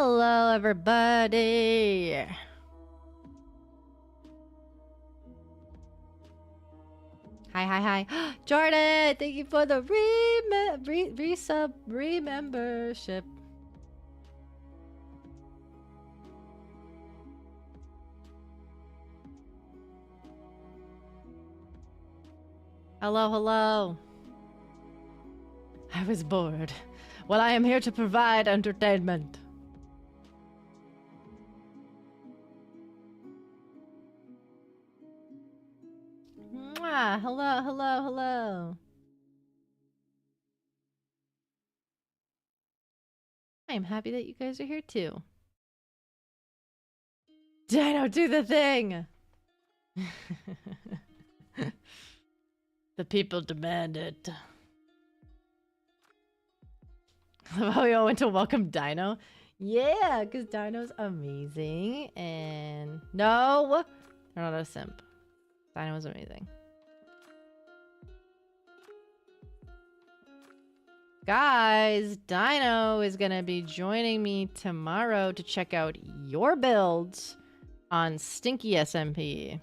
Hello, everybody. Hi, hi, hi. Jordan, thank you for the resub remembership. Hello, hello. I was bored. Well, I am here to provide entertainment. Mwah. Hello, hello, hello. I am happy that you guys are here too. Dino, do the thing! The people demand it. Oh, we all went to welcome Dino? Yeah, because Dino's amazing. And no, they're not a simp. Dino's amazing. Guys, Dino is going to be joining me tomorrow to check out your builds on Stinky SMP,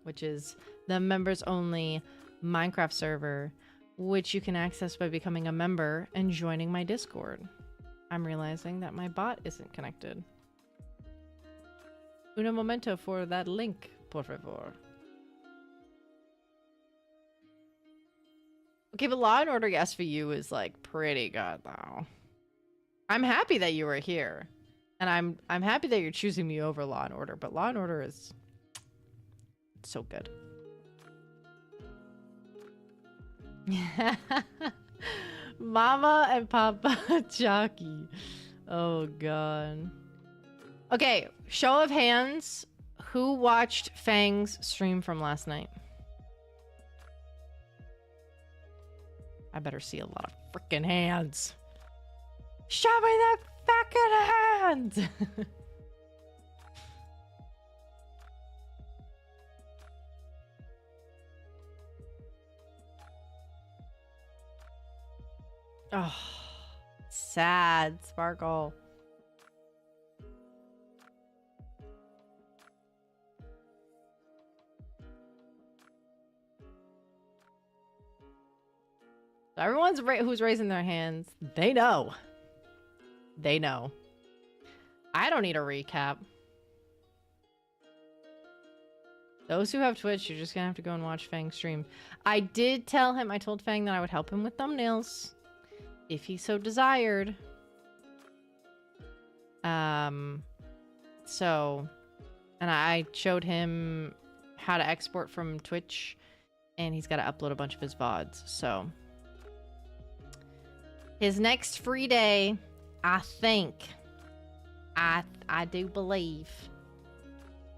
which is the members only Minecraft server, which you can access by becoming a member and joining my Discord. I'm realizing that my bot isn't connected. Uno momento for that link, por favor. Okay, but Law and Order SVU is like pretty good though. I'm happy that you were here. And I'm happy that you're choosing me over Law and Order, but Law and Order is so good. Mama and Papa Jockey. Oh god. Okay, show of hands. Who watched Fang's stream from last night? I better see a lot of freaking hands. Show me that fucking hands! Oh, sad, Sparkle. Everyone's who's raising their hands, they know. They know. I don't need a recap. Those who have Twitch, you're just gonna have to go and watch Fang stream. I did tell him, I told Fang that I would help him with thumbnails if he so desired. So, and I showed him how to export from Twitch, and he's got to upload a bunch of his VODs. So, his next free day, I think, I do believe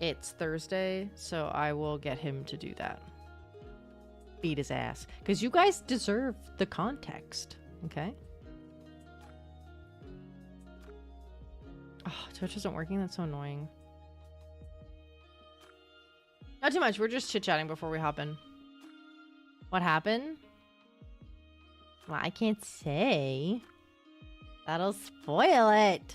it's Thursday, so I will get him to do that. Beat his ass, because you guys deserve the context, okay? Oh, Twitch isn't working? That's so annoying. Not too much. We're just chit-chatting before we hop in. What happened? Well, I can't say. That'll spoil it.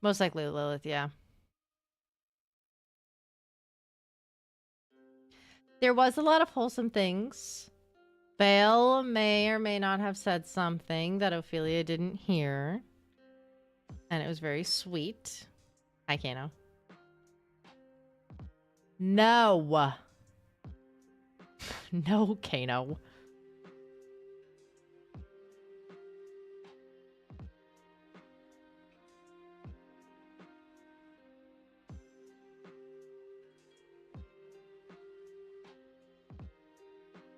Most likely Lilith, yeah. There was a lot of wholesome things. Vale may or may not have said something that Ophelia didn't hear. And it was very sweet. Hi, Kano. No. No, Kano.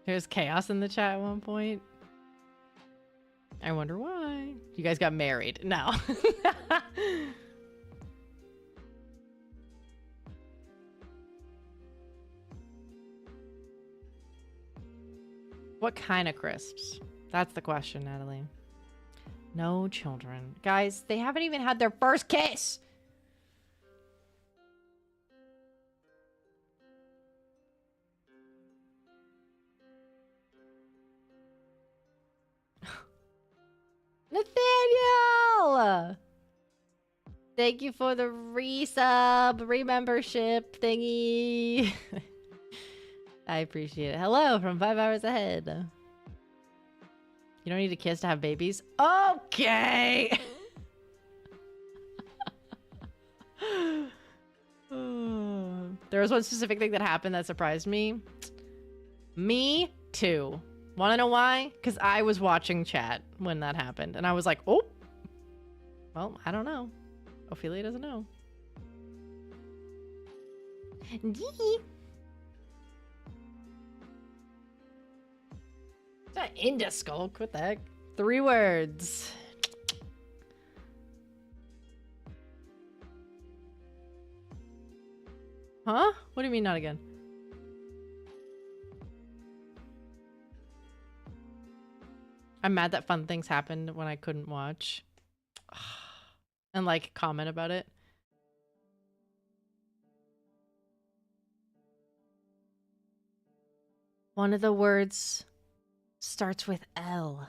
There's chaos in the chat at one point. I wonder why. You guys got married. No. What kind of crisps? That's the question, Natalie. No children. Guys, they haven't even had their first kiss! Nathaniel! Thank you for the resub, remembership thingy. I appreciate it. Hello from 5 hours ahead. You don't need a kiss to have babies? Okay! There was one specific thing that happened that surprised me. Me too. Wanna know why? Because I was watching chat when that happened. And I was like, oh! Well, I don't know. Ophelia doesn't know. It's not Indisculk. What the heck? 3 words. Huh? What do you mean not again? I'm mad that fun things happened when I couldn't watch. And like comment about it. One of the words starts with L.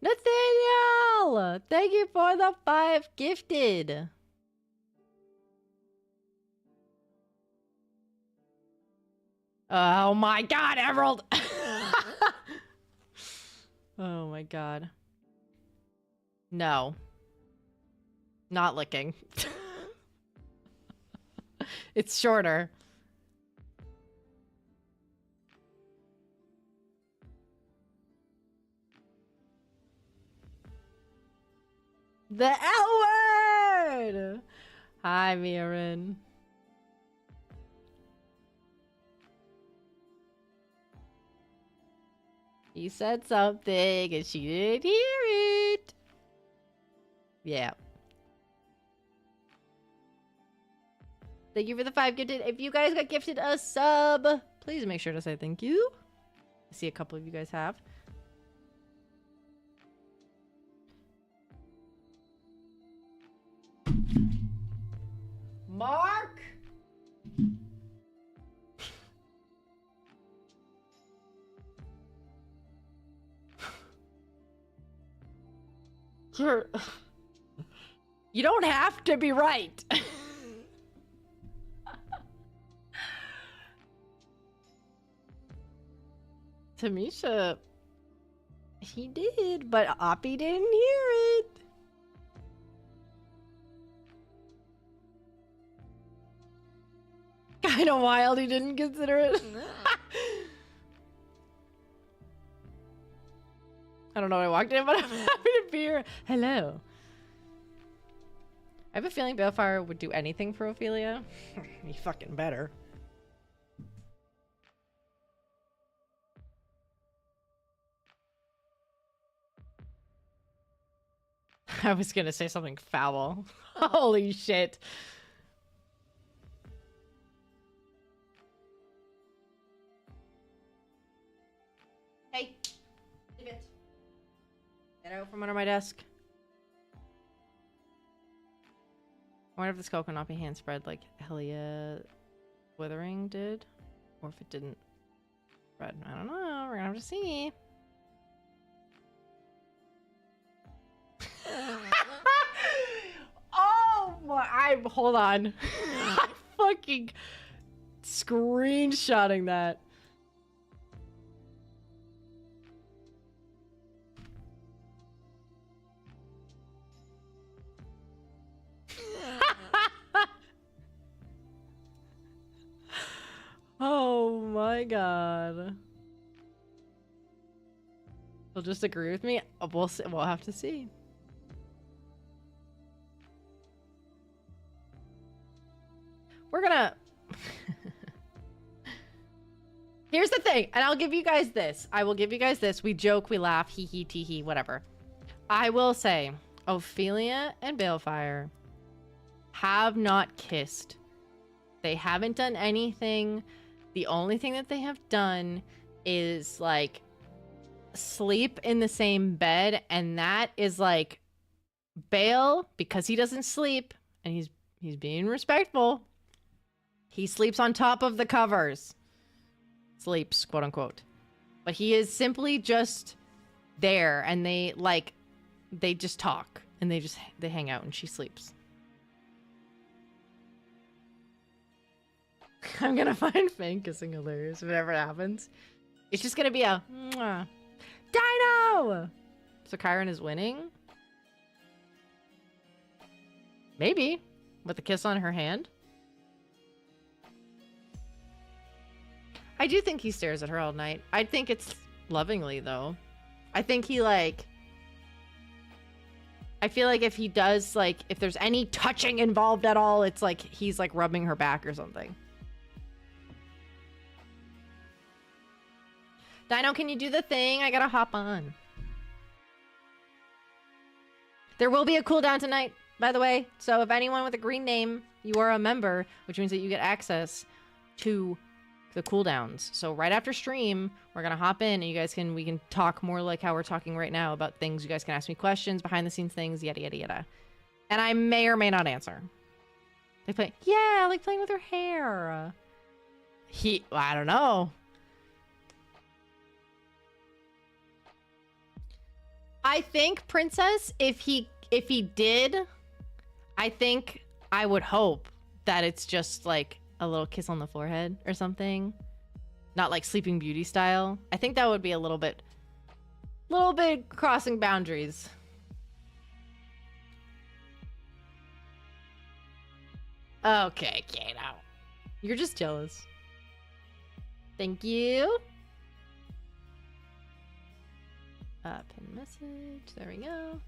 Nathaniel! Thank you for the 5 gifted. Oh my god, Emerald! Oh my god. No. Not licking. It's shorter. The L word! Hi, Mirren. He said something and she didn't hear it. Yeah. Thank you for the 5 gifted. If you guys got gifted a sub, please make sure to say thank you. I see a couple of you guys have. Mark! You don't have to be right. Tamisha, he did, but Oppie didn't hear it. Kinda wild he didn't consider it. I don't know when I walked in, but I'm happy to be here. Hello. I have a feeling Balefire would do anything for Ophelia. He fucking better. I was gonna say something foul. Holy shit. Hey, leave it. Get out from under my desk. I wonder if this coat cannot be hand spread like Helia Withering did. Or if it didn't spread. I don't know. We're gonna have to see. Oh my! Hold on. I'm fucking screenshotting that. Oh my god. They'll just agree with me? We'll see. We'll have to see. We're gonna... Here's the thing, and I'll give you guys this. I will give you guys this. We joke, we laugh, hee hee tee hee, whatever. I will say, Ophelia and Balefire have not kissed. They haven't done anything. The only thing that they have done is, like, sleep in the same bed, and that is like Bale, because he doesn't sleep and he's being respectful. He sleeps on top of the covers. Sleeps, quote unquote. But he is simply just there, and they just talk and they hang out and she sleeps. I'm gonna find Fang kissing hilarious if it ever happens. It's just gonna be a mwah. Dino! So Chiron is winning? Maybe. With a kiss on her hand? I do think he stares at her all night. I think it's lovingly, though. I think he, like... I feel like if he does, like, if there's any touching involved at all, it's like he's, like, rubbing her back or something. Dino, can you do the thing? I gotta hop on. There will be a cooldown tonight, by the way. So if anyone with a green name, you are a member, which means that you get access to the cooldowns. So right after stream, we're gonna hop in and we can talk more like how we're talking right now about things. You guys can ask me questions, behind the scenes things, yada yada yada. And I may or may not answer. They play, yeah, I like playing with her hair. I don't know. I think, Princess, if he did, I think I would hope that it's just like a little kiss on the forehead or something. Not like Sleeping Beauty style. I think that would be a little bit crossing boundaries. Okay, Kato. You're just jealous. Thank you. Pin message. There we go.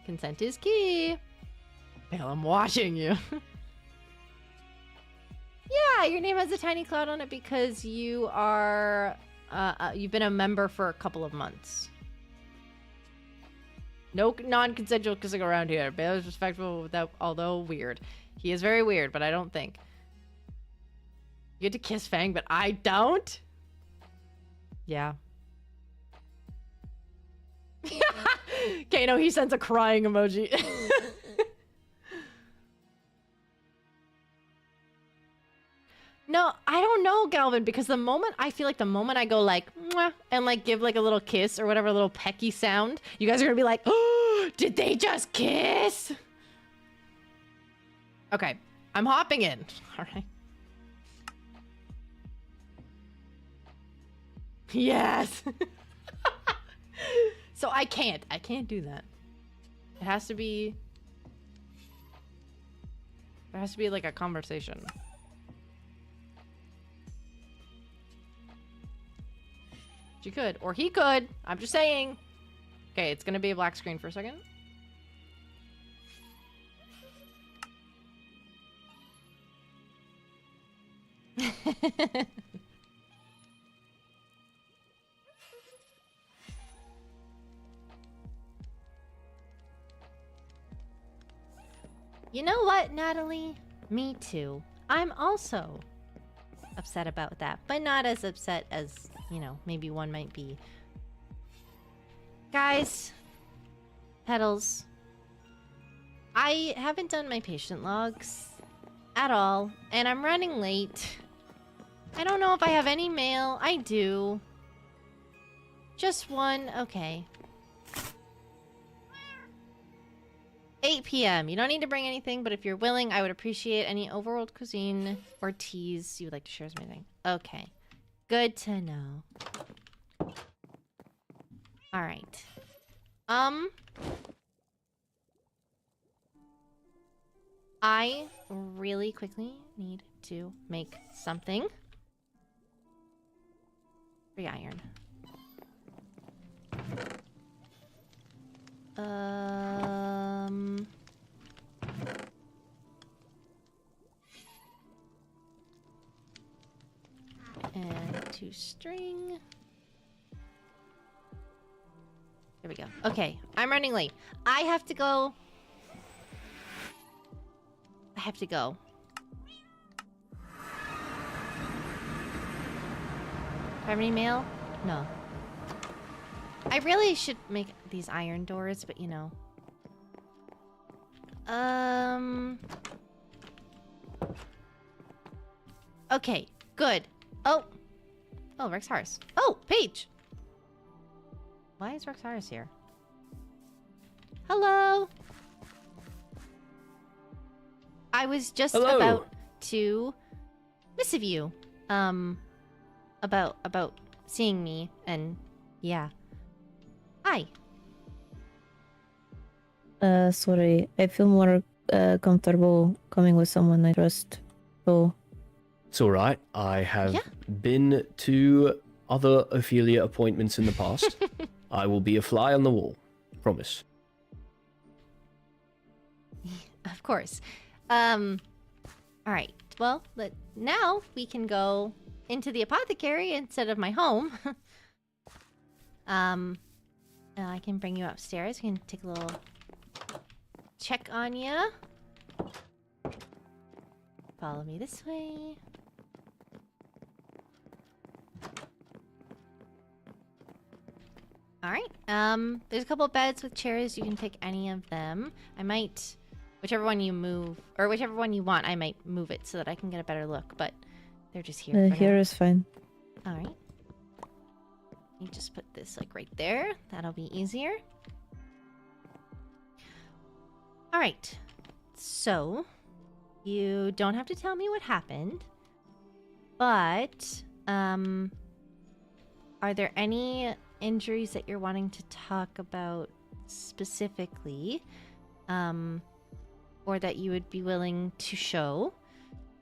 Consent is key. Hell, I'm watching you. Yeah, your name has a tiny cloud on it because you are, you've been a member for a couple of months. No non-consensual kissing around here. Bale is respectful without, although weird. He is very weird, but I don't think. You get to kiss Fang, but I don't? Yeah. Okay, no, he sends a crying emoji. No, I don't know, Galvin, because I feel like the moment I go like, mwah, and like give like a little kiss or whatever, little pecky sound, you guys are gonna be like, oh, did they just kiss? Okay, I'm hopping in. All right. Yes. So I can't do that. It has to be, there has to be like a conversation. She could, or he could. I'm just saying. Okay, it's gonna be a black screen for a second. You know what, Natalie? Me too. I'm also upset about that, but not as upset as, you know, maybe one might be. Guys, Petals, I haven't done my patient logs at all, and I'm running late. I don't know if I have any mail. I do. Just one. Okay. 8 p.m. You don't need to bring anything, but if you're willing, I would appreciate any overworld cuisine or teas you would like to share with me. Okay. Good to know. All right. I really quickly need to make something. Free iron. And 2 string. There we go. Okay, I'm running late. I have to go. I have any mail? No. I really should make these iron doors, but you know. Okay, good. Oh. Oh, Rex Harris. Oh, Paige! Why is Rex Harris here? Hello! I was just about to missive you. About seeing me, and yeah. Hi. Sorry. I feel more comfortable coming with someone I trust. So It's alright. I have been to other Ophelia appointments in the past. I will be a fly on the wall. Promise. Of course. Alright. Well, now we can go into the apothecary instead of my home. I can bring you upstairs. We can take a little check on you. Follow me this way. Alright, there's a couple beds with chairs. You can take any of them. I might, whichever one you move, or whichever one you want, I might move it so that I can get a better look, but they're just here for here now. is fine. Alright. You just put this, like, right there. That'll be easier. Alright. So, you don't have to tell me what happened, but, are there any injuries that you're wanting to talk about specifically, or that you would be willing to show?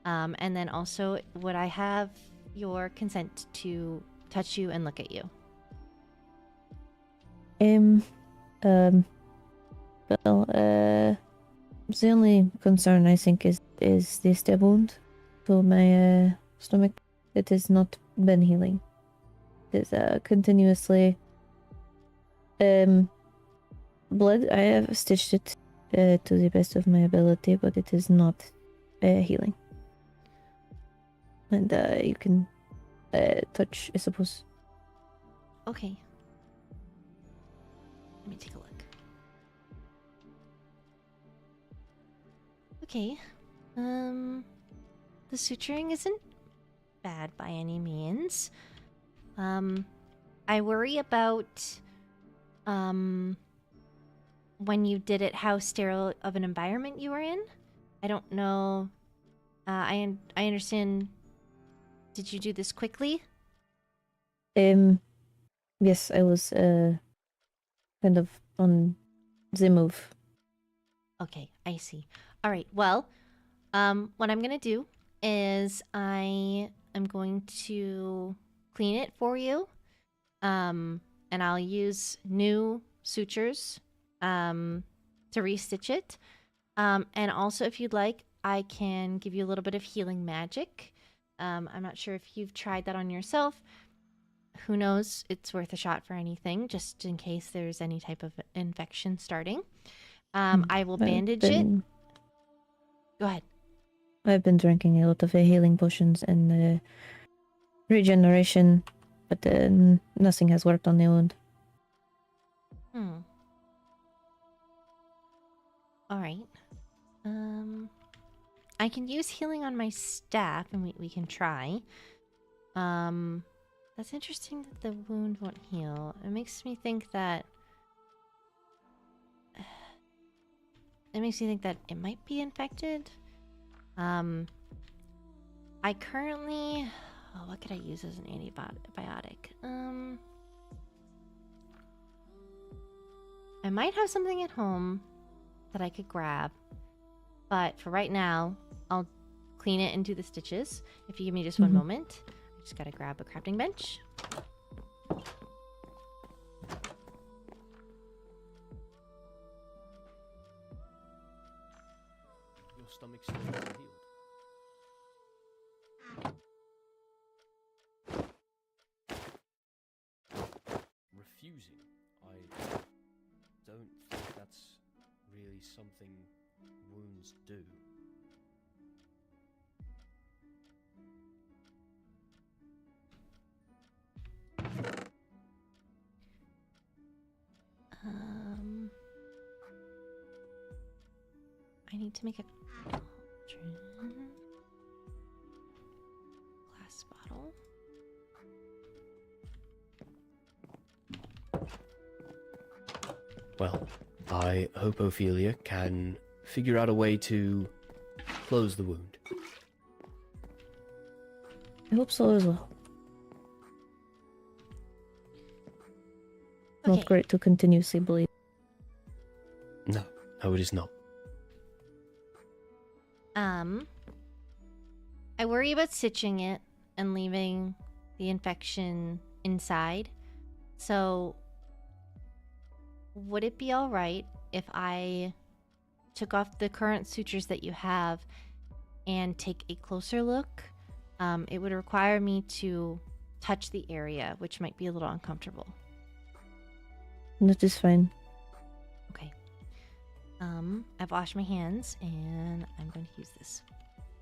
And then also, would I have your consent to touch you and look at you? Well, the only concern I think is the stab wound to my stomach. It has not been healing. It is continuously blood. I have stitched it to the best of my ability, but it is not healing. And you can touch, I suppose. Okay. Let me take a look. Okay. The suturing isn't bad by any means. I worry about, when you did it, how sterile of an environment you were in. I don't know. I understand. Did you do this quickly? Yes, I was kind of on the move. Okay, I see. All right. Well, what I'm gonna do is I am going to clean it for you, and I'll use new sutures, to restitch it. And also, if you'd like, I can give you a little bit of healing magic. I'm not sure if you've tried that on yourself. Who knows? It's worth a shot for anything, just in case there's any type of infection starting. I will bandage it. Go ahead. I've been drinking a lot of healing potions and regeneration, but nothing has worked on the wound. Alright. I can use healing on my staff, and we can try. That's interesting that the wound won't heal. It makes me think that... It makes me think that it might be infected. I currently... Oh, what could I use as an antibiotic? I might have something at home that I could grab. But for right now, I'll clean it and do the stitches. If you give me just one moment. I just gotta grab a crafting bench. Your stomach's still not healed. Refusing. I don't think that's really something wounds do. I need to make a cauldron. Glass bottle. Well, I hope Ophelia can figure out a way to close the wound. I hope so as well. Okay. Not great to continuously bleed. No, no, it is not. I worry about stitching it and leaving the infection inside. So, would it be all right if I took off the current sutures that you have and take a closer look? It would require me to touch the area, which might be a little uncomfortable. That is fine. Okay. I've washed my hands and I'm going to use this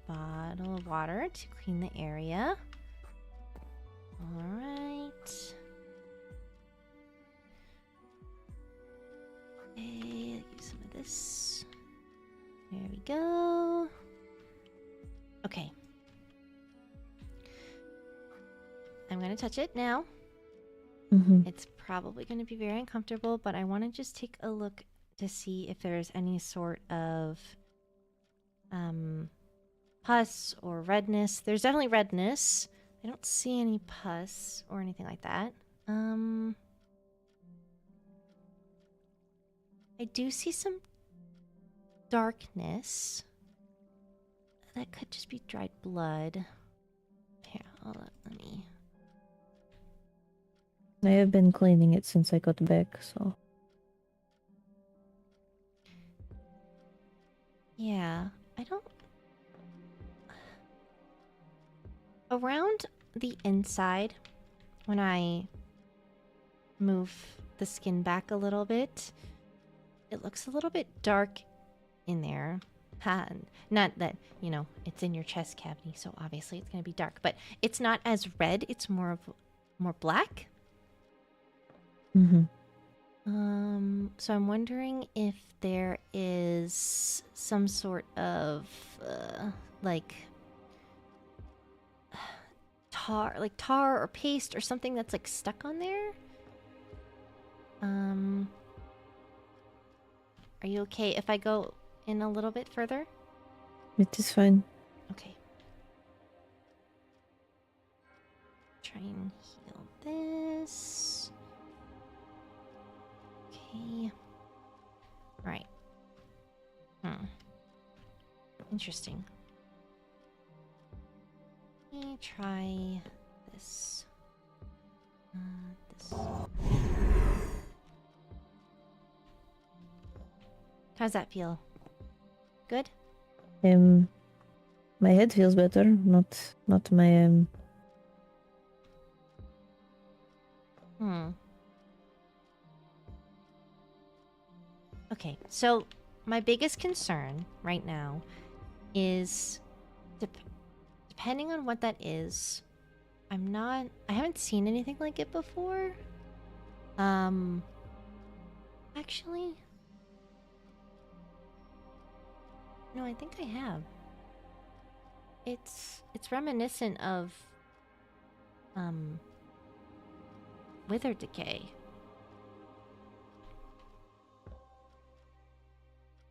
bottle of water to clean the area. All right. Okay, use some of this. There we go. Okay. I'm going to touch it now. Mm-hmm. It's probably going to be very uncomfortable, but I want to just take a look to see if there's any sort of pus or redness. There's definitely redness. I don't see any pus or anything like that. I do see some darkness. That could just be dried blood. Here, let me... I have been cleaning it since I got back, so... Yeah, I don't... Around the inside, when I move the skin back a little bit, it looks a little bit dark in there. Not that, you know, it's in your chest cavity, so obviously it's going to be dark, but it's not as red, it's more black. Mm-hmm. So I'm wondering if there is some sort of like tar or paste or something that's like stuck on there. Are you okay if I go in a little bit further? It is fine. Okay. Try and heal this. Okay. Right. Interesting. Let me try this. This. How's that feel? Good? My head feels better, not my Okay, so my biggest concern right now is depending on what that is. I haven't seen anything like it before. Actually, no, I think I have. It's reminiscent of wither decay.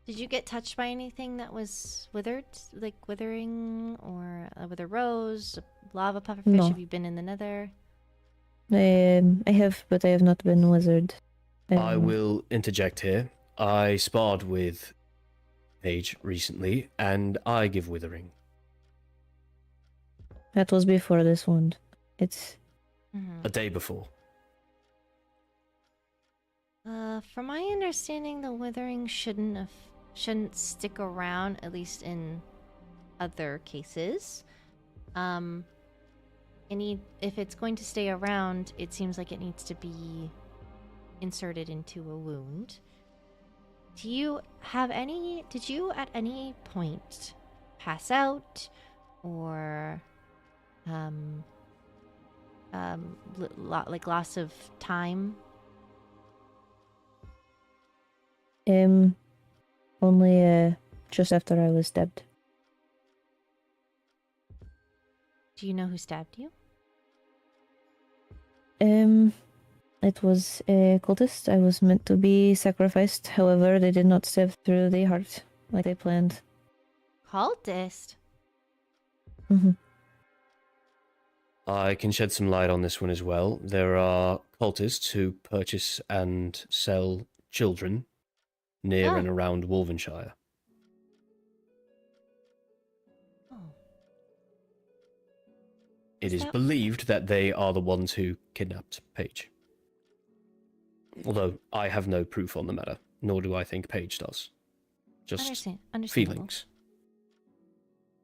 Did you get touched by anything that was withered, like withering, or a wither rose, a lava pufferfish? No. Have you been in the nether? I have, but I have not been wizard. I will interject here. I sparred with Paige recently, and I give withering. That was before this wound. It's A day before. From my understanding, the withering shouldn't stick around, at least in other cases. If it's going to stay around, it seems like it needs to be inserted into a wound. Did you at any point pass out or like loss of time? only just after I was stabbed. Do you know who stabbed you? It was a cultist. I was meant to be sacrificed. However, they did not stab through the heart like they planned. Cultist? Mm-hmm. I can shed some light on this one as well. There are cultists who purchase and sell children near Oh. and around Wolvenshire. Oh. It is that- believed that they are the ones who kidnapped Paige. Although I have no proof on the matter, nor do I think Paige does. Just Understandable. feelings.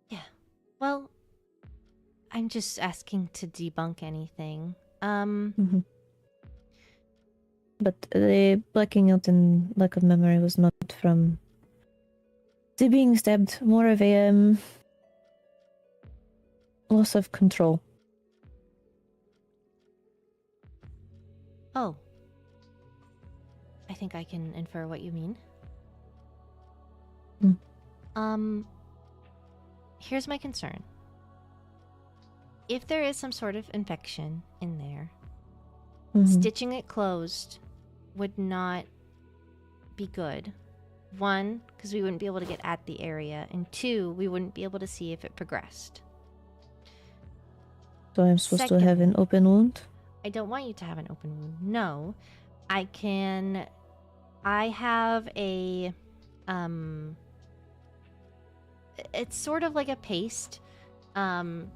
Yeah. Well, I'm just asking to debunk anything. Mm-hmm. But the blacking out and lack of memory was not from the being stabbed, more of a loss of control. Oh. I think I can infer what you mean. Here's my concern. If there is some sort of infection in there, Mhm. stitching it closed would not be good. One, because we wouldn't be able to get at the area, and two, we wouldn't be able to see if it progressed. So I'm supposed to have an open wound? I don't want you to have an open wound. No. I have a it's sort of like a paste. And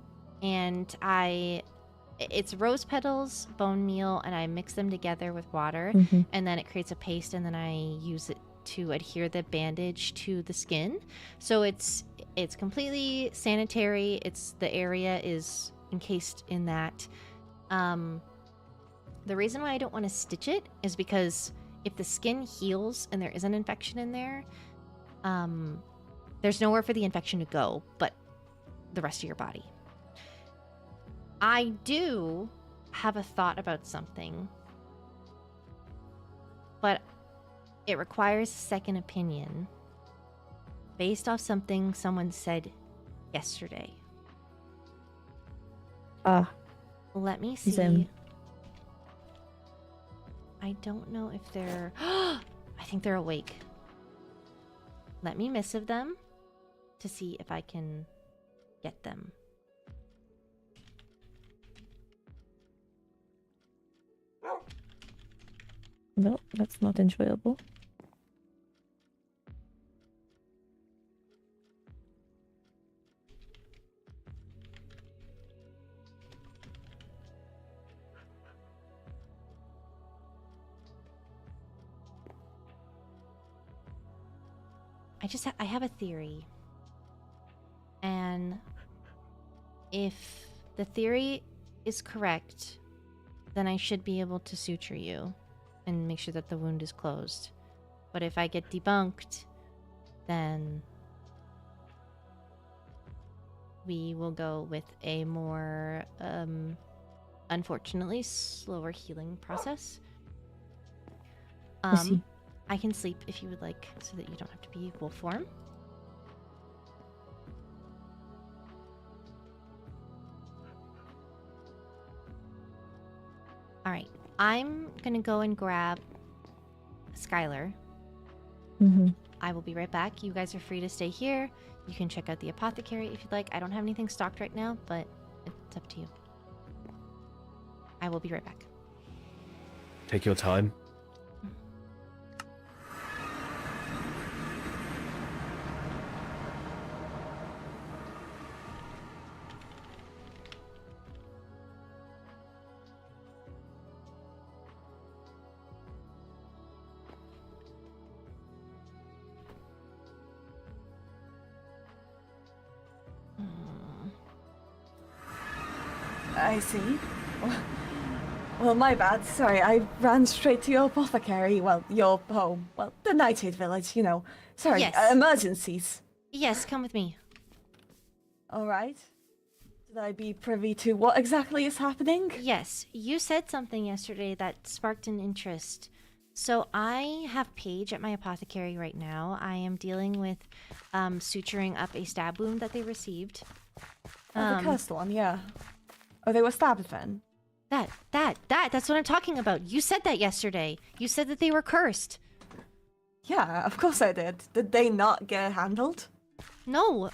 it's rose petals, bone meal, and I mix them together with water, Mhm. and then it creates a paste, and then I use it to adhere the bandage to the skin. So it's completely sanitary. The area is encased in that. The reason why I don't want to stitch it is because if the skin heals and there is an infection in there, there's nowhere for the infection to go but the rest of your body. I do have a thought about something, but it requires a second opinion based off something someone said yesterday. Let me see. Them. I don't know if they're... I think they're awake. Let me missive them to see if I can get them. Well, that's not enjoyable. I have a theory. And if the theory is correct, then I should be able to suture you and make sure that the wound is closed. But if I get debunked, then we will go with a more, unfortunately, slower healing process. I see. I can sleep if you would like, so that you don't have to be wolf form. Alright, I'm gonna go and grab Skylar. Mm-hmm. I will be right back. You guys are free to stay here. You can check out the apothecary if you'd like. I don't have anything stocked right now, but it's up to you. I will be right back. Take your time. I see. Well, my bad. Sorry, I ran straight to your apothecary. Well, your home. Well, the Nightshade Village, you know. Sorry, Yes. Emergencies. Yes, come with me. Alright. Should I be privy to what exactly is happening? Yes, you said something yesterday that sparked an interest. So I have Paige at my apothecary right now. I am dealing with suturing up a stab wound that they received. The cursed one, yeah. Oh, they were stabbed then? That's what I'm talking about. You said that yesterday. You said that they were cursed. Yeah, of course I did. Did they not get handled? No,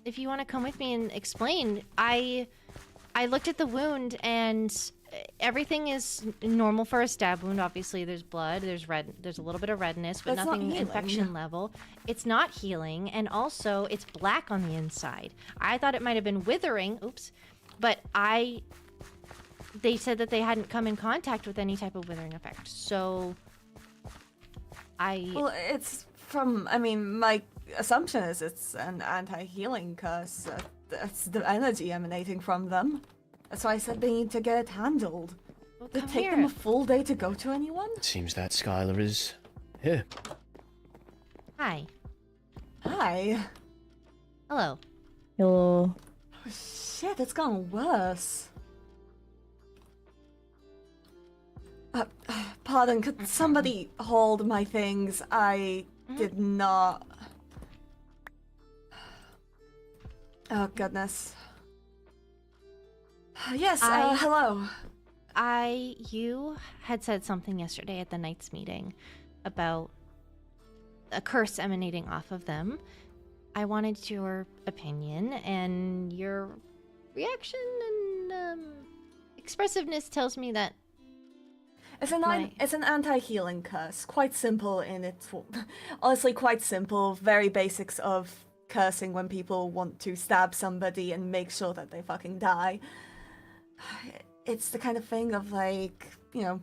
if you want to come with me and explain, I looked at the wound and everything is normal for a stab wound. Obviously, there's blood, there's a little bit of redness, but That's not nothing healing. infection level. It's not healing, and also it's black on the inside. I thought it might have been withering. Oops, but they said that they hadn't come in contact with any type of withering effect. So Well, it's from, I mean, my assumption is it's an anti-healing curse. That's the energy emanating from them. That's why I said they need to get it handled. Well, Did it come take here. them a full day to go to anyone? It seems that Skylar is here. Hi. Hi. Hello. Hello. Oh, shit, it's gotten worse. Pardon, could somebody hold my things? I did not... Oh, goodness. Yes, hello. You had said something yesterday at the Knights meeting about a curse emanating off of them. I wanted your opinion, and your reaction and expressiveness tells me that It's an anti-healing curse. Quite simple in its... Honestly, quite simple. Very basics of cursing when people want to stab somebody and make sure that they fucking die. It's the kind of thing of, like, you know...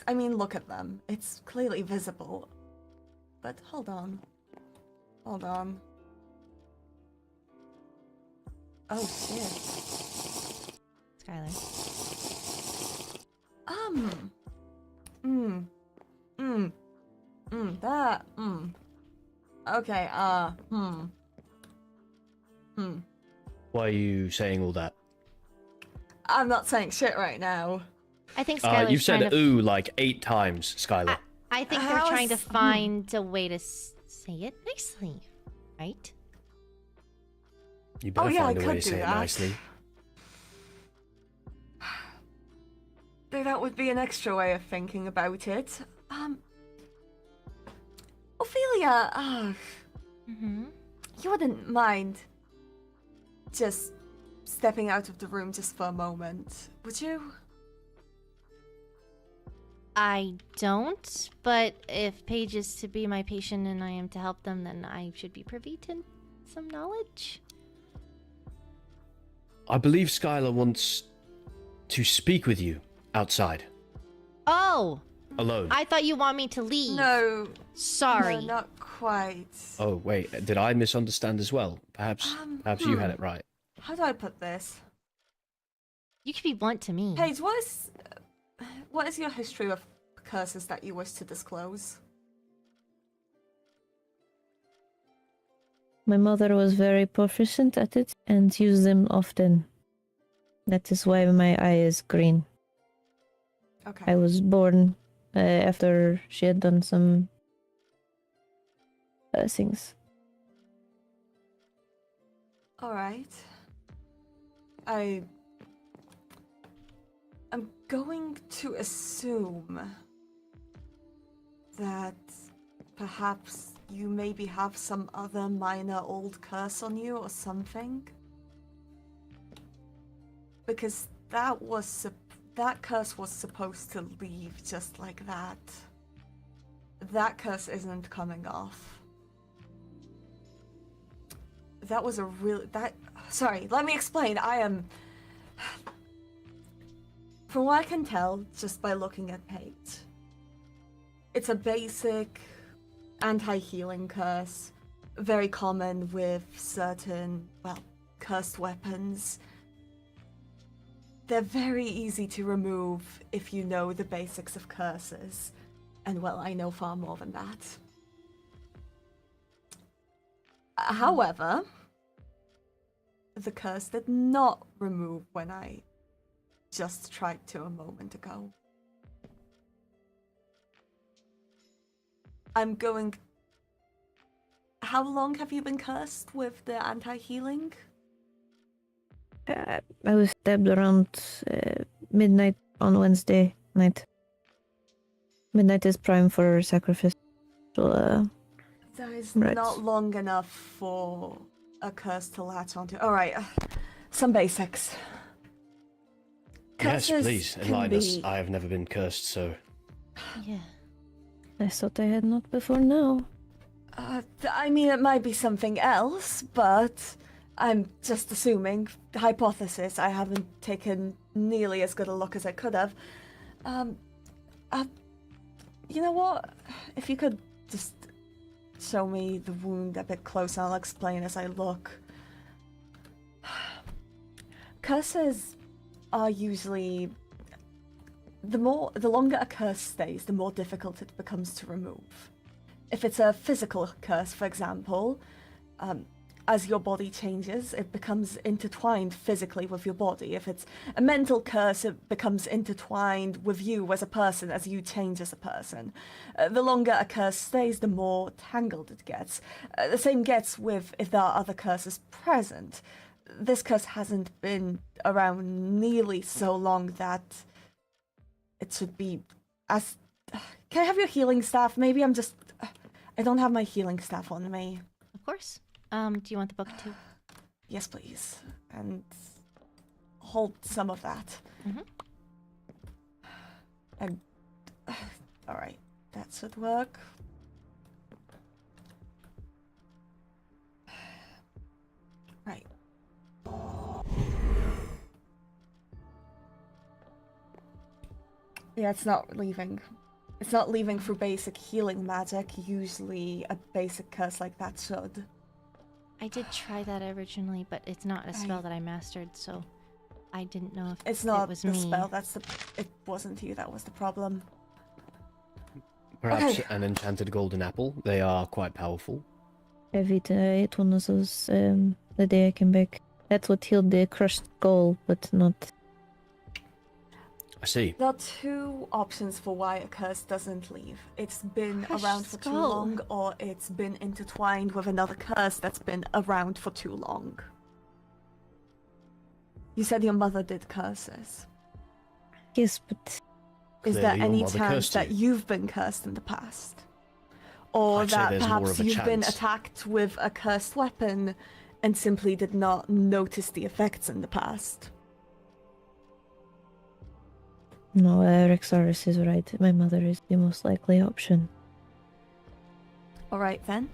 I mean, look at them. It's clearly visible. But hold on. Hold on. Oh, shit. Skylar. Okay, Why are you saying all that? I'm not saying shit right now. I think Skylar's You've said trying to... ooh like 8 times, Skylar. I think they're How trying to is- find a way to say it nicely, right? You better yeah, find I a way could to do say it that. nicely. That would be an extra way of thinking about it. Ophelia, you wouldn't mind just stepping out of the room just for a moment, would you? I don't, but if Paige is to be my patient and I am to help them, then I should be privy to some knowledge. I believe Skylar wants to speak with you outside, Oh! alone. I thought you want me to leave. No. Sorry. No, not quite. Oh, wait, did I misunderstand as well? Perhaps you had it right. How do I put this? You can be blunt to me. Paige, what is your history of curses that you wish to disclose? My mother was very proficient at it and used them often. That is why my eye is green. Okay. I was born after she had done some things. All right. I'm going to assume that perhaps you maybe have some other minor old curse on you or something. Because that curse was supposed to leave just like that. That curse isn't coming off. That was a real... Sorry, let me explain. From what I can tell, just by looking at Paige, it's a basic anti-healing curse, very common with certain, well, cursed weapons. They're very easy to remove if you know the basics of curses. And, well, I know far more than that. However, the curse did not remove when I just tried to a moment ago. I'm going. How long have you been cursed with the anti-healing? I was stabbed around midnight on Wednesday night. Midnight is prime for sacrifice. So, That is Right. not long enough for a curse to latch onto. Alright, some basics. Yes, Curses please, can enlighten us. be- I have never been cursed, so... Yeah. I thought I had not before now. I mean, it might be something else, but I'm just assuming. Hypothesis. I haven't taken nearly as good a look as I could have. You know what? If you could just show me the wound a bit closer, I'll explain as I look. Curses are usually the longer a curse stays, the more difficult it becomes to remove. If it's a physical curse, for example, as your body changes, it becomes intertwined physically with your body. If it's a mental curse, it becomes intertwined with you as a person as you change as a person. The longer a curse stays, the more tangled it gets. The same gets with if there are other curses present. This curse hasn't been around nearly so long that it should be as... Can I have your healing staff? Maybe I'm just... I don't have my healing staff on me. Of course. Do you want the book too? Yes, please. And hold some of that. Mm-hmm. And all right, that should work. Right. Yeah, it's not leaving. It's not leaving through basic healing magic. Usually, a basic curse like that should. I did try that originally, but it's not a spell that I mastered, so I didn't know if It's not it was the me. spell. It wasn't you. That was the problem. Perhaps Okay. an enchanted golden apple. They are quite powerful. I ate one of those the day I came back. That's what healed the crushed skull, but not... I see. There are two options for why a curse doesn't leave. It's been Crushed around for too skull. long, or it's been intertwined with another curse that's been around for too long. You said your mother did curses. Yes, but Is Clearly there your any mother chance cursed that you. you've been cursed in the past? Or I'd say that there's more perhaps of a you've been chance. attacked with a cursed weapon and simply did not notice the effects in the past? no, Rexaris is right. My mother is the most likely option. Alright then.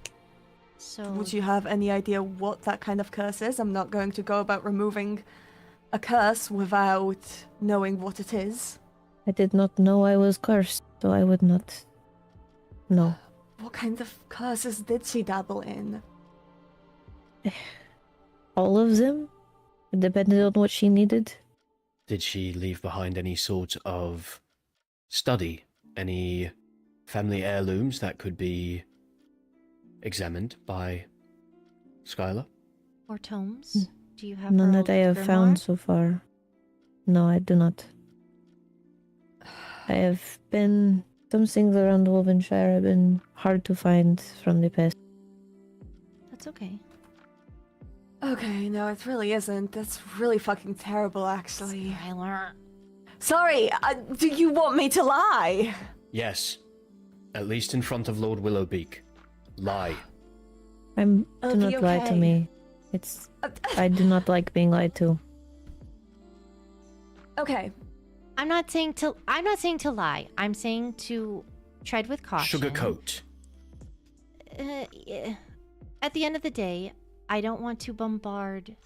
So Would you have any idea what that kind of curse is? I'm not going to go about removing a curse without knowing what it is. I did not know I was cursed, so I would not know. What kind of curses did she dabble in? All of them? It depended on what she needed. Did she leave behind any sort of study? Any family heirlooms that could be examined by Skylar? or tomes? Do you have None her that I old have grimoire? found so far. No, I do not. I have been... Some things around Wolvenshire have been hard to find from the past. That's okay. Okay, no, it really isn't. That's really fucking terrible, actually. Skylar. Sorry, do you want me to lie? Yes. At least in front of Lord Willowbeak. Lie. Do It'll not be lie to okay. me. It's... I do not like being lied to. Okay, I'm not saying to lie. I'm saying to tread with caution. Sugarcoat. Yeah. At the end of the day, I don't want to bombard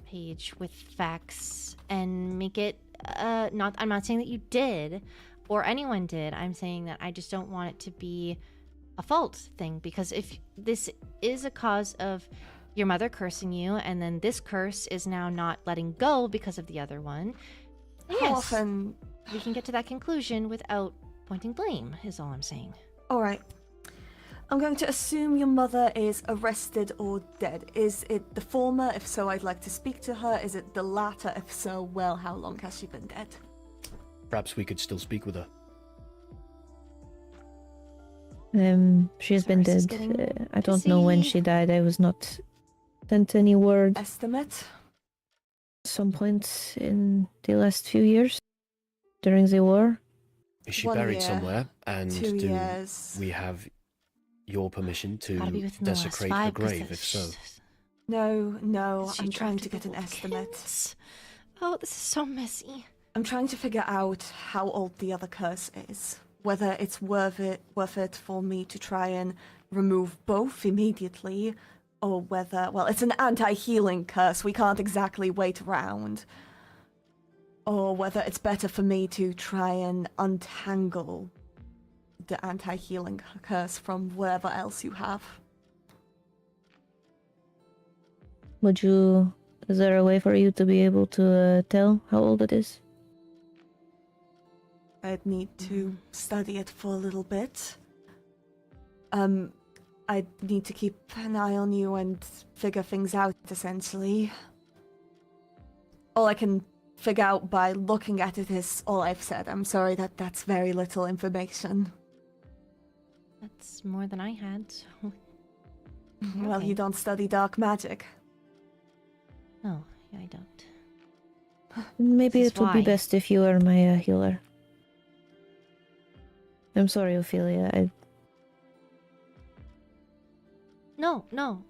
Paige with facts and make it I'm not saying that you did or anyone did. I'm saying that I just don't want it to be a fault thing, because if this is a cause of your mother cursing you and then this curse is now not letting go because of the other one, then how yes, often... we can get to that conclusion without pointing blame, is all I'm saying. Alright. I'm going to assume your mother is arrested or dead. Is it the former? If so, I'd like to speak to her. Is it the latter? If so, well, how long has she been dead? Perhaps we could still speak with her. She has been Sorry, this is dead. getting I don't know when busy. she died. I was not sent any word. Estimate? Some point in the last few years during the war. Is she 1 buried year, somewhere? And 2 do years. we have your permission Gotta be to within the last desecrate her 5, 'cause grave, the- if so? No, She I'm trying tried to get an kill estimate. kids. Oh, this is so messy. I'm trying to figure out how old the other curse is. Whether it's worth it for me to try and remove both immediately, or whether, well, it's an anti-healing curse, we can't exactly wait around. Or whether it's better for me to try and untangle the anti-healing curse from whatever else you have. Is there a way for you to be able to tell how old it is? I'd need to study it for a little bit. I'd need to keep an eye on you and figure things out, essentially. All I can figure out by looking at it is all I've said. I'm sorry that's very little information. That's more than I had, so... Well, Okay. you don't study dark magic. No, I don't. Maybe This is it would be why. best if you were my healer. I'm sorry, Ophelia. No. No.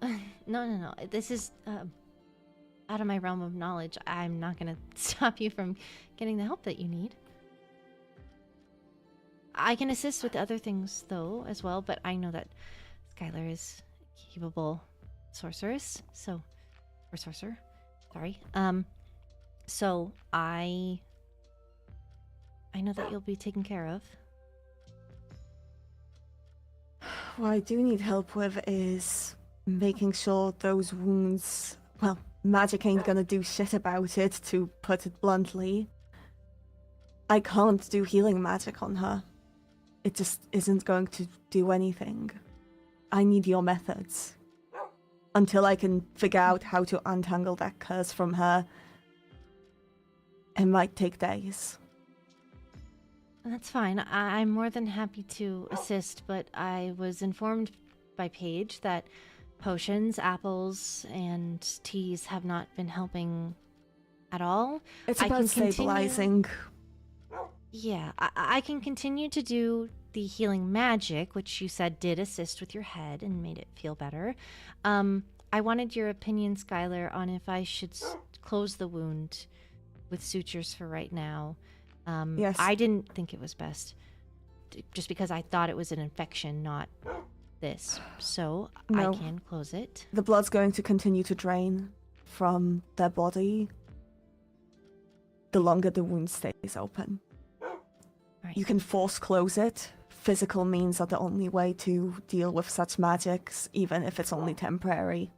This is out of my realm of knowledge. I'm not gonna stop you from getting the help that you need. I can assist with other things, though, as well, but I know that Skylar is a capable sorceress, so... Or sorcerer. Sorry. So I know that you'll be taken care of. What I do need help with is making sure those wounds... Well, magic ain't gonna do shit about it, to put it bluntly. I can't do healing magic on her. It just isn't going to do anything. I need your methods. Until I can figure out how to untangle that curse from her, it might take days. That's fine. I'm more than happy to assist, but I was informed by Paige that potions, apples, and teas have not been helping at all. It's I about can continue- stabilizing. Yeah, I can continue to do the healing magic, which you said did assist with your head and made it feel better. I wanted your opinion, Skylar, on if I should close the wound with sutures for right now. Yes. I didn't think it was best, just because I thought it was an infection, not this. So No. I can close it. The blood's going to continue to drain from their body the longer the wound stays open. Right. You can force close it. Physical means are the only way to deal with such magics, even if it's only temporary.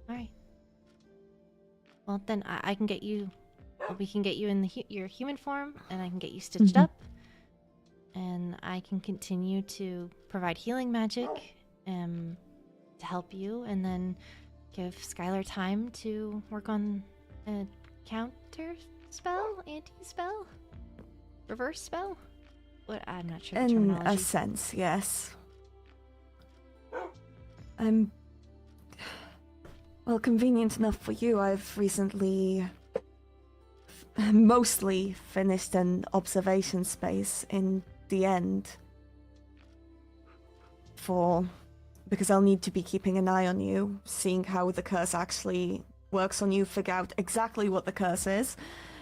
All right. Well, then I can get you. We can get you in your human form, and I can get you stitched Mhm. up, and I can continue to provide healing magic, to help you, and then give Skylar time to work on a counter spell, anti-spell, reverse spell. What, I'm not sure the In a terminology. sense, yes. Well, convenient enough for you, I've recently mostly finished an observation space in the end because I'll need to be keeping an eye on you, seeing how the curse actually works on you, figure out exactly what the curse is,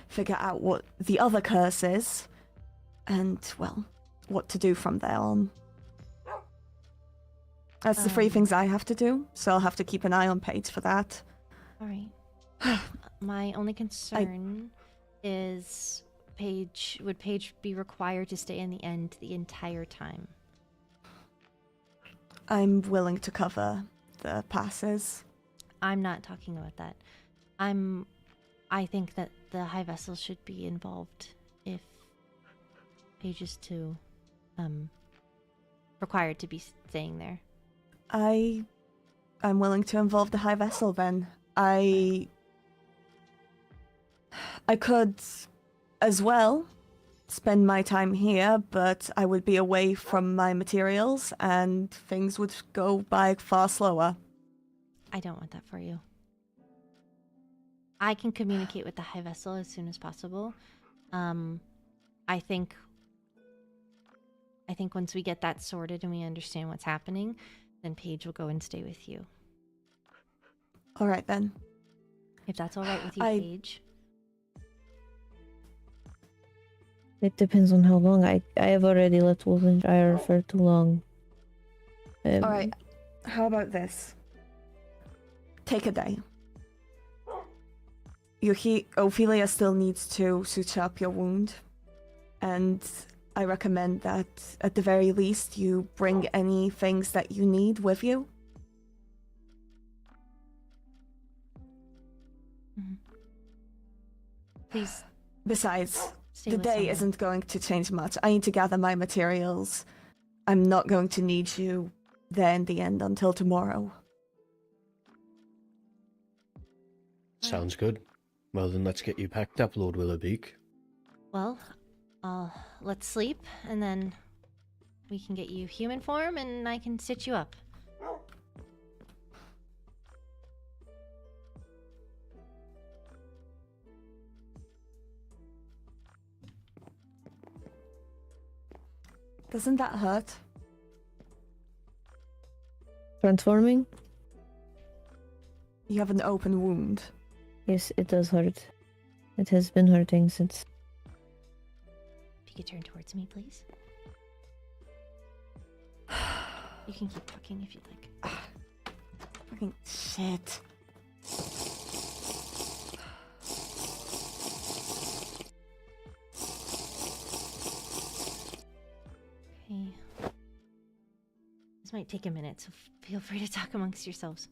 figure out what the other curse is, and, well, what to do from there on. That's the 3 things I have to do, so I'll have to keep an eye on Paige for that. All right. My only concern is would Paige be required to stay in the end the entire time? I'm willing to cover the passes. I'm not talking about that. I think that the high vessel should be involved if Paige is to required to be staying there. I'm willing to involve the high vessel then. I could as well spend my time here, but I would be away from my materials and things would go by far slower. I don't want that for you. I can communicate with the High Vessel as soon as possible. I think once we get that sorted and we understand what's happening, then Paige will go and stay with you. All right, then. If that's all right with you, I- Paige. It depends on how long. I have already let Wolven Gyre for too long. All right. How about this? Take a day. Ophelia still needs to suture up your wound, and I recommend that at the very least you bring any things that you need with you. Please Besides, stay the with day someone. isn't going to change much. I need to gather my materials. I'm not going to need you there in the end until tomorrow. Sounds good. Well, then let's get you packed up, Lord Willowbeak. Well, let's sleep, and then we can get you human form, and I can stitch you up. Doesn't that hurt? Transforming? You have an open wound. Yes, it does hurt. It has been hurting since. If you could turn towards me, please. You can keep talking if you'd like. Fucking shit. Okay. This might take a minute, so feel free to talk amongst yourselves.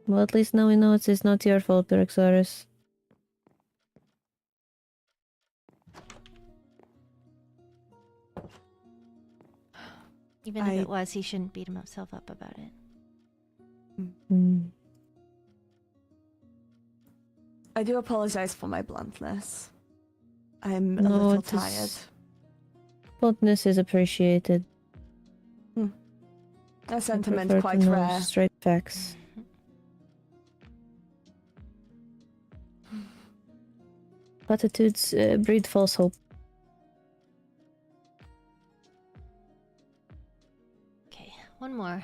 Well, at least now we know it's not your fault, Pyrexaurus. Even if it was, he shouldn't beat himself up about it. Mm. I do apologize for my bluntness. I'm a No, little it tired. is- Bluntness is appreciated. A I sentiment prefer quite to know rare. straight facts. Platitudes breed false hope. Okay, one more.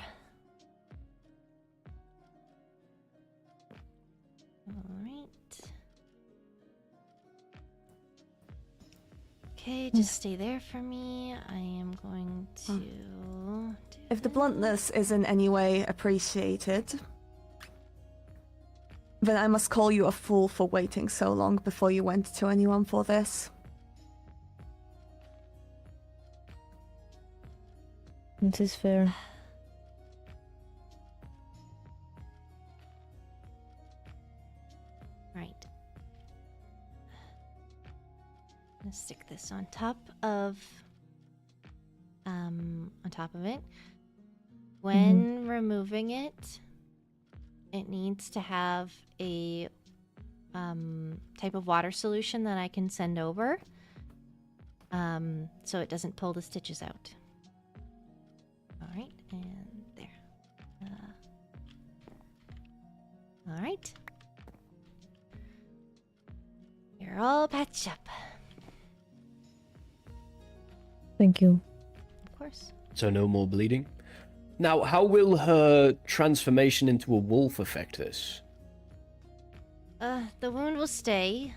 Alright. Okay, just stay there for me. I am going to do If the this. bluntness is in any way appreciated, then I must call you a fool for waiting so long before you went to anyone for this. This is fair. Right. I'm gonna stick this on top of it. When removing it, it needs to have a type of water solution that I can send over, so it doesn't pull the stitches out. All right, and there. All right. You're all patched up. Thank you. Of course. So no more bleeding. Now, how will her transformation into a wolf affect this? The wound will stay.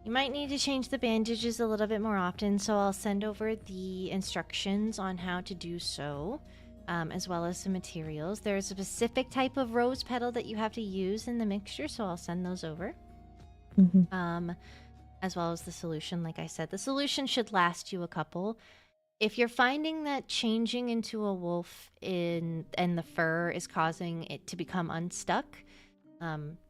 You might need to change the bandages a little bit more often, so I'll send over the instructions on how to do so, as well as some materials. There's a specific type of rose petal that you have to use in the mixture, so I'll send those over. As well as the solution. Like I said, the solution should last you a couple. If you're finding that changing into a wolf and the fur is causing it to become unstuck,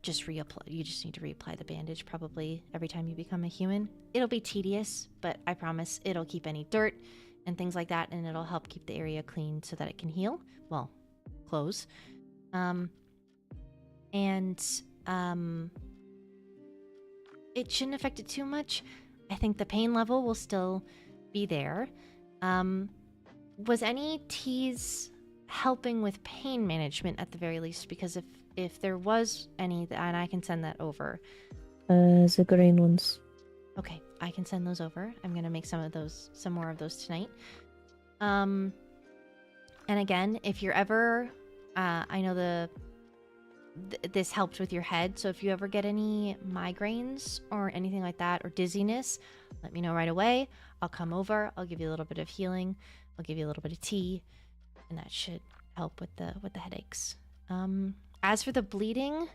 just reapply. You just need to reapply the bandage probably every time you become a human. It'll be tedious, but I promise it'll keep any dirt and things like that, and it'll help keep the area clean so that it can heal. Well, close. It shouldn't affect it too much. I think the pain level will still be there. Was any teas helping with pain management at the very least? Because if there was any, and I can send that over. The green ones. Okay, I can send those over. I'm gonna make some more of those tonight. And again, if you're ever, I know this helped with your head, so if you ever get any migraines or anything like that, or dizziness, let me know right away. I'll come over, I'll give you a little bit of healing, I'll give you a little bit of tea, and that should help with the headaches. As for the bleeding,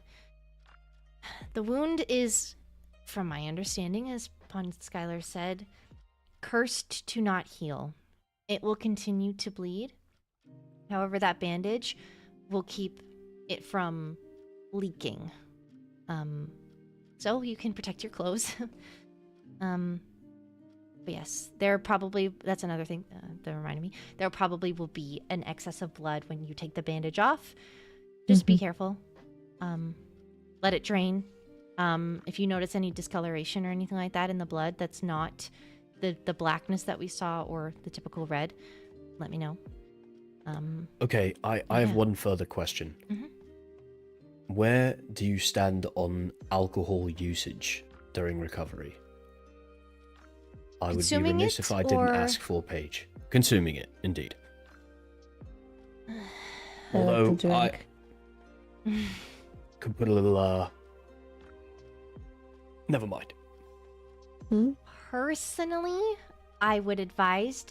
the wound is, from my understanding, as Skylar said, cursed to not heal. It will continue to bleed. However, that bandage will keep it from leaking. So you can protect your clothes. But yes, that's another thing that reminded me. There probably will be an excess of blood when you take the bandage off. Just be careful. Let it drain. If you notice any discoloration or anything like that in the blood, that's not the blackness that we saw or the typical red, let me know. Okay, I have one further question. Where do you stand on alcohol usage during recovery? I would be remiss if I didn't ask for Paige. Consuming it, indeed. Although I could put a little, never mind. Personally, I would advise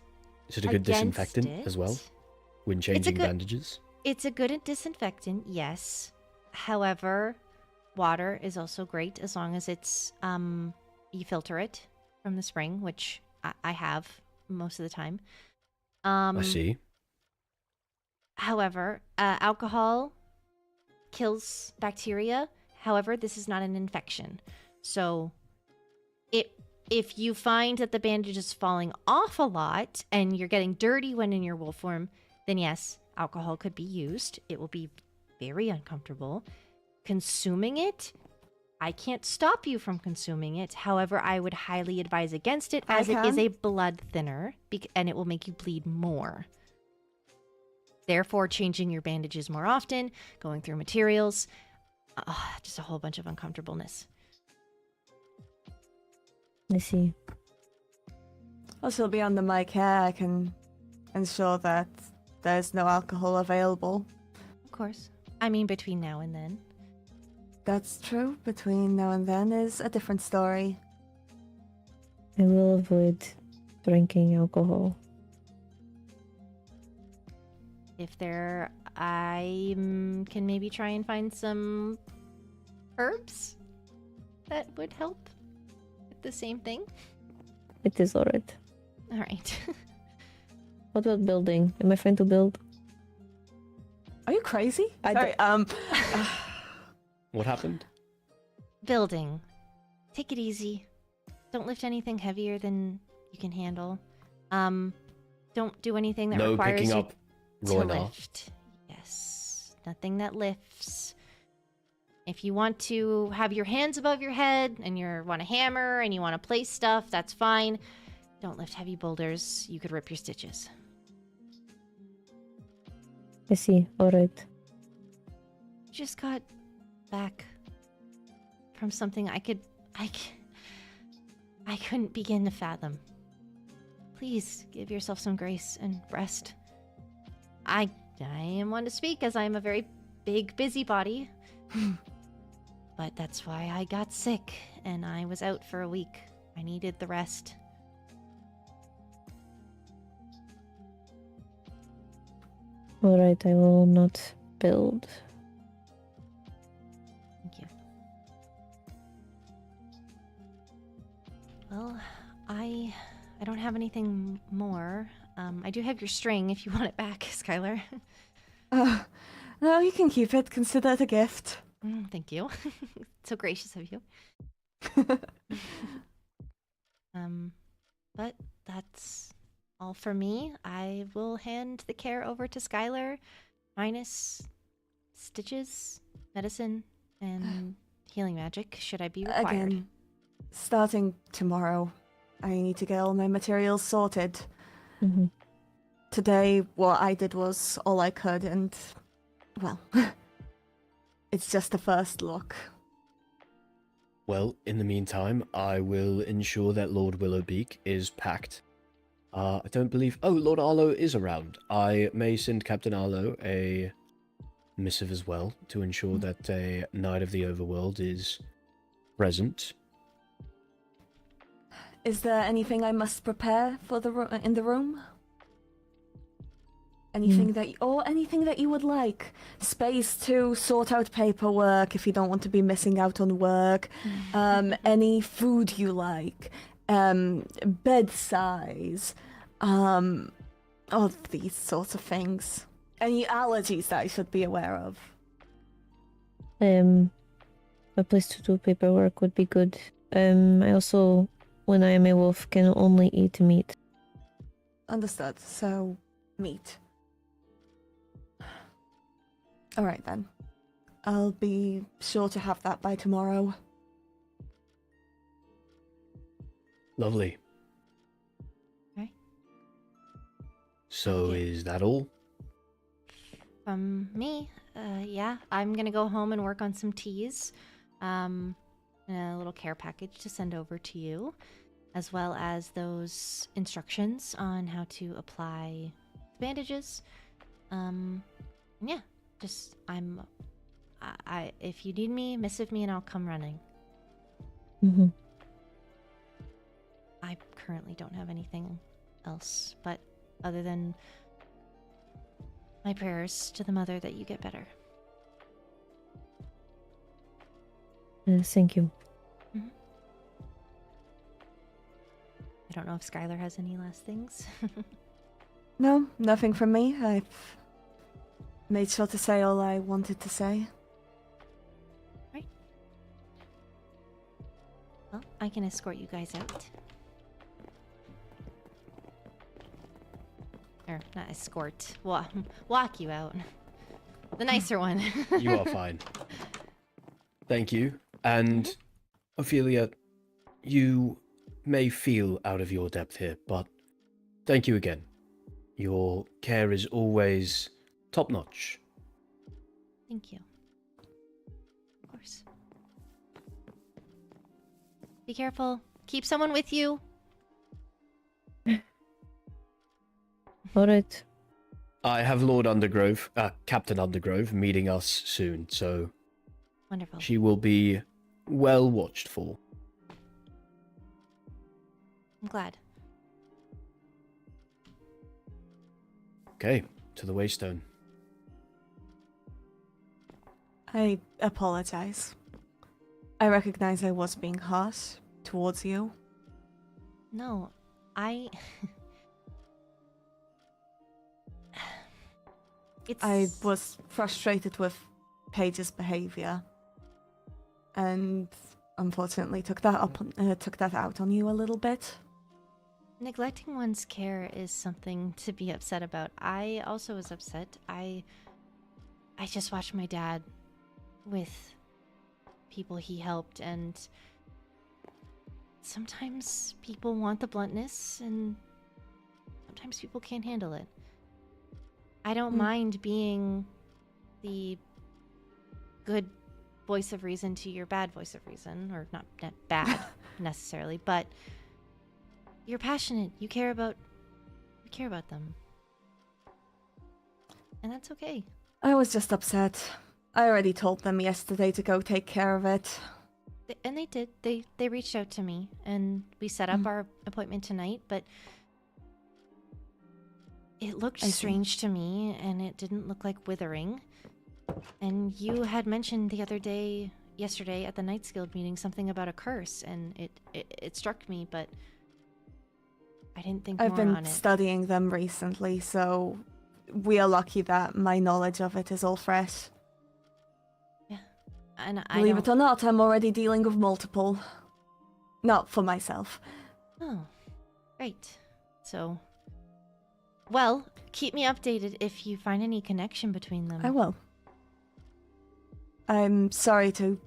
Is it a good disinfectant it. as well? When changing bandages? It's a good disinfectant, yes. However, water is also great as long as it's you filter it from the spring, which I have most of the time. I see. However, alcohol kills bacteria. However, this is not an infection. So if you find that the bandage is falling off a lot and you're getting dirty when in your wolf form, then yes, alcohol could be used. It will be very uncomfortable. Consuming it, I can't stop you from consuming it. However, I would highly advise against it as it is a blood thinner and it will make you bleed more. Therefore, changing your bandages more often, going through materials, just a whole bunch of uncomfortableness. I see. Also, beyond the my care, I can ensure that there's no alcohol available. Of course. I mean, between now and then. That's true. Between now and then is a different story. I will avoid drinking alcohol. I can maybe try and find some herbs that would help with the same thing. It is alright. All right. What about building? Am I fine to build? Are you crazy? Sorry, What happened? Building. Take it easy. Don't lift anything heavier than you can handle. Don't do anything that requires picking you up to Roinar. lift. Yes. Nothing that lifts. If you want to have your hands above your head and you want a hammer and you want to place stuff, that's fine. Don't lift heavy boulders. You could rip your stitches. I see. Alright. Just got back from something I couldn't begin to fathom. Please give yourself some grace and rest. I am one to speak as I am a very big busybody. But that's why I got sick and I was out for a week. I needed the rest. Alright, I will not build. Thank you. Well, I don't have anything more. I do have your string if you want it back, Skylar. No, you can keep it. Consider it a gift. Thank you. So gracious of you. But that's all for me. I will hand the care over to Skylar, minus stitches, medicine, and healing magic, should I be required. Again, starting tomorrow, I need to get all my materials sorted. Mhm. Today, what I did was all I could, and, well, it's just the first look. Well, in the meantime, I will ensure that Lord Willowbeak is packed. I don't believe... Oh, Lord Arlo is around. I may send Captain Arlo a missive as well to ensure that a Knight of the Overworld is present. Is there anything I must prepare for in the room? Anything anything that you would like? Space to sort out paperwork if you don't want to be missing out on work. Any food you like. Bed size. All these sorts of things. Any allergies that I should be aware of? A place to do paperwork would be good. I also, when I am a wolf, can only eat meat. Understood. So, meat. Alright then. I'll be sure to have that by tomorrow. Lovely. Okay. So Yeah. is that all? Me, yeah, I'm gonna go home and work on some teas, and a little care package to send over to you, as well as those instructions on how to apply bandages. Yeah, just I if you need me, missive me, and I'll come running. Mm-hmm. I currently don't have anything else, but other than my prayers to the mother that you get better. Thank you. I don't know if Skylar has any last things. No, nothing from me. I've made sure to say all I wanted to say. Right. Well, I can escort you guys out. Or not escort. Walk you out. The nicer one. You are fine. Thank you. And Ophelia, you may feel out of your depth here, but thank you again. Your care is always top-notch. Thank you. Of course. Be careful. Keep someone with you. All right. I have Lord Undergrove, Captain Undergrove, meeting us soon, so Wonderful. she will be well watched for. I'm glad. Okay, to the Waystone. I apologize. I recognize I was being harsh towards you. No, I I was frustrated with Paige's behavior, and unfortunately took that out on you a little bit. Neglecting one's care is something to be upset about. I also was upset. I just watched my dad with people he helped, and sometimes people want the bluntness, and sometimes people can't handle it. I don't mind being the good voice of reason to your bad voice of reason, or not bad necessarily, but you're passionate. You care about them. And that's okay. I was just upset. I already told them yesterday to go take care of it. And they did. They reached out to me, and we set up our appointment tonight, but it looked strange to me, and it didn't look like withering. And you had mentioned yesterday at the Knights Guild meeting, something about a curse, and it struck me, but I didn't think more I've on been it. studying them recently, so we are lucky that my knowledge of it is all fresh. Yeah. And I Believe don't... it or not, I'm already dealing with multiple. Not for myself. Oh, great. So, well, keep me updated if you find any connection between them. I will. I'm sorry to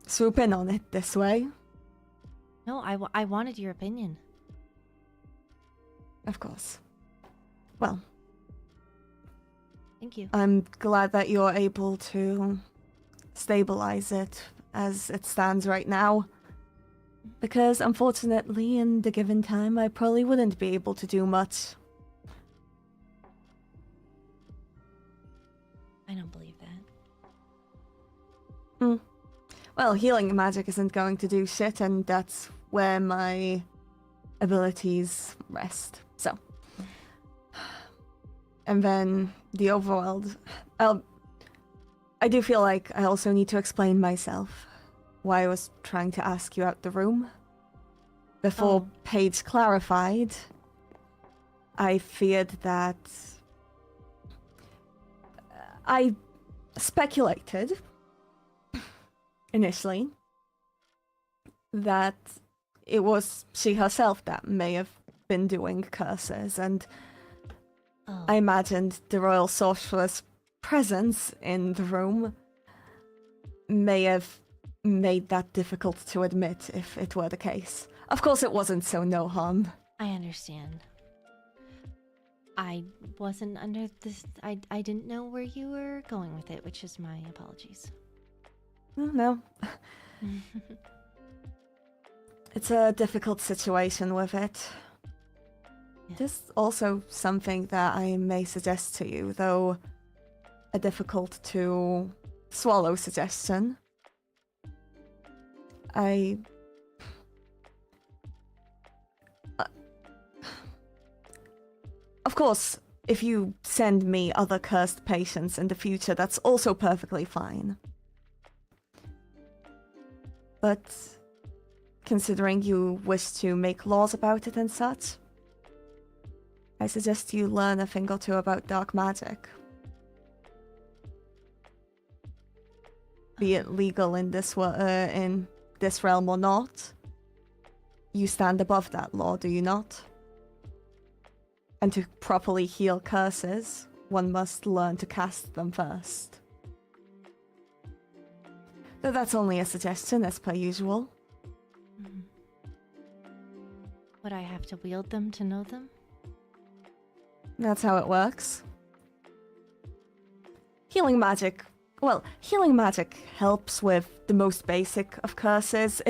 swoop in on it this way. No, I wanted your opinion. Of course. Well, Thank you. I'm glad that you're able to stabilize it as it stands right now. Because unfortunately, in the given time, I probably wouldn't be able to do much. I don't believe that. Well, healing magic isn't going to do shit, and that's where my abilities rest. So. And then the overworld. I do feel like I also need to explain myself. Why I was trying to ask you out the room. Before Oh. Paige clarified, I feared that... I speculated, initially, that it was she herself that may have been doing curses, and Oh. I imagined the Royal Sorcerer's presence in the room may have made that difficult to admit if it were the case. Of course it wasn't, so no harm. I understand. I wasn't under this... I didn't know where you were going with it, which is my apologies. Oh, no. It's a difficult situation with it. Yeah. Just also something that I may suggest to you, though a difficult to swallow suggestion. Of course, if you send me other cursed patients in the future, that's also perfectly fine. But considering you wish to make laws about it and such, I suggest you learn a thing or two about dark magic. Be it legal in this realm or not, you stand above that law, do you not? And to properly heal curses, one must learn to cast them first. Though that's only a suggestion, as per usual. Mhm. Would I have to wield them to know them? That's how it works. Healing magic helps with the most basic of curses.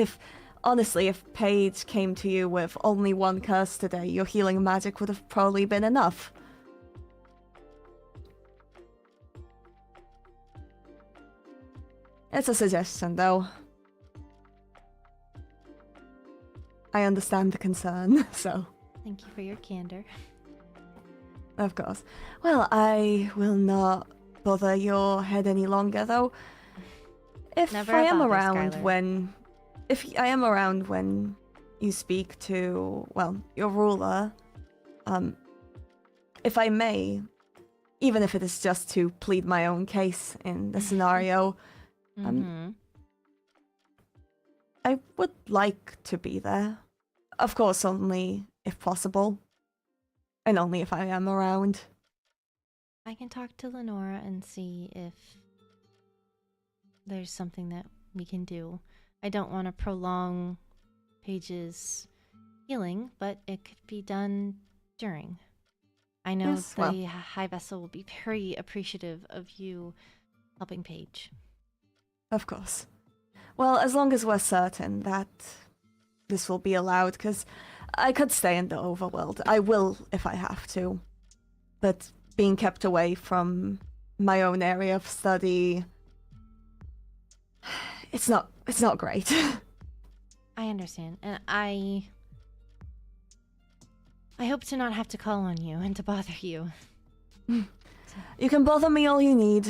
Honestly, if Paige came to you with only one curse today, your healing magic would have probably been enough. It's a suggestion, though. I understand the concern, so... Thank you for your candor. Of course. Well, I will not bother your head any longer, though. If Never I a am bother, around Skylar. if I am around when you speak to, well, your ruler, if I may, even if it is just to plead my own case in the scenario, Mm-hmm. I would like to be there. Of course, only if possible. And only if I am around. I can talk to Lenora and see if there's something that we can do. I don't want to prolong Paige's healing, but it could be done during. I know Yes, the well. High Vessel will be very appreciative of you helping Paige. Of course. Well, as long as we're certain that this will be allowed, because I could stay in the overworld. I will if I have to. But being kept away from my own area of study, it's not great. I understand, and I hope to not have to call on you and to bother you. You can bother me all you need.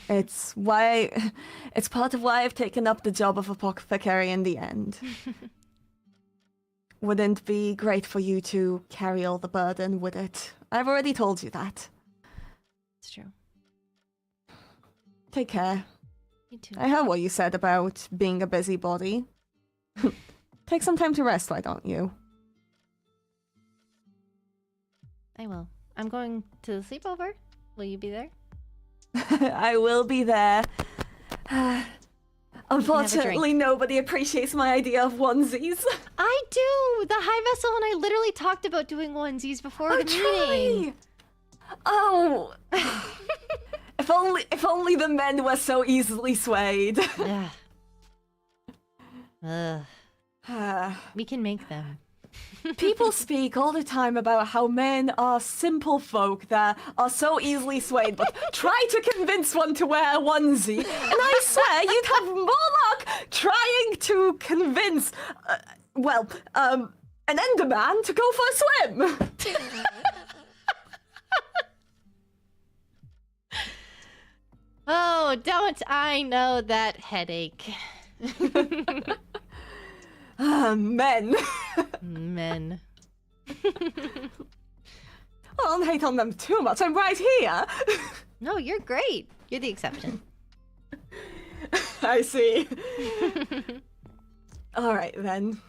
It's part of why I've taken up the job of apothecary in the end. Wouldn't be great for you to carry all the burden, would it? I've already told you that. It's true. Take care. You too. I heard what you said about being a busybody. Take some time to rest, why don't you? I will. I'm going to the sleepover. Will you be there? I will be there. Unfortunately, drink. nobody appreciates my idea of onesies. I do! The High Vessel and I literally talked about doing onesies before the meeting. Truly! Oh! If only the men were so easily swayed. Ugh. Ugh. We can make them. People speak all the time about how men are simple folk that are so easily swayed, but try to convince one to wear a onesie, and I swear you'd have more luck trying to convince, an Enderman to go for a swim. Oh, don't I know that headache. Men. Men. Well, don't hate on them too much. I'm right here. No, you're great. You're the exception. I see. All right, then.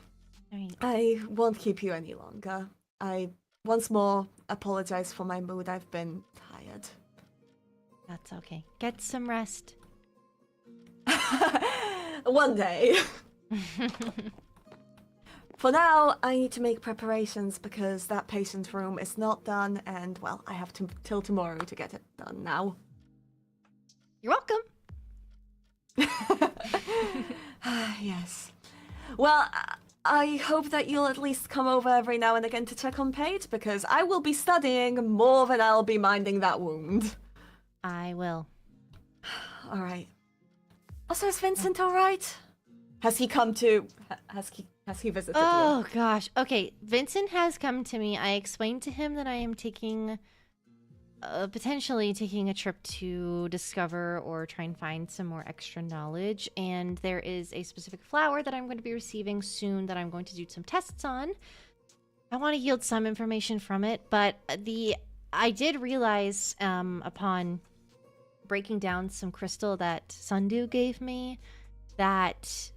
All right. I won't keep you any longer. I once more apologize for my mood. I've been tired. That's okay. Get some rest. One day. For now, I need to make preparations because that patient room is not done, and, well, I have till tomorrow to get it done now. You're welcome. Yes. Well, I hope that you'll at least come over every now and again to check on Paige, because I will be studying more than I'll be minding that wound. I will. All right. Also, is Vincent all right? Has he come to... Has he visited you? Oh, gosh. Okay, Vincent has come to me. I explained to him that I am taking... potentially taking a trip to discover or try and find some more extra knowledge. And there is a specific flower that I'm going to be receiving soon that I'm going to do some tests on. I want to yield some information from it, but I did realize upon breaking down some crystal that Sundu gave me that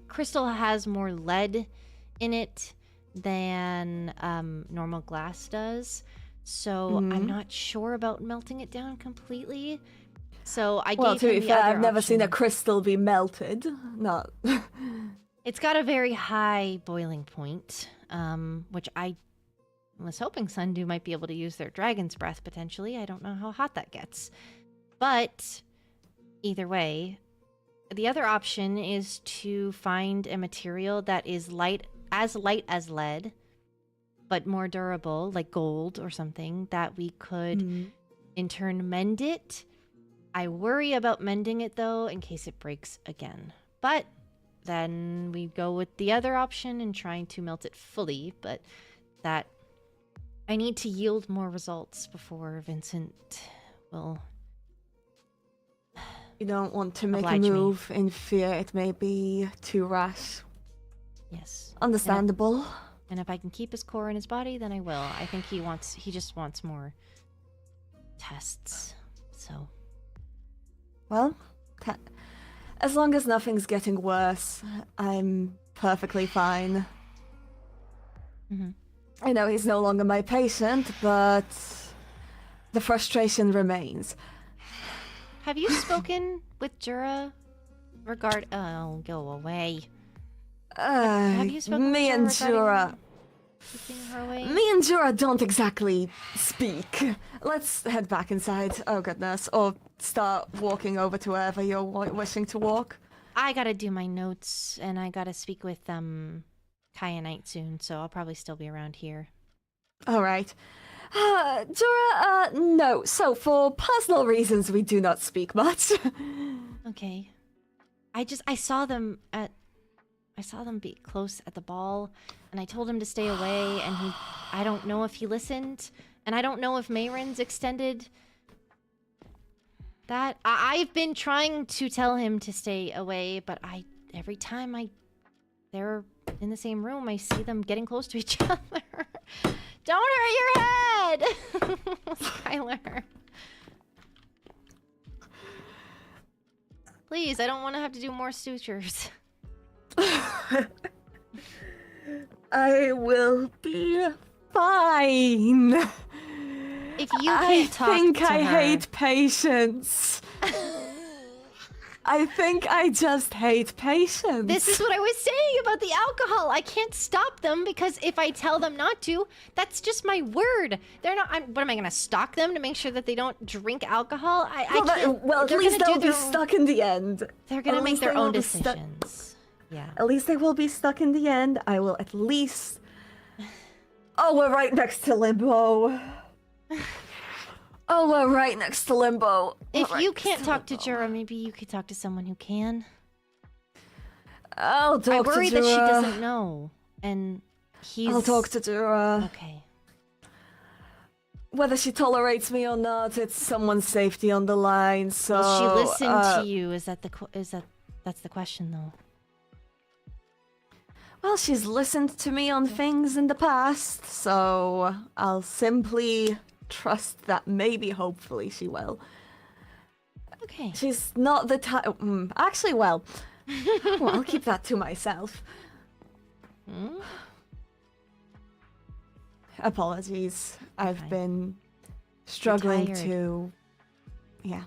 crystal has more lead in it than normal glass does. So I'm not sure about melting it down completely. So I well, gave to him be the fair, other I've never seen a option. crystal be melted. Not. It's got a very high boiling point, which I was hoping Sundu might be able to use their dragon's breath potentially. I don't know how hot that gets. But either way, the other option is to find a material that is light as lead, but more durable, like gold or something, that we could in turn mend it. I worry about mending it though, in case it breaks again. But then we go with the other option and trying to melt it fully, but that I need to yield more results before Vincent will. You don't want to make a Oblige me. move in fear it may be too rash. Yes. Understandable. And if I can keep his core in his body, then I will. I think he just wants more tests. So. Well, as long as nothing's getting worse, I'm perfectly fine. I know he's no longer my patient, but the frustration remains. Have you spoken with Jura oh, go away. Have you spoken Me with and Jura Jura... regarding keeping her away? Me and Jura don't exactly speak. Let's head back inside. Oh goodness. Or start walking over to wherever you're wishing to walk. I gotta do my notes, and I gotta speak with Kyanite soon, so I'll probably still be around here. Alright. Jura, no. So, for personal reasons, we do not speak much. Okay. I saw them be close at the ball, and I told him to stay away, and I don't know if he listened, and I don't know if Mayron's extended that. I've been trying to tell him to stay away, but every time they're in the same room, I see them getting close to each other. Don't hurt your head! Skylar. Please, I don't want to have to do more sutures. I will be fine. If you can't talk to I her... hate patience. I think I just hate patience. This is what I was saying about the alcohol. I can't stop them because if I tell them not to, that's just my word. They're not. What am I going to stalk them to make sure that they don't drink alcohol? I can't. Well, at they're least gonna they'll be stuck in the end. They're going to At make least their they will own be stuck- decisions. Yeah. At least they will be stuck in the end. I will at least. Oh, we're right next to Limbo. Oh, we're right next to Limbo. If We're you right can't next talk to Limbo. Jura, maybe you could talk to someone who can. I'll I talk worry to that she Jura. doesn't know, and he's. I'll talk to Jura. Okay. Whether she tolerates me or not, it's someone's safety on the line. So Will she listen to you? That's the question though? Well, she's listened to me on things in the past, so I'll simply trust that maybe, hopefully, she will. Okay. She's not the type. Actually, well, I'll keep that to myself. Hmm? Apologies. I've Fine. been struggling tired. to. Yeah.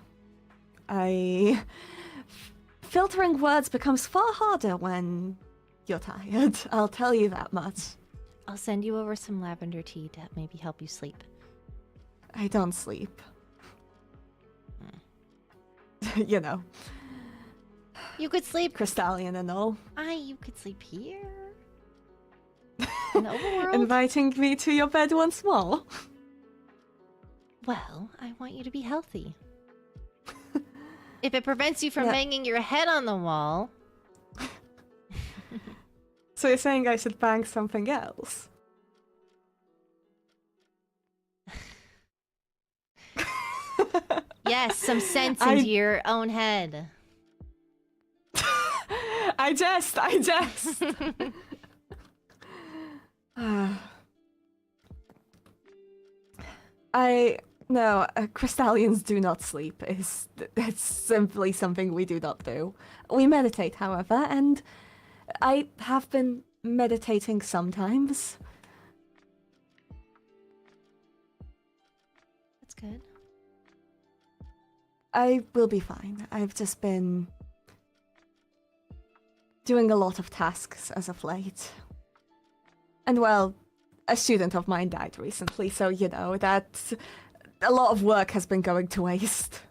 Filtering words becomes far harder when you're tired. I'll tell you that much. I'll send you over some lavender tea to maybe help you sleep. I don't sleep. You know, You could sleep. Crystallian and all. You could sleep here. In the overworld. Inviting me to your bed once more. Well, I want you to be healthy. If it prevents you from Yeah. banging your head on the wall, So you're saying I should bang something else? yes, some sense I- into your own head. I jest. No, Crystallians do not sleep. It's simply something we do not do. We meditate, however, and I have been meditating sometimes. That's good. I will be fine. I've just been doing a lot of tasks as of late. And well, a student of mine died recently, so you know, that a lot of work has been going to waste.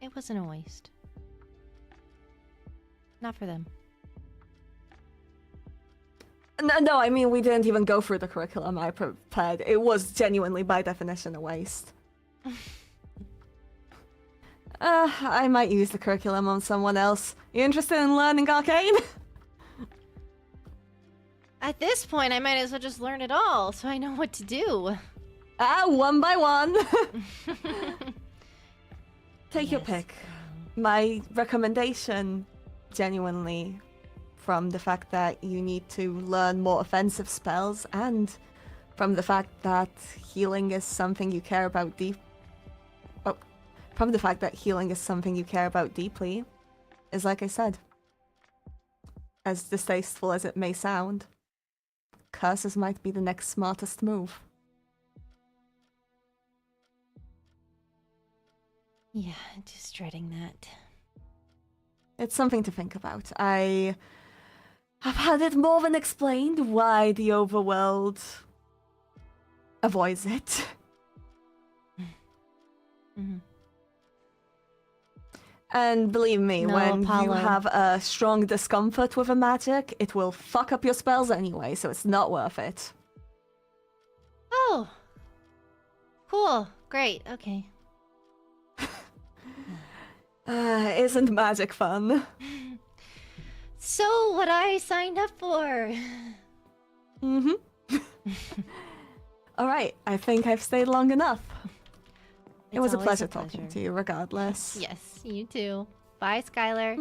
It wasn't a waste. Not for them. No, I mean, we didn't even go through the curriculum I prepared. It was genuinely, by definition, a waste. I might use the curriculum on someone else. You interested in learning Arcane? At this point, I might as well just learn it all, so I know what to do. One by one. Take your Yes, pick. My recommendation, genuinely, from the fact that you need to learn more offensive spells, and from the fact that healing is something you care about from the fact that healing is something you care about deeply, is like I said, as distasteful as it may sound, curses might be the next smartest move. Yeah, just dreading that. It's something to think about. I have had it more than explained why the overworld avoids it. Mhm. And believe me, No, when Apollo. you have a strong discomfort with a magic, it will fuck up your spells anyway, so it's not worth it. Oh! Cool. Great. Okay. Isn't magic fun? So, what I signed up for. Mm-hmm. Alright, I think I've stayed long enough. It It's was a always pleasure talking to you, regardless. Yes, you too. Bye, Skylar.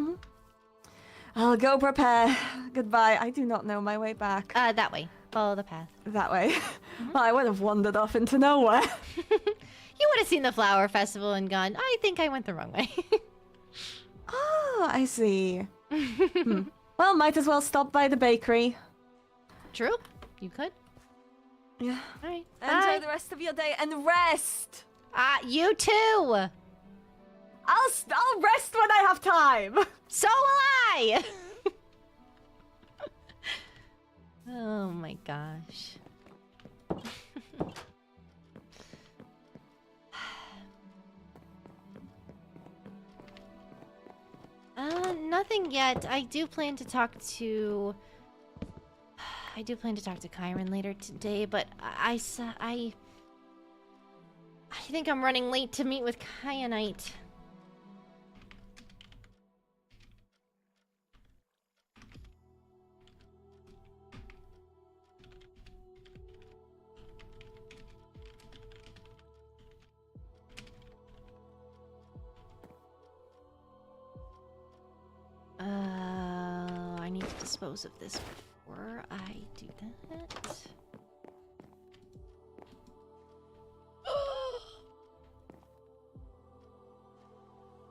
I'll go prepare. Goodbye. I do not know my way back. That way. Follow the path. That way. Well, I would have wandered off into nowhere. You would have seen the flower festival and gone, I think I went the wrong way. Oh, I see. Well, might as well stop by the bakery. True. You could. Yeah. All right. Enjoy the rest of your day and rest. You too. I'll rest when I have time. So will I. Oh my gosh. Nothing yet. I do plan to talk to Kyron later today, but I think I'm running late to meet with Kyanite. I need to dispose of this before I do that.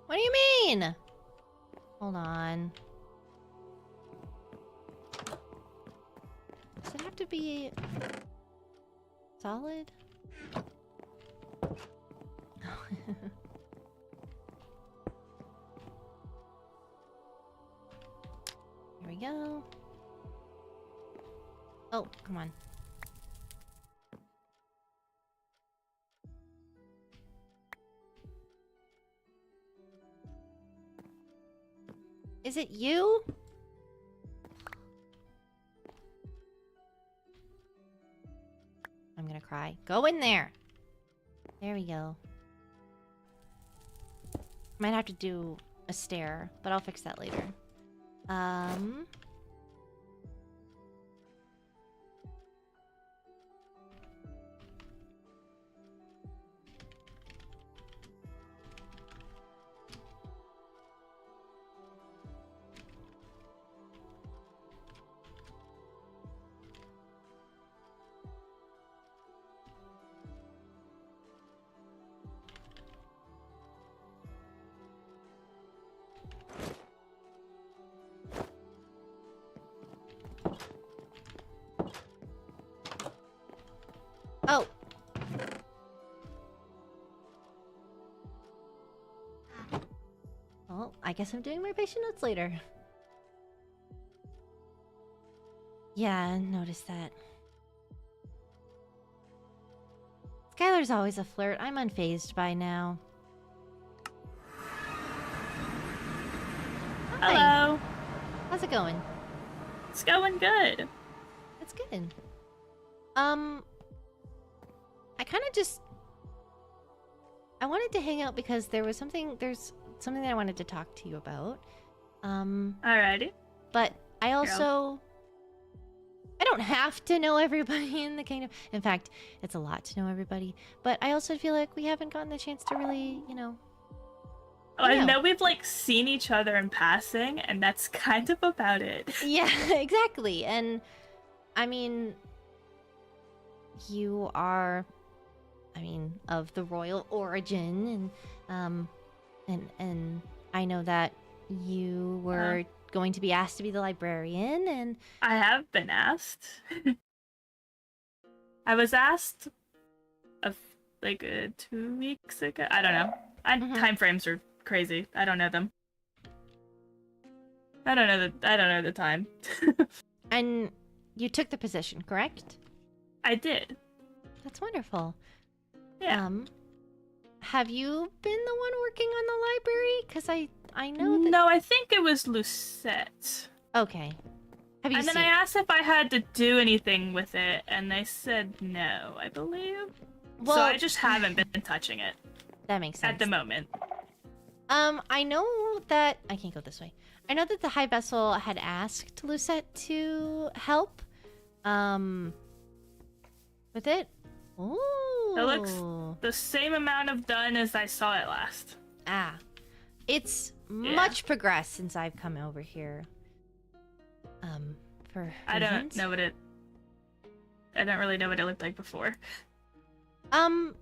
What do you mean? Hold on. Does it have to be solid? Here we go. Oh, come on. Is it you? I'm gonna cry. Go in there. There we go. Might have to do a stair, but I'll fix that later. Oh. Well, I guess I'm doing my patient notes later. Yeah, I noticed that. Skylar's always a flirt. I'm unfazed by now. Hi. Hello. How's it going? It's going good. That's good. I kind of just... I wanted to hang out because there's something that I wanted to talk to you about. Alrighty. But I also... I don't have to know everybody in the kingdom. In fact, it's a lot to know everybody. But I also feel like we haven't gotten the chance to really, you know... Oh, I know we've, like, seen each other in passing, and that's kind of about it. Yeah, exactly. And, I mean... You are... of the royal origin, and I know that you were going to be asked to be the librarian, and I have been asked. I was asked, like 2 weeks ago. I don't know. Time frames are crazy. I don't know them. I don't know the time. and you took the position, correct? I did. That's wonderful. Yeah. Have you been the one working on the library? Because I know that... No, I think it was Lucette. Okay. Have you And then I asked if I had to do anything with it, and they said no, I believe. Well, so I just haven't been touching it. That makes sense. At the moment. I know that... I can't go this way. I know that the High Vessel had asked Lucette to help. With it. Ooh. It looks the same amount of done as I saw it last. Ah. It's much progressed since I've come over here. For I don't know what it... I don't really know what it looked like before. The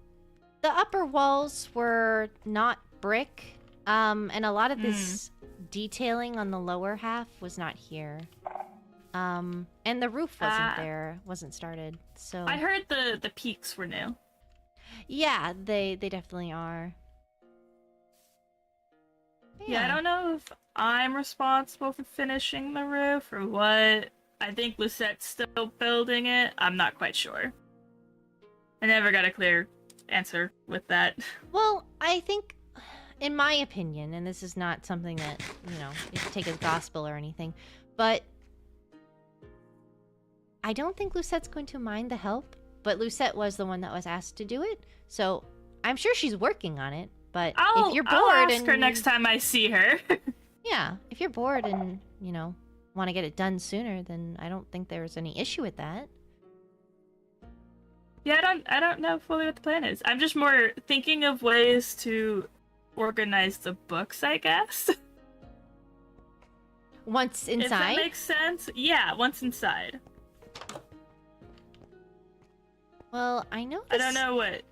upper walls were not brick, and a lot of this detailing on the lower half was not here. And the roof wasn't started, so... I heard the peaks were new. Yeah, they definitely are. Yeah, I don't know if I'm responsible for finishing the roof or what. I think Lusette's still building it. I'm not quite sure. I never got a clear answer with that. Well, I think, in my opinion, and this is not something that, you should take as gospel or anything, but I don't think Lusette's going to mind the help, but Lucette was the one that was asked to do it, so I'm sure she's working on it, but if you're bored I'll ask her next time I see her. Yeah, if you're bored and, want to get it done sooner, then I don't think there's any issue with that. Yeah, I don't know fully what the plan is. I'm just more thinking of ways to organize the books, I guess. Once inside? If that makes sense. Yeah, once inside. Well, I know I don't know what...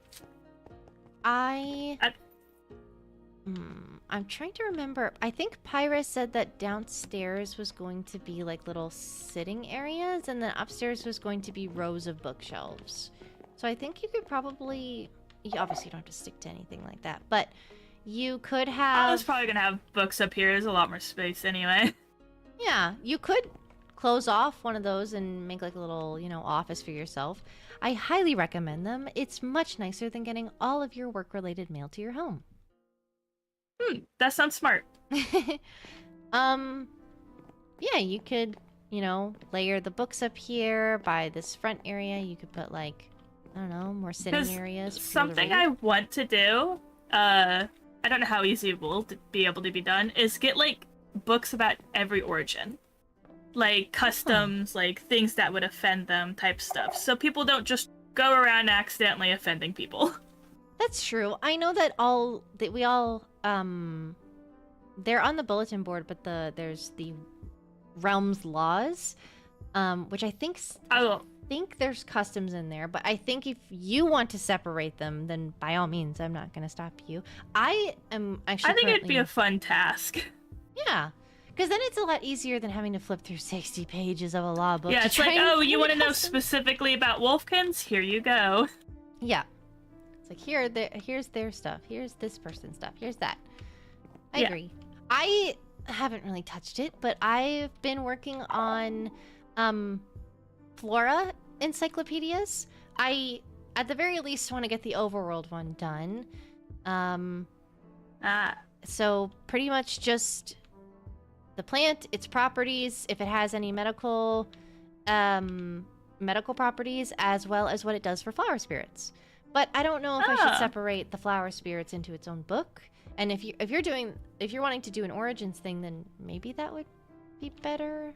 I'm trying to remember. I think Pyra said that downstairs was going to be like little sitting areas, and then upstairs was going to be rows of bookshelves. So I think you could probably... You obviously don't have to stick to anything like that, but you could have... I was probably gonna have books up here. There's a lot more space anyway. Yeah, you could close off one of those and make like a little, office for yourself. I highly recommend them. It's much nicer than getting all of your work-related mail to your home. That sounds smart. Yeah, you could, layer the books up here by this front area. You could put like, I don't know, more sitting areas. Something I want to do, I don't know how easy it will be able to be done, is get like books about every origin. Like customs, like things that would offend them type stuff. So people don't just go around accidentally offending people. That's true. I know that we all they're on the bulletin board, but there's the realm's laws, which I think there's customs in there, but I think if you want to separate them, then by all means, I'm not going to stop you. I think it'd be a fun task. Yeah. Because then it's a lot easier than having to flip through 60 pages of a law book. Yeah, it's like, oh, you want to know specifically about Wolfkins? Here you go. Yeah. It's like, here's their stuff. Here's this person's stuff. Here's that. I agree. I haven't really touched it, but I've been working on flora encyclopedias. I, at the very least, want to get the overworld one done. So pretty much just the plant, its properties, if it has any medical properties, as well as what it does for flower spirits. But I don't know if I should separate the flower spirits into its own book. And if you're wanting to do an origins thing, then maybe that would be better.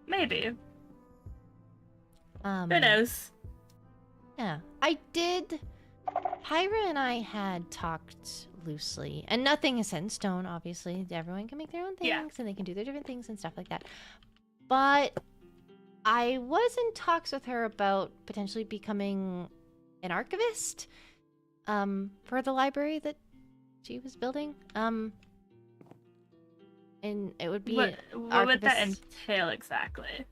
Maybe. Who knows? Yeah, Pyra and I had talked loosely, and nothing is set in stone, obviously. Everyone can make their own things, and they can do their different things and stuff like that. But I was in talks with her about potentially becoming an archivist for the library that she was building. And it would be what would that entail exactly?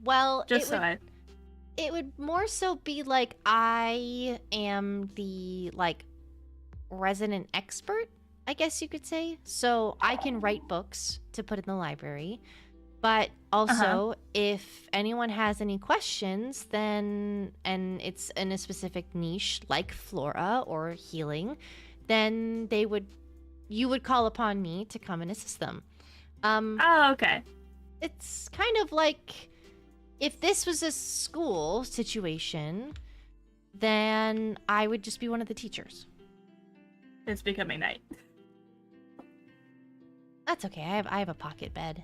Well, it would more so be like I am the resident expert, I guess you could say. So I can write books to put in the library. But also, if anyone has any questions, then, and it's in a specific niche like flora or healing, then you would call upon me to come and assist them. Okay. It's kind of like if this was a school situation, then I would just be one of the teachers. It's becoming night. That's okay. I have a pocket bed.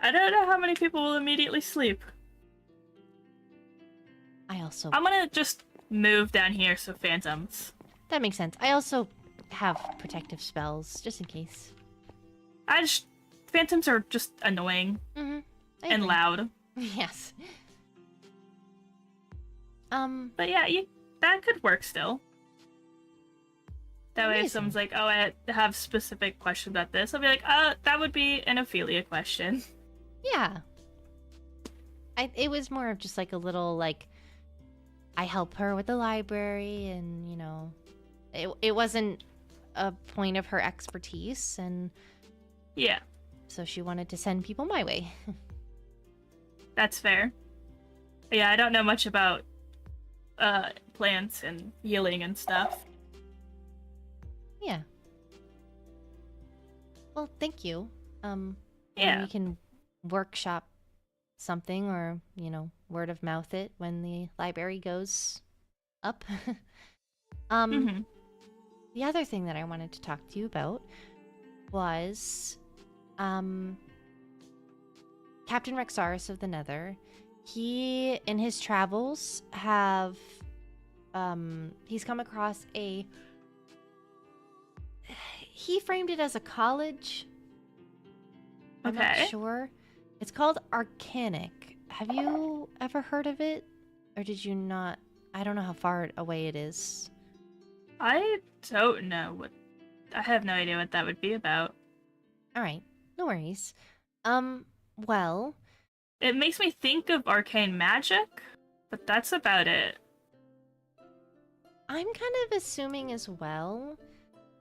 I don't know how many people will immediately sleep. I'm gonna just move down here so phantoms. That makes sense. I also have protective spells, just in case. Phantoms are just annoying. Mm-hmm. And loud. Yes. But yeah, that could work still. That way, if Amazing. someone's like, "Oh, I have specific questions about this," I'll be like, that would be an Ophelia question." Yeah. It was more of just like a little like I help her with the library, and it wasn't a point of her expertise, and Yeah, so she wanted to send people my way. that's fair. Yeah, I don't know much about plants and healing and stuff. Yeah. Well, thank you. Maybe Yeah. we can workshop something, or word of mouth it when the library goes up. Mm-hmm. The other thing that I wanted to talk to you about was Captain Rexaris of the Nether. He, in his travels, he's come across he framed it as a college. I'm not Okay. sure. It's called Arcanic. Have you ever heard of it? Or did you not? I don't know how far away it is. I don't know what. I have no idea what that would be about. Alright, no worries. Well, It makes me think of arcane magic, but that's about it. I'm kind of assuming as well.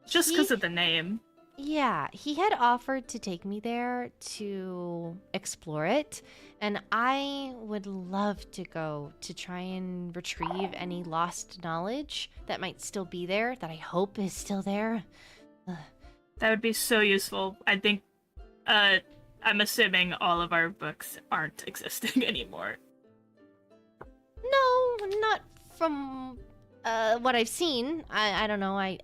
Just He- because of the name. Yeah, he had offered to take me there to explore it, and I would love to go to try and retrieve any lost knowledge that might still be there, that I hope is still there. That would be so useful. I think, I'm assuming all of our books aren't existing anymore. No, not from what I've seen. I don't know. I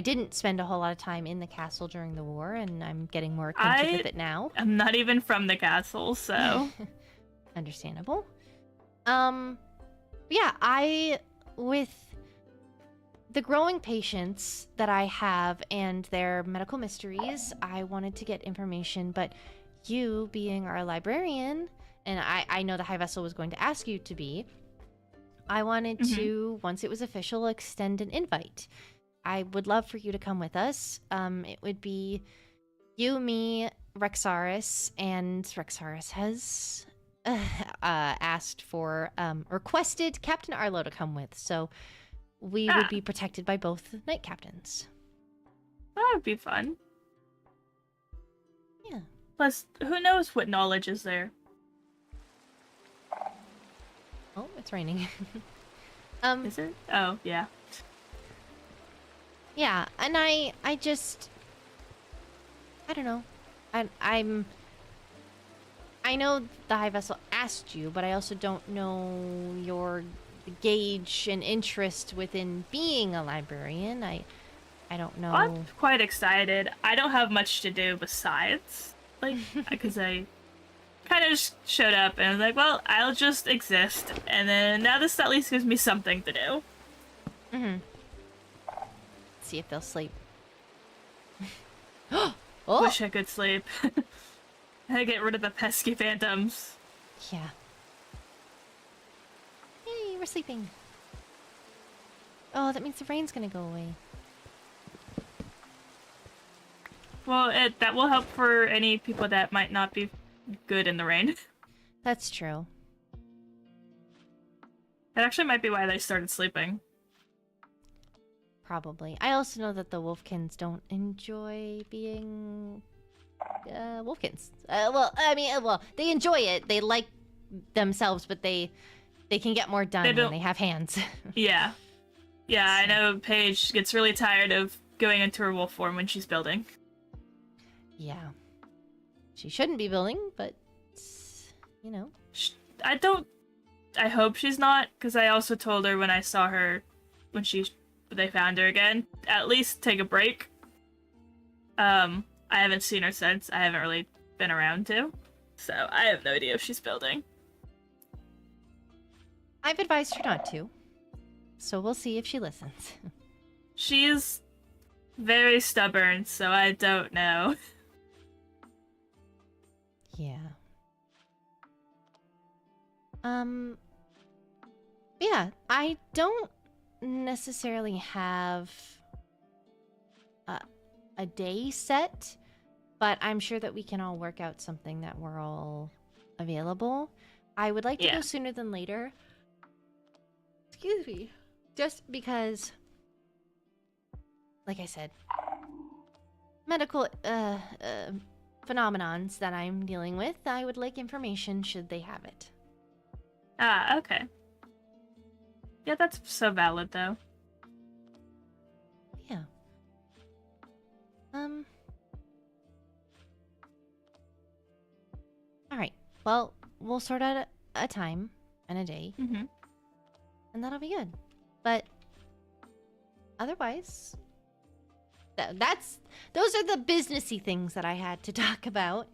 didn't spend a whole lot of time in the castle during the war, and I'm getting more acquainted with it now. I'm not even from the castle, so. Understandable. Yeah, with the growing patients that I have and their medical mysteries, I wanted to get information, but you being our librarian, and I know the High Vessel was going to ask you to be, I wanted to, once it was official, extend an invite. I would love for you to come with us. It would be you, me, Rexaris, and Rexaris has requested Captain Arlo to come with, so we would be protected by both knight captains. That would be fun. Yeah. Plus, who knows what knowledge is there? Oh, it's raining. Is it? Oh, yeah. Yeah, and I don't know. I know the High Vessel asked you, but I also don't know your gauge and interest within being a librarian. I don't know. I'm quite excited. I don't have much to do besides, because I kind of just showed up and was like, well, I'll just exist, and then now this at least gives me something to do. See if they'll sleep. Wish I could sleep. I get rid of the pesky phantoms. Yeah. Yay, we're sleeping. Oh, that means the rain's gonna go away. Well, that will help for any people that might not be good in the rain. That's true. That actually might be why they started sleeping. Probably. I also know that the Wolfkins don't enjoy being Wolfkins. They enjoy it. They like themselves, but they can get more done when they have hands. Yeah. Yeah, I know Paige gets really tired of going into her wolf form when she's building. Yeah. She shouldn't be building, but I hope she's not, because I also told her when I saw her, when they found her again, at least take a break. I haven't seen her since. I haven't really been around to, so I have no idea if she's building. I've advised her not to, so we'll see if she listens. She's very stubborn, so I don't know. Yeah. Yeah, I don't necessarily have a day set, but I'm sure that we can all work out something that we're all available. I would like to Yeah. go sooner than later. Excuse me. Just because, like I said, medical phenomenons that I'm dealing with, I would like information should they have it. Ah, okay. Yeah, that's so valid, though. Yeah. All right. Well, we'll sort out a time and a day, Mm-hmm. and that'll be good. But otherwise, those are the businessy things that I had to talk about.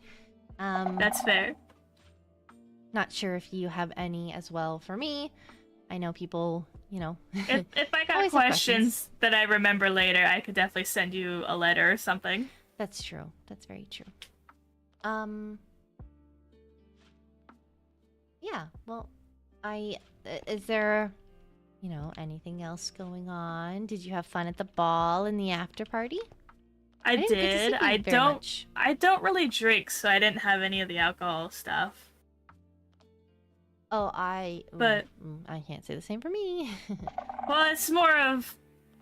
That's fair. Not sure if you have any as well for me. I know people, you know. If I got Always have questions that I remember later, I could definitely send you a letter or something. That's true. That's very true. Yeah, well, is there, you know, anything else going on? Did you have fun at the ball and the after party? I didn't get to see did. you I very don't. much. I don't really drink, so I didn't have any of the alcohol stuff. Oh, But- I can't say the same for me. Well, it's more of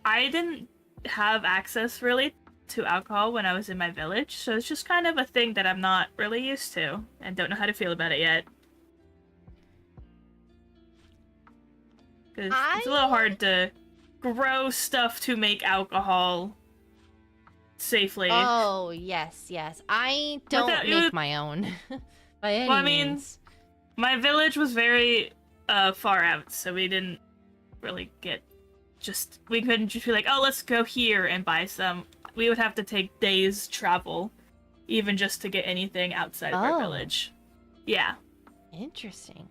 I didn't have access really to alcohol when I was in my village, so it's just kind of a thing that I'm not really used to and don't know how to feel about it yet. Because it's a little hard to grow stuff to make alcohol safely. Oh, yes, yes. I don't Without- make my own by any Well, I mean, means. My village was very far out, so we didn't really we couldn't just be like, oh, let's go here and buy some. We would have to take days travel, even just to get anything outside of our Oh. village. Yeah. Interesting.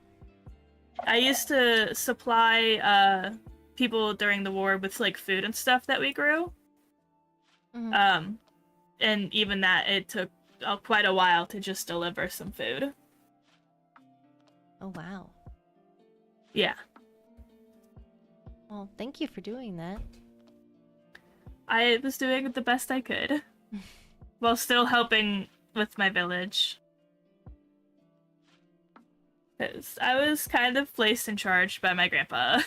I used to supply people during the war with like food and stuff that we grew. Mhm. And even that, it took quite a while to just deliver some food. Oh, wow. Yeah. Well, thank you for doing that. I was doing the best I could while still helping with my village. Because I was kind of placed in charge by my grandpa.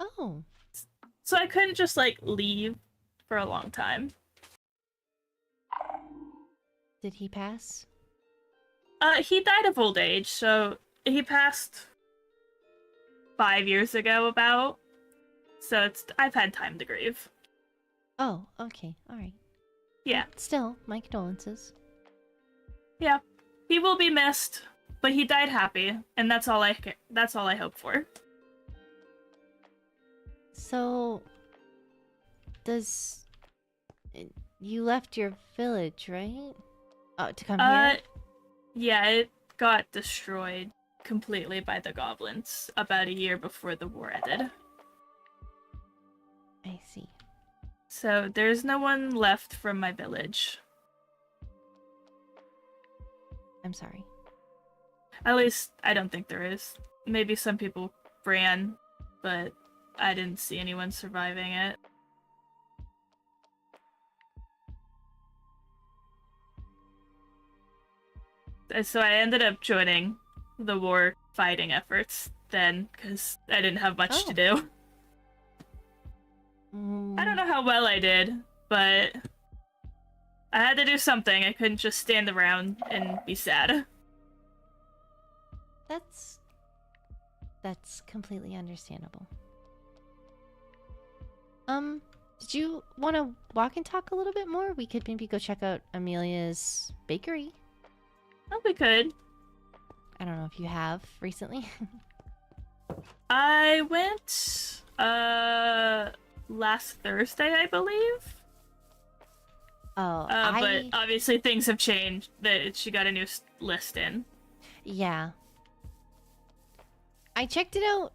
Oh, So I couldn't just like leave for a long time. did he pass? He died of old age, so he passed 5 years ago about. So I've had time to grieve. Oh, okay. All right. Yeah. Still, my condolences. Yeah. He will be missed, but he died happy, and that's all I hope for. So, you left your village, right? Oh, to come here? Yeah, it got destroyed completely by the goblins about a year before the war ended. I see. So there's no one left from my village. I'm sorry. At least I don't think there is. Maybe some people ran, but I didn't see anyone surviving it. And so I ended up joining the war fighting efforts then, because I didn't have much to do. I don't know how well I did, but I had to do something. I couldn't just stand around and be sad. That's completely understandable. Did you want to walk and talk a little bit more? We could maybe go check out Amelia's bakery. Oh, we could. I don't know if you have recently. I went last Thursday, I believe. Oh, but obviously things have changed. That she got a new list in. Yeah. I checked it out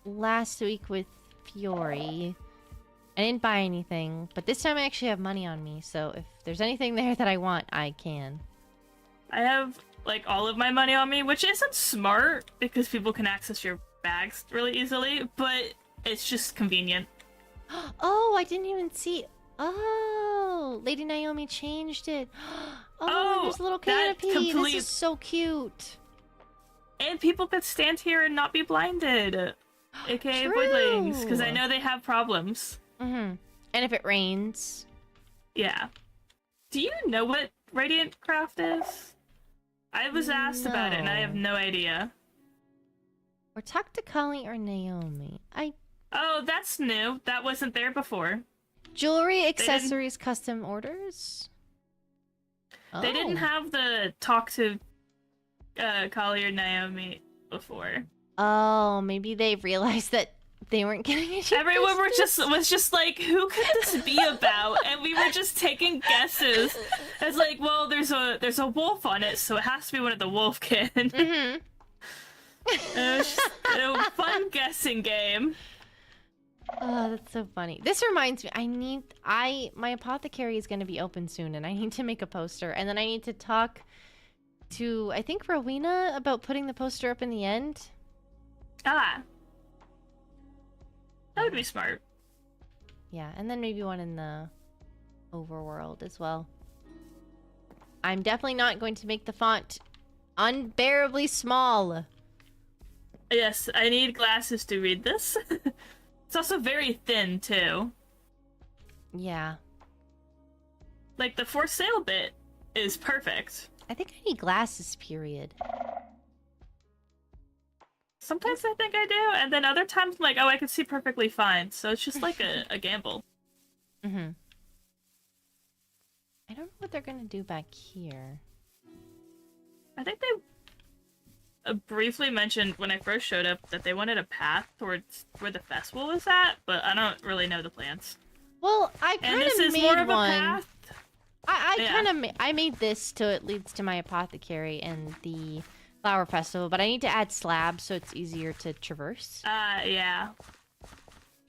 last week with Fiore. I didn't buy anything, but this time I actually have money on me, so if there's anything there that I want, I can. I have like all of my money on me, which isn't smart because people can access your bags really easily, but it's just convenient. Oh, I didn't even see. Oh, Lady Naomi changed it. Oh, there's a little that canopy. This complete- is so cute. And people could stand here and not be blinded, aka voidlings, because I True. know they have problems. Mm-hmm. And if it rains, Yeah. Do you know what Radiant Craft is? I was asked about it and I have no idea. or talk to Kali or Naomi. Oh, that's new. That wasn't there before. Jewelry, accessories, custom orders. They didn't Oh. have the talk to Kali or Naomi before. Oh, maybe they realized that they weren't getting any. Everyone business. was just like, who could this be about? And we were just taking guesses. It's like, well, there's a wolf on it, so it has to be one of the Wolfkin. Mm-hmm. It was just a fun guessing game. Oh, that's so funny. This reminds me, my apothecary is going to be open soon, and I need to make a poster, and then I need to talk to, I think, Rowena about putting the poster up in the end. Ah. That would be smart. Yeah, and then maybe one in the overworld as well. I'm definitely not going to make the font unbearably small. Yes, I need glasses to read this. It's also very thin, too. Yeah. Like, the for sale bit is perfect. I think I need glasses, period. Sometimes I think I do, and then other times I'm like, oh, I can see perfectly fine. So it's just like a gamble. Mm-hmm. I don't know what they're gonna do back here. I think they briefly mentioned when I first showed up that they wanted a path towards where the festival was at, but I don't really know the plans. Well, I And kind this of is made more of one. a path. I Yeah. kind of I made this so it leads to my apothecary and the flower festival, but I need to add slabs so it's easier to traverse. Yeah.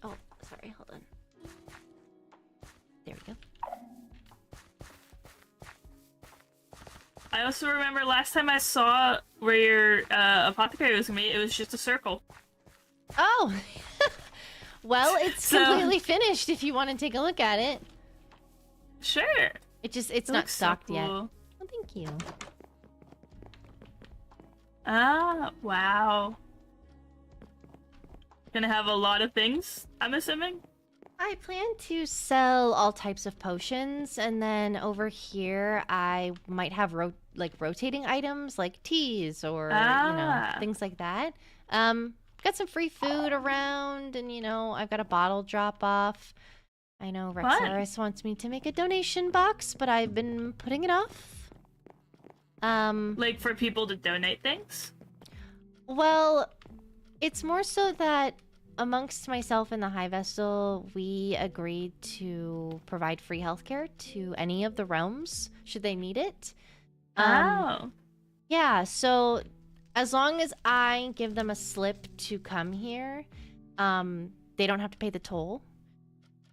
Oh, sorry, hold on. There we go. I also remember last time I saw where your apothecary was gonna be, it was just a circle. Oh, well, it's So- completely finished. If you want to take a look at it, Sure. it's It not looks so stocked yet. cool. Oh, thank you. Ah, wow. Gonna have a lot of things, I'm assuming? I plan to sell all types of potions, and then over here I might have rotating items like teas or things like that. Got some free food around, and I've got a bottle drop off. I know Rexaris wants me to make a donation box, but I've been putting it off. Like for people to donate things? Well, it's more so that amongst myself and the High Vestal, we agreed to provide free healthcare to any of the realms should they need it. Oh. Yeah, so as long as I give them a slip to come here, they don't have to pay the toll.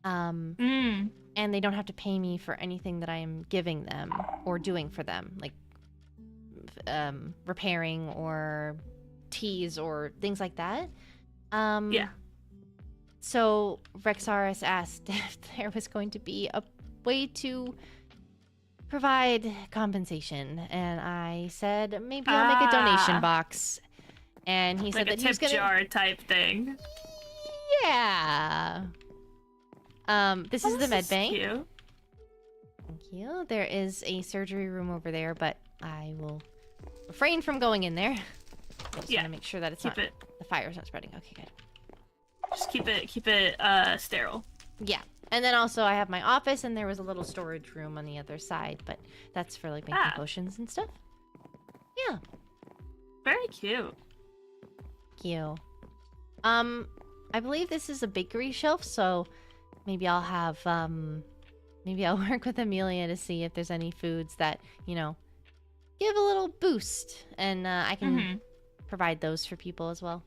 And they don't have to pay me for anything that I am giving them or doing for them, like repairing or teas or things like that. Yeah. So Rexaris asked if there was going to be a way to provide compensation, and I said maybe I'll make a donation box. And he said Like a that he was tip gonna. jar type thing. Yeah. This is the med bank. Cute. Thank you. There is a surgery room over there, but I will refrain from going in there. I just Yeah. want to make sure that Keep it. the fire's not spreading. Okay, good. Just keep it sterile. Yeah. And then also I have my office, and there was a little storage room on the other side, but that's for like making potions and stuff. Yeah. Very cute. Thank you. I believe this is a bakery shelf, so maybe I'll have maybe I'll work with Amelia to see if there's any foods that, give a little boost, and I can provide those for people as well.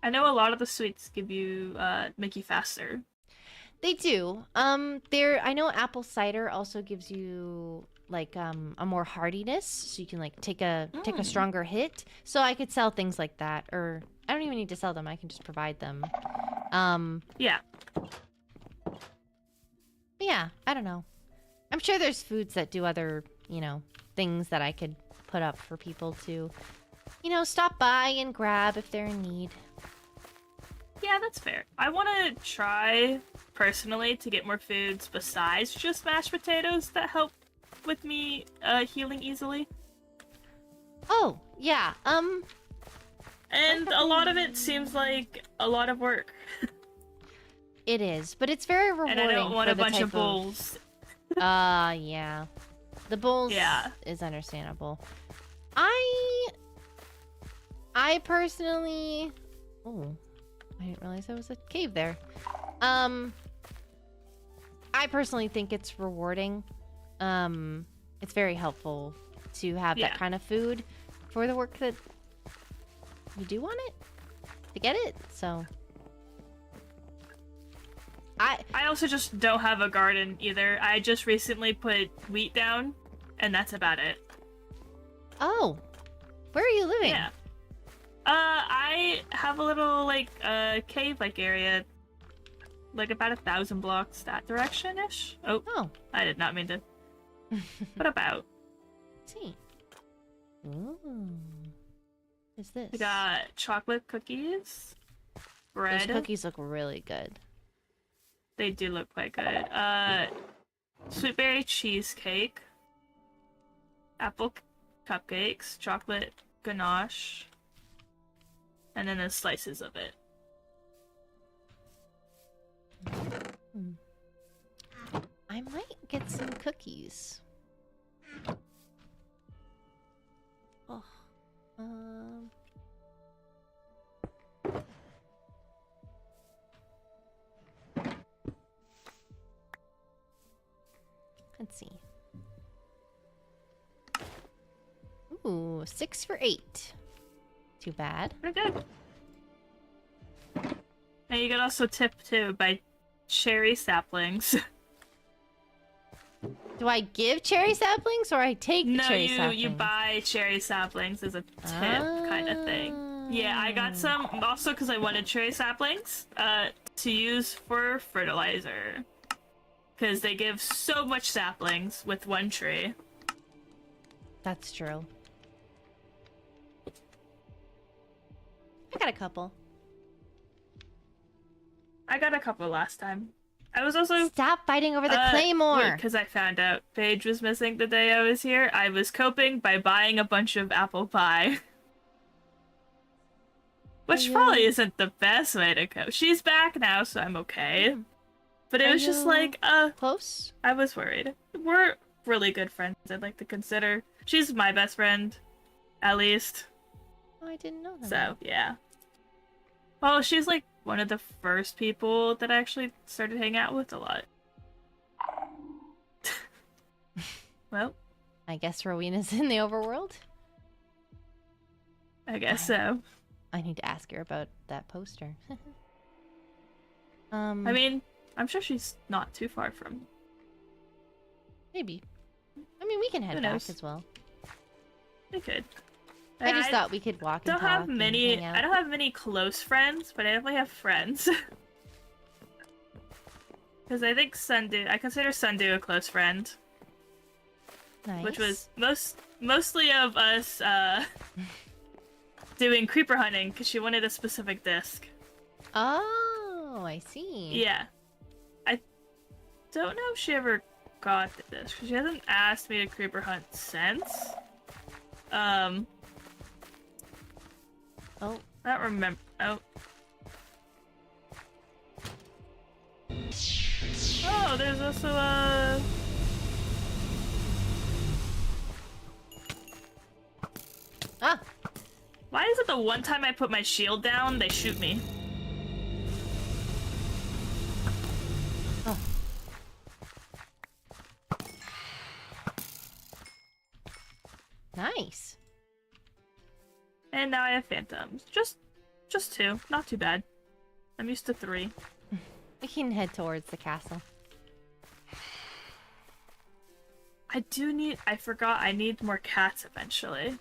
I know a lot of the sweets give you make you faster. They do. I know apple cider also gives you like a more hardiness, so you can like take a stronger hit. So I could sell things like that, or I don't even need to sell them. I can just provide them. Yeah. Yeah, I don't know. I'm sure there's foods that do other, things that I could put up for people to, stop by and grab if they're in need. Yeah, that's fair. I want to try, personally, to get more foods besides just mashed potatoes that help with me healing easily. Oh, yeah, And a lot of it seems like a lot of work. it is, but it's very rewarding. And I don't want for a the bunch type of bowls. Yeah. The bowls is understandable. I personally... Oh, I didn't realize there was a cave there. I personally think it's rewarding. It's very helpful to have that kind of food for the work that you do on it, to get it, so... I also just don't have a garden either. I just recently put wheat down, and that's about it. Oh, where are you living? Yeah. I have a little, like, cave-like area. Like, about 1,000 blocks that direction-ish. Oh, I did not mean to. What about? Let's see. Ooh. What is this? We got chocolate cookies, bread. Those cookies look really good. They do look quite good. Sweet berry cheesecake, apple cupcakes, chocolate ganache, and then the slices of it. I might get some cookies. Oh, let's see. Ooh, 6 for 8. Too bad. Pretty good. And you can also tip too by cherry saplings. Do I give cherry saplings or I take the cherry saplings? No, you buy cherry saplings as a tip kind of thing. Yeah, I got some also because I wanted cherry saplings to use for fertilizer. Because they give so much saplings with one tree. That's true. I got a couple. I got a couple last time. I was also... Stop fighting over the claymore! Because I found out Paige was missing the day I was here. I was coping by buying a bunch of apple pie. Which probably isn't the best way to cope. She's back now, so I'm okay. But it was just like, close? I was worried. We're really good friends, I'd like to consider. She's my best friend, at least. Oh, I didn't know that. So, yeah. Well, she's like one of the first people that I actually started hanging out with a lot. Well, I guess Rowena's in the overworld? I guess so. I need to ask her about that poster. I mean, I'm sure she's not too far from. Maybe. I mean, we can head back as well. We could. I just thought we could walk and talk. I don't have many close friends, but I definitely have friends. Because I think I consider Sundu a close friend. Nice. Which was mostly of us doing creeper hunting because she wanted a specific disc. Oh, I see. Yeah. I don't know if she ever got the disc. She hasn't asked me to creeper hunt since. Oh. I don't remember. Oh. Oh, there's also a... Ah! Why is it the one time I put my shield down, they shoot me? Oh. Nice. And now I have phantoms. Just 2. Not too bad. I'm used to 3. We can head towards the castle. I forgot I need more cats eventually.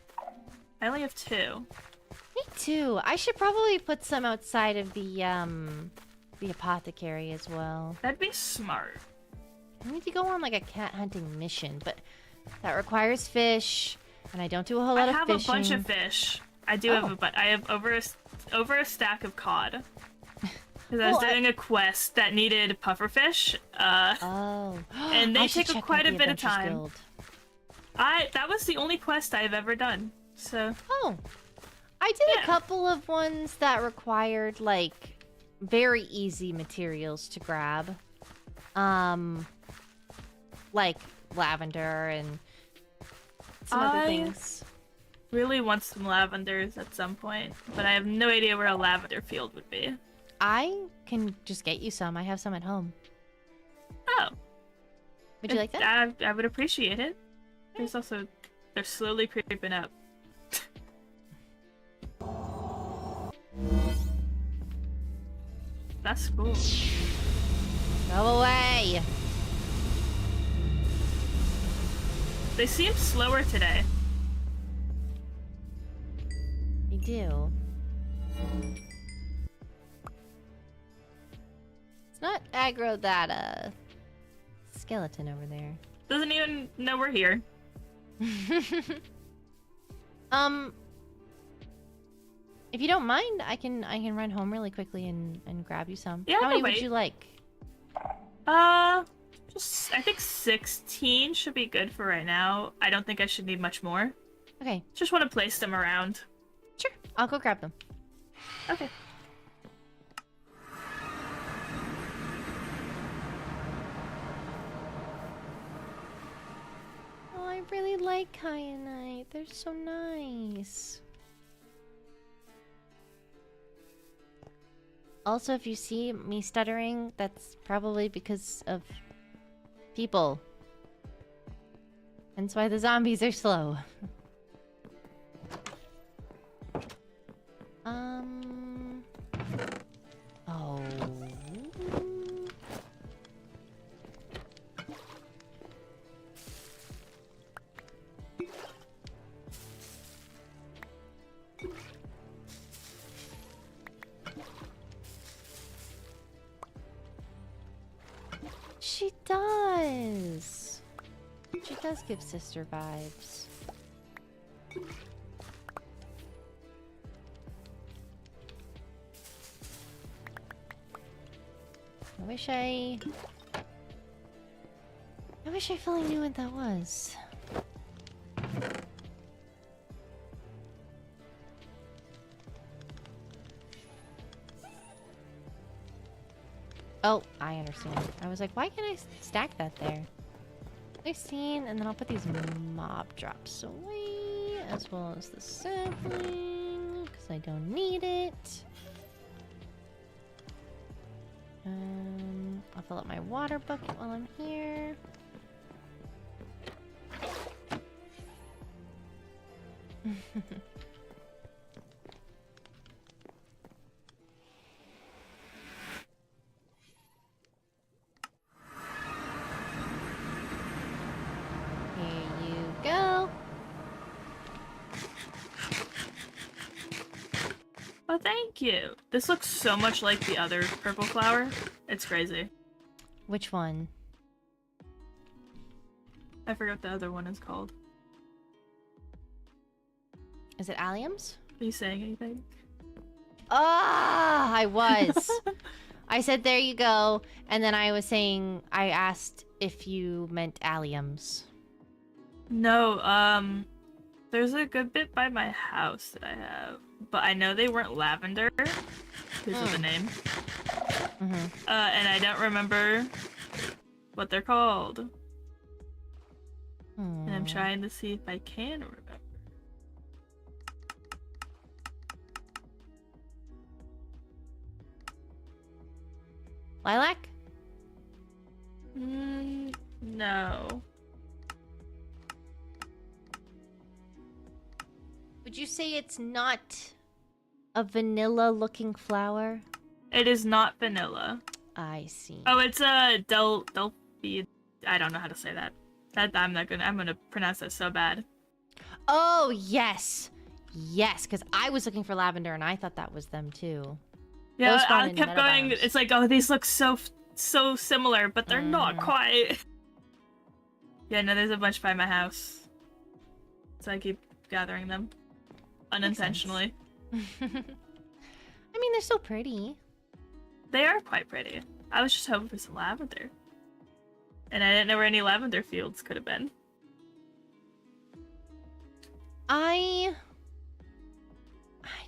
I only have 2. Me too. I should probably put some outside of the apothecary as well. That'd be smart. I need to go on like a cat hunting mission, but that requires fish, and I don't do a whole lot I of have fishing. a bunch of fish. I do have I have over a stack of cod. Because I was doing a quest that needed pufferfish. Oh. And they I should take check quite out a the bit of Adventurers time. Guild. That was the only quest I've ever done. So Oh. I did Yeah. a couple of ones that required like very easy materials to grab. Like lavender and some other things. really want some lavenders at some point, but I have no idea where a lavender field would be. I can just get you some. I have some at home. Oh. Would you like that? I would appreciate it. They're slowly creeping up. That's cool. Go away! They seem slower today. You do. It's not aggro that skeleton over there. Doesn't even know we're here. If you don't mind, I can run home really quickly and grab you some. Yeah, How I many can would wait. you like? Just I think 16 should be good for right now. I don't think I should need much more. Okay, Just want to place them around. sure. I'll go grab them. Okay. Oh, I really like kyanite. They're so nice. Also, if you see me stuttering, that's probably because of people. That's why the zombies are slow. Oh. She does. She does give sister vibes. I wish I fully knew what that was. Oh, I understand. I was like, why can't I stack that there? 16, and then I'll put these mob drops away, as well as the sapling, because I don't need it. I'll fill up my water bucket while I'm here. Here you go. Oh, thank you. This looks so much like the other purple flower. It's crazy. Which one? I forgot what the other one is called. Is it alliums? Are you saying anything? Ah, I was. I said, there you go. And then I was saying, I asked if you meant alliums. No, there's a good bit by my house that I have. But I know they weren't lavender because of the name. And I don't remember what they're called. And I'm trying to see if I can remember. Lilac? No. Would you say it's not a vanilla-looking flower? It is not vanilla. I see. Oh, it's a Delphi. I don't know how to say that. I'm gonna pronounce that so bad. Oh, yes. Yes, because I was looking for lavender and I thought that was them too. Yeah, Those spawn I in kept meadow going. biomes. It's like, oh, these look so similar, but they're not quite. Yeah, no, there's a bunch by my house, so I keep gathering them unintentionally. I mean, they're so pretty. They are quite pretty. I was just hoping for some lavender, and I didn't know where any lavender fields could have been. I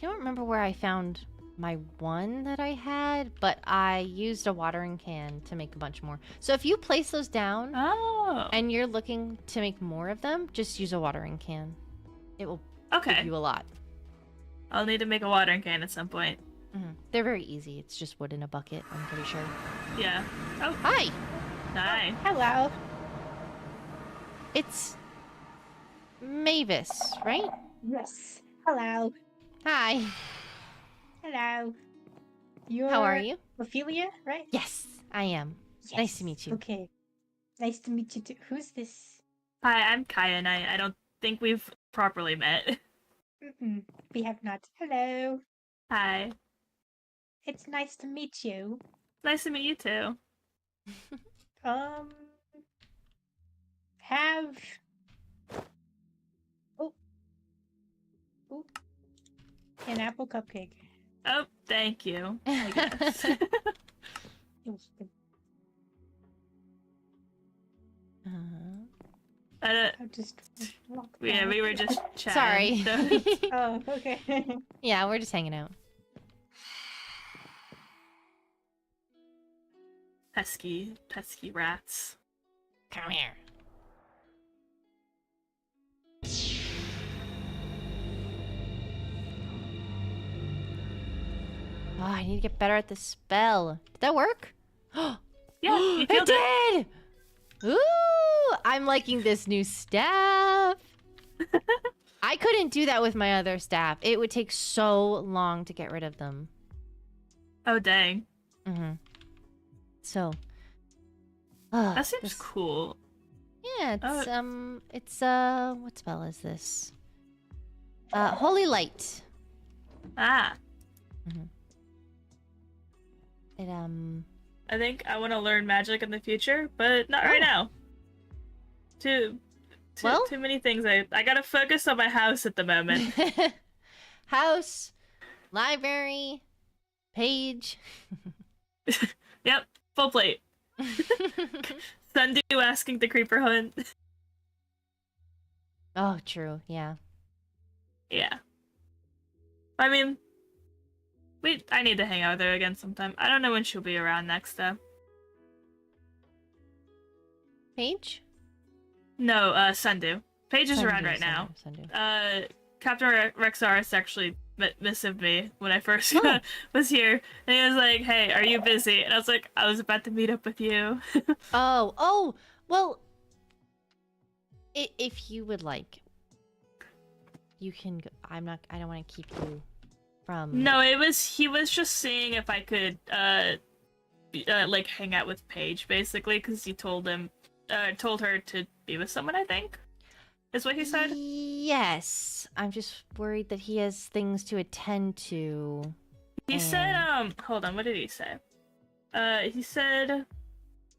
don't remember where I found my one that I had, but I used a watering can to make a bunch more. So if you place those down and you're looking to make more of them, just use a watering can. It will give you a lot. I'll need to make a watering can at some point. They're very easy. It's just wood in a bucket, I'm pretty sure. Yeah. Oh, hi! Hi. Hello. It's Mavis, right? Yes. Hello. Hi. Hello. You're How are you? Ophelia, right? Yes, I am. Nice to meet you. Okay. Nice to meet you too. Who's this? Hi, I'm Kaya, and I don't think we've properly met. We have not. Hello. Hi. It's nice to meet you. Nice to meet you too. Have. Oh. An apple cupcake. Oh, thank you. I guess. You're welcome. I'll just walk Yeah, back. we were just chatting. Sorry. Oh, okay. Yeah, we're just hanging out. pesky rats. Come here. Oh, I need to get better at the spell. Did that work? Yeah, you It killed it. did! Ooh, I'm liking this new staff. I couldn't do that with my other staff. It would take so long to get rid of them. Oh, dang. So. That seems cool. Yeah, it's what spell is this? Holy Light. Ah. It I think I want to learn magic in the future, but not right now. Too many things. I gotta focus on my house at the moment. House, library, page. Yep, full plate. Sundew asking the creeper hunt. Oh, true. Yeah. Yeah. I mean, I need to hang out with her again sometime. I don't know when she'll be around next, though. Page? No, Sundew. Paige is around right now. Sundew. Captain Rexaris actually messaged me when I first was here, and he was like, "Hey, are you busy?" And I was like, "I was about to meet up with you." Oh, well, if you would like, you can go. I don't want to keep you from. No, he was just seeing if I could like hang out with Paige, basically, because he told her to be with someone, I think. Is what he said? Yes. I'm just worried that he has things to attend to. He said, hold on, what did he say? He said...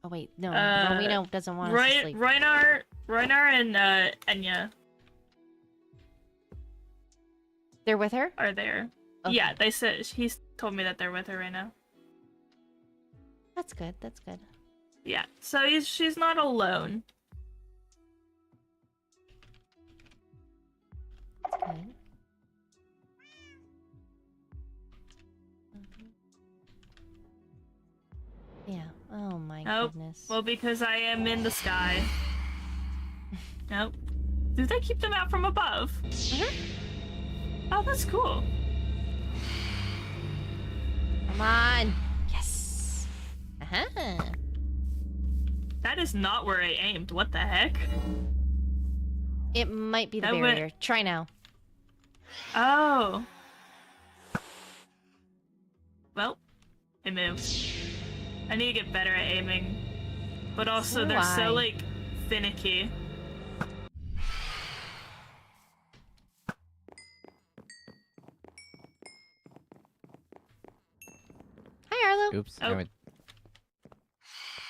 Oh, wait, no. Rowena doesn't want us to sleep. Reinar and, Enya. They're with her? Are there. Okay. Yeah, they said, he's told me that they're with her right now. That's good, that's good. Yeah, so she's not alone. Good. Yeah. Oh my goodness. Well, because I am in the sky. Nope. Do they keep them out from above? Oh, that's cool. Come on. Yes. That is not where I aimed. What the heck? It might be the That barrier. Try now. Oh. Well, I moved. I need to get better at aiming. But also, So they're do I. so, like, finicky. Hi, Arlo. Oops. Oh. I went.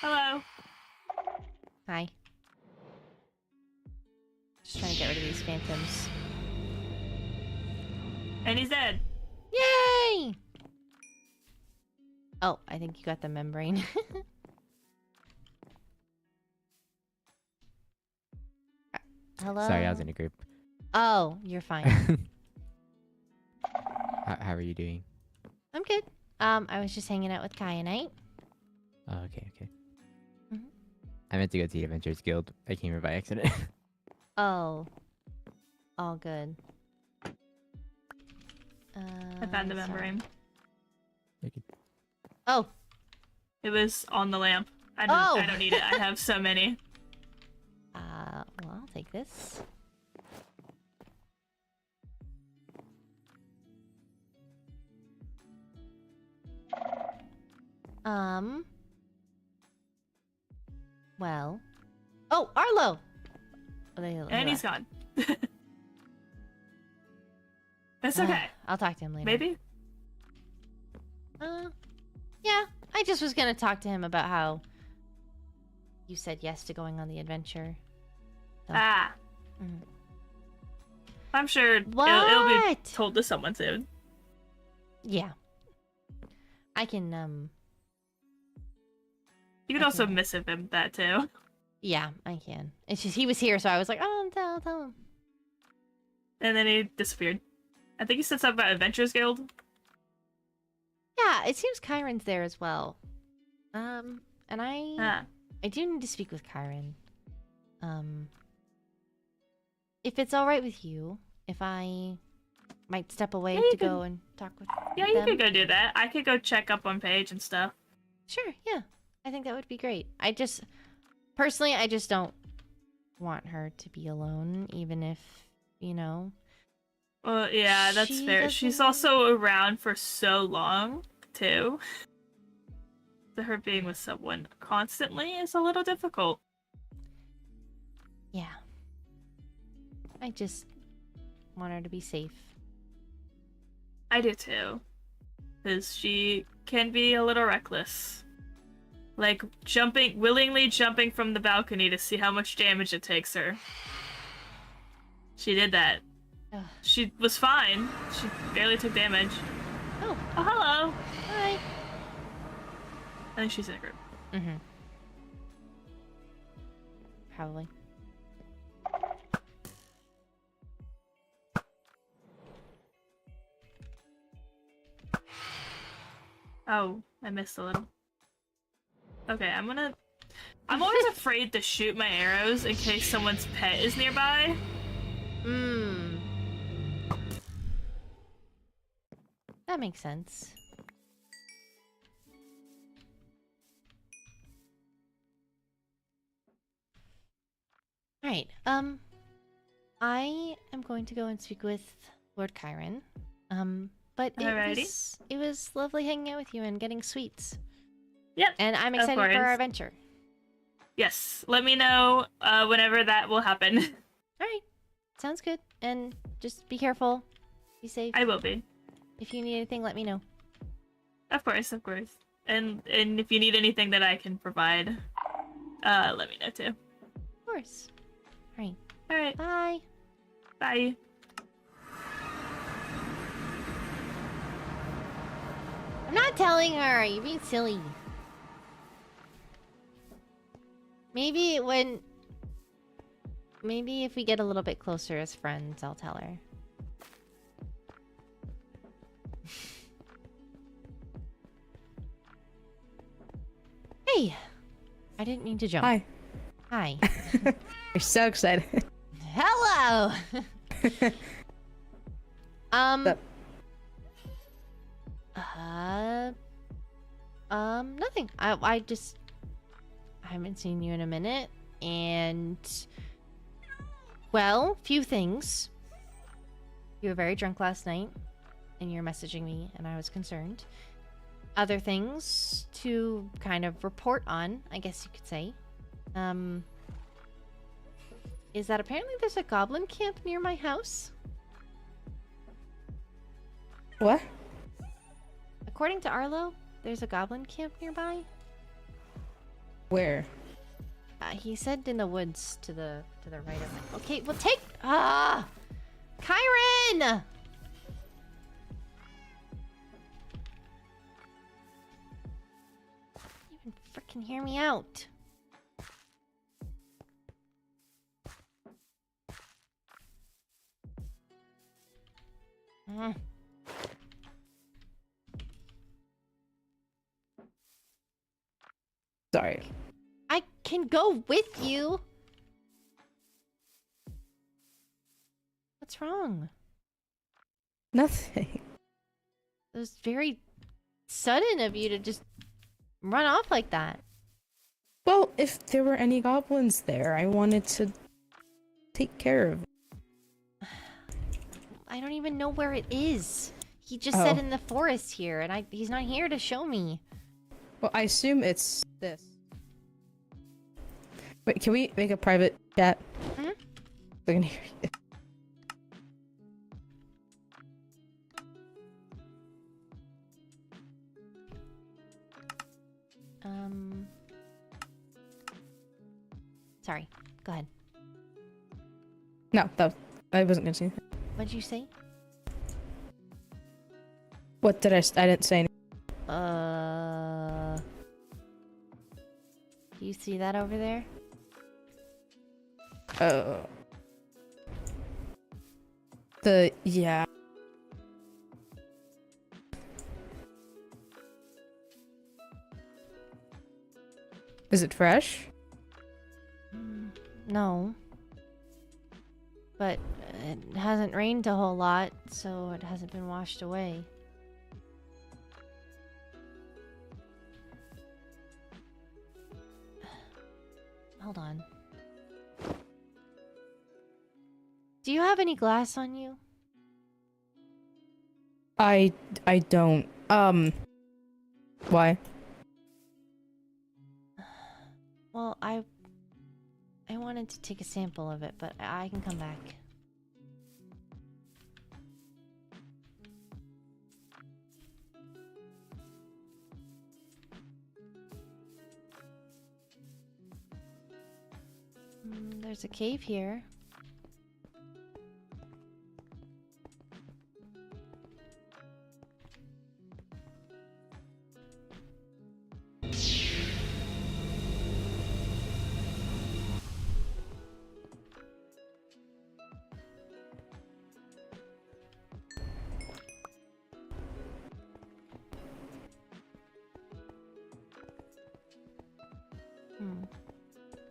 Hello. Hi. Just trying to get rid of these phantoms. And he's dead. Yay! Oh, I think you got the membrane. Hello? Sorry, I was in a group. Oh, you're fine. How are you doing? I'm good. I was just hanging out with Kyanite. Oh, okay, okay. Mhm. I meant to go to the Adventurers Guild. I came here by accident. Oh. All good. I found the sorry. membrane. Oh. It was on the lamp. I don't need it. I have so many. Well, I'll take this. Well. Oh, Arlo! Oh, And he's gone. That's okay. I'll talk to him later. Maybe? Yeah. I just was gonna talk to him about how you said yes to going on the adventure. So. Ah. Mhm. I'm sure it'll be What? told to someone soon. Yeah. I can, You could also missive him that too. yeah, I can. It's just he was here, so I was like, oh, I'll tell him. And then he disappeared. I think he said something about Adventurers Guild. Yeah, it seems Kyron's there as well. And I do need to speak with Kyron. If it's all right with you, if I might step away Yeah, you to go and talk with Yeah, you them. could go do that. I could go check up on Paige and stuff. Sure, yeah. I think that would be great. Personally, I just don't want her to be alone, even if, you know. Well, yeah, that's She fair. She's doesn't- also around for so long, too. So her being with someone constantly is a little difficult. Yeah. I just want her to be safe. I do too. Because she can be a little reckless. Like, willingly jumping from the balcony to see how much damage it takes her. She did that. Ugh. She was fine. She barely took damage. Oh, Oh, hello! hi. I think she's in a group. Mm-hmm. Probably. Oh, I missed a little. Okay, I'm always afraid to shoot my arrows in case someone's pet is nearby. That makes sense. Alright, I am going to go and speak with Lord Kyron. But it was lovely hanging out with you and getting sweets. Yep. And I'm of excited for our course. adventure. Yes, let me know whenever that will happen. Alright, sounds good. And just be careful. Be safe. I will be. If you need anything, let me know. Of course, of course. And if you need anything that I can provide, let me know too. Of course. Alright, Alright, bye. bye. I'm not telling her. You're being silly. Maybe if we get a little bit closer as friends, I'll tell her. Hey! I didn't mean to jump. Hi. Hi. You're so excited. Hello! What's Nothing. I haven't seen you in a minute, and well, few things. You were very drunk last night, and you're messaging me, and I was concerned. Other things to kind of report on, I guess you could say. is that apparently there's a goblin camp near my house. What? According to Arlo, there's a goblin camp nearby. Where? He said in the woods to the right of it. Okay, well take Kyron! You even freaking hear me out. Mm. Sorry. I can go with you. What's wrong? Nothing. It was very sudden of you to just run off like that. Well, if there were any goblins there, I wanted to take care of it. I don't even know where it is. He just said Oh. in the forest here, and he's not here to show me. Well, I assume it's this. Wait, can we make a private chat? Hmm? I can hear you. Sorry. Go ahead. No, I wasn't gonna say anything. What'd you say? What did I didn't say anything. Do you see that over there? Yeah. Is it fresh? No. But it hasn't rained a whole lot, so it hasn't been washed away. Hold on. Do you have any glass on you? I don't. Why? Well, I wanted to take a sample of it, but I can come back. There's a cave here.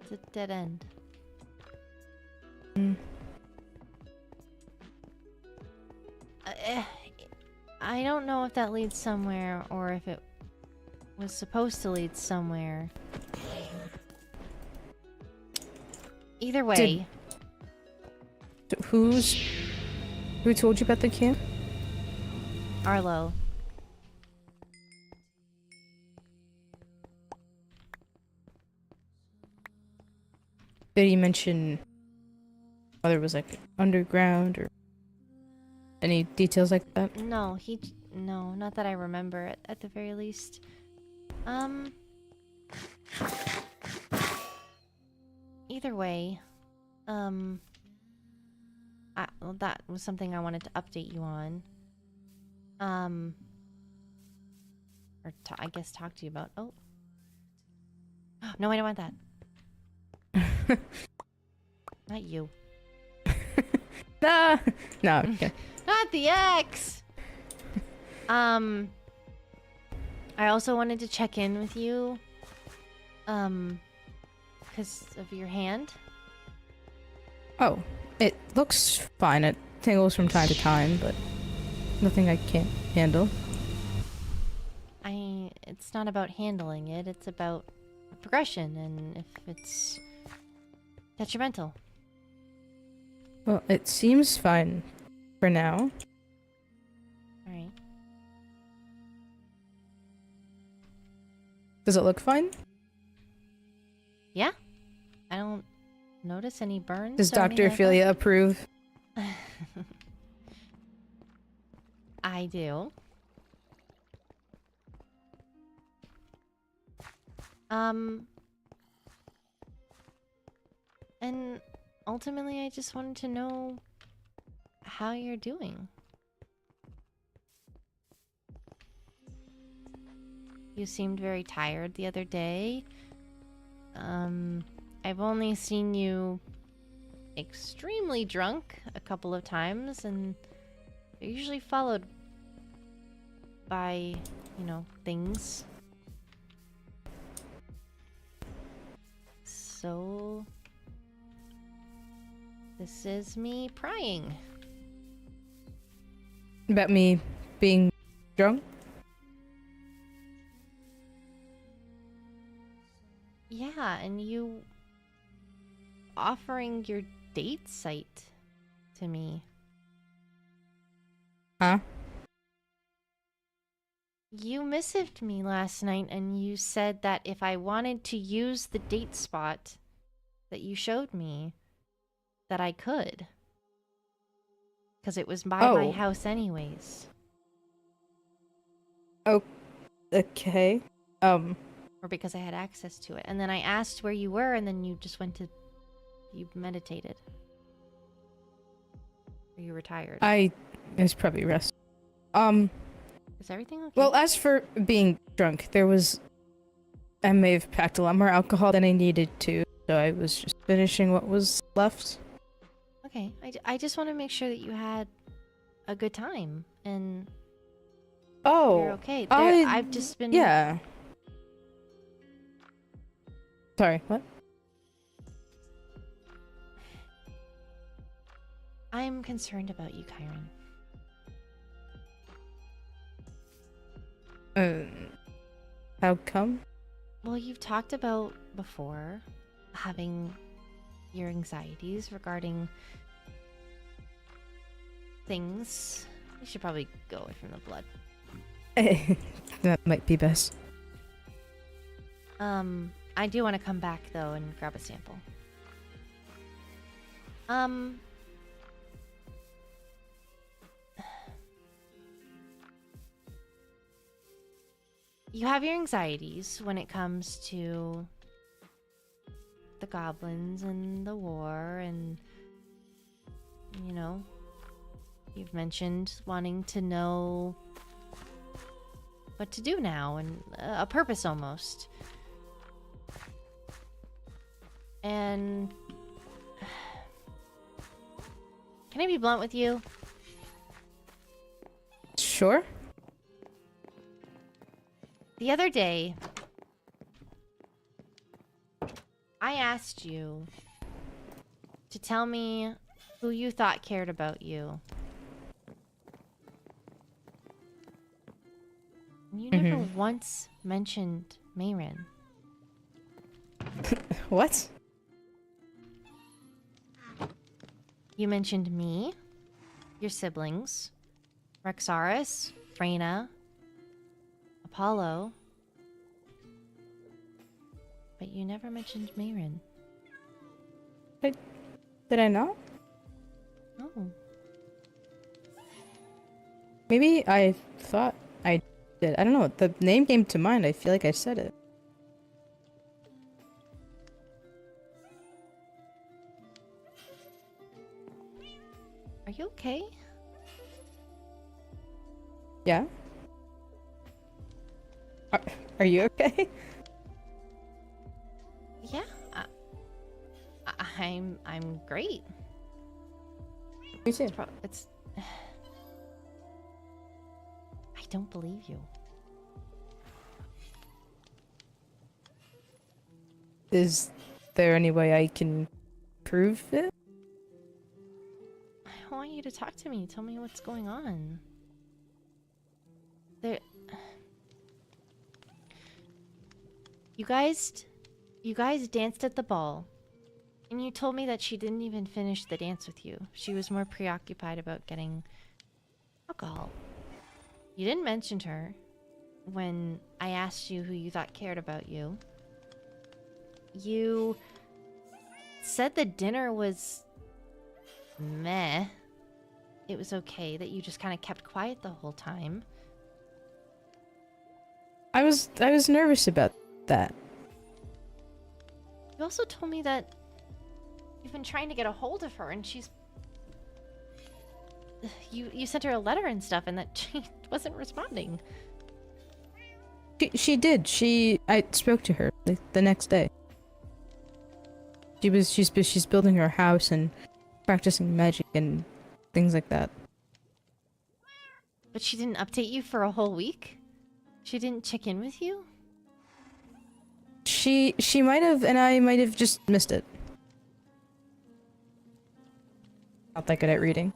It's a dead end. I don't know if that leads somewhere or if it was supposed to lead somewhere. Either way. Who told you about the camp? Arlo. Did he mention whether it was like underground or any details like that? No, no, not that I remember at the very least. Either way, well, that was something I wanted to update you on. Or I guess talk to you about. Oh. No, I don't want that. Not you. Nah. No, okay. Not the X! I also wanted to check in with you. Because of your hand. Oh, it looks fine. It tingles from time to time, but nothing I can't handle. It's not about handling it, it's about progression and if it's detrimental. Well, it seems fine for now. Alright. Does it look fine? Yeah? I don't notice any burns? Does or Dr. anything like Ophelia approve? that? I do. And ultimately, I just wanted to know how you're doing. You seemed very tired the other day. I've only seen you extremely drunk a couple of times, and they're usually followed by, you know, things. So, this is me prying. About me being drunk? Yeah, and you offering your date site to me. Huh? You messaged me last night and you said that if I wanted to use the date spot that you showed me, that I could. Because it was by my Oh. house anyways. Okay. Or because I had access to it. And then I asked where you were and then you just went to... You meditated. Or you retired. I was probably rest. Is everything okay? Well, as for being drunk, I may have packed a lot more alcohol than I needed to, so I was just finishing what was left. Okay, I just want to make sure that you had a good time and you're okay. I've just been... Yeah. Sorry, what? I'm concerned about you, Kyron. How come? Well, you've talked about before having your anxieties regarding things. You should probably go away from the blood. That might be best. I do want to come back though and grab a sample. You have your anxieties when it comes to the goblins and the war and, you know, you've mentioned wanting to know what to do now and a purpose almost. And can I be blunt with you? Sure. The other day, I asked you to tell me who you thought cared about you. And you never once mentioned Mayrin. What? You mentioned me, your siblings, Rexaris, Freyna, Apollo, but you never mentioned Mayrin. Did I not? No. Maybe I thought I did. I don't know. The name came to mind. I feel like I said it. Are you okay? Yeah? Are you okay? Yeah, I'm great. Me too. It's I don't believe you. Is there any way I can prove it? I want you to talk to me. Tell me what's going on. You guys danced at the ball. And you told me that she didn't even finish the dance with you. She was more preoccupied about getting alcohol. You didn't mention her when I asked you who you thought cared about you. You said the dinner was meh. It was okay that you just kind of kept quiet the whole time. I was nervous about that. You also told me that you've been trying to get a hold of her and she's... You sent her a letter and stuff and that she wasn't responding. She did. I spoke to her the next day. She's building her house and practicing magic and things like that. But she didn't update you for a whole week? She didn't check in with you? She might have, and I might have just missed it. Not that good at reading.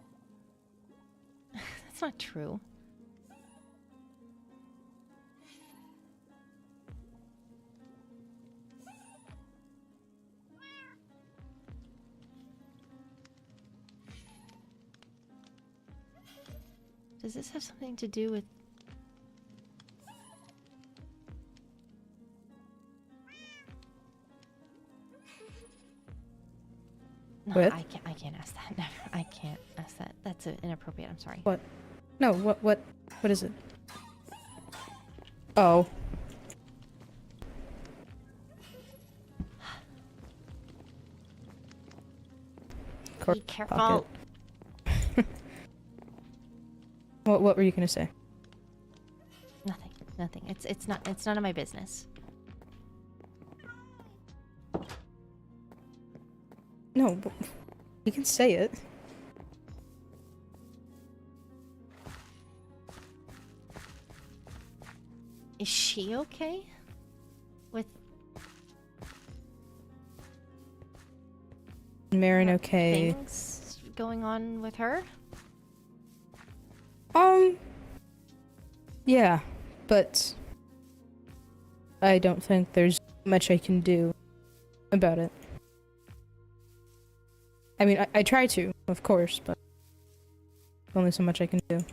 That's not true. Does this have something to do with... No, With? I can't ask that. Never. I can't ask that. That's inappropriate. I'm sorry. What? No, what is it? Oh. Be careful. Pocket. What were you gonna say? Nothing. It's none of my business. No, but you can say it. Is she okay? With Marin okay? things going on with her? Yeah, but I don't think there's much I can do about it. I mean, I try to, of course, but only so much I can do.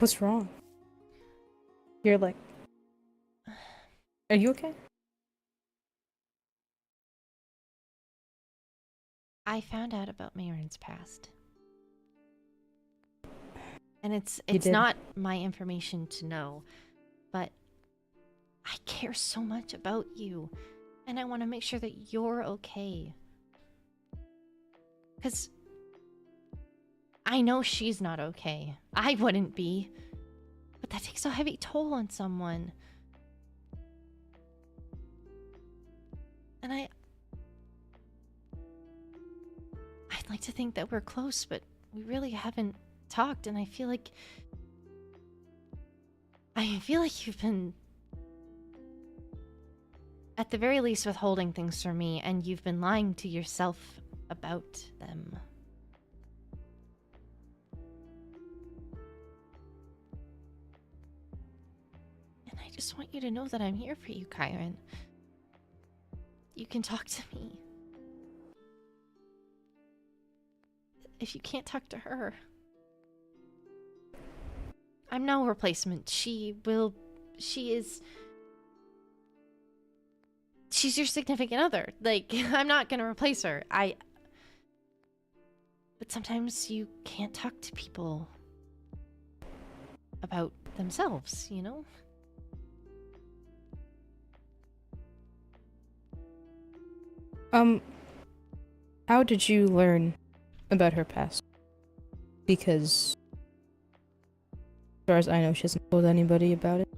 What's wrong? You're like... Are you okay? I found out about Marin's past. And it's You did? not my information to know, but I care so much about you, and I want to make sure that you're okay. 'Cause I know she's not okay. I wouldn't be. But that takes a heavy toll on someone. And I'd like to think that we're close, but we really haven't talked, and I feel like you've been, at the very least, withholding things from me, and you've been lying to yourself about them. And I just want you to know that I'm here for you, Kyron. You can talk to me. If you can't talk to her, I'm no replacement. She's your significant other. Like, I'm not gonna replace her. But sometimes you can't talk to people about themselves, you know? How did you learn about her past? Because, as far as I know, she hasn't told anybody about it.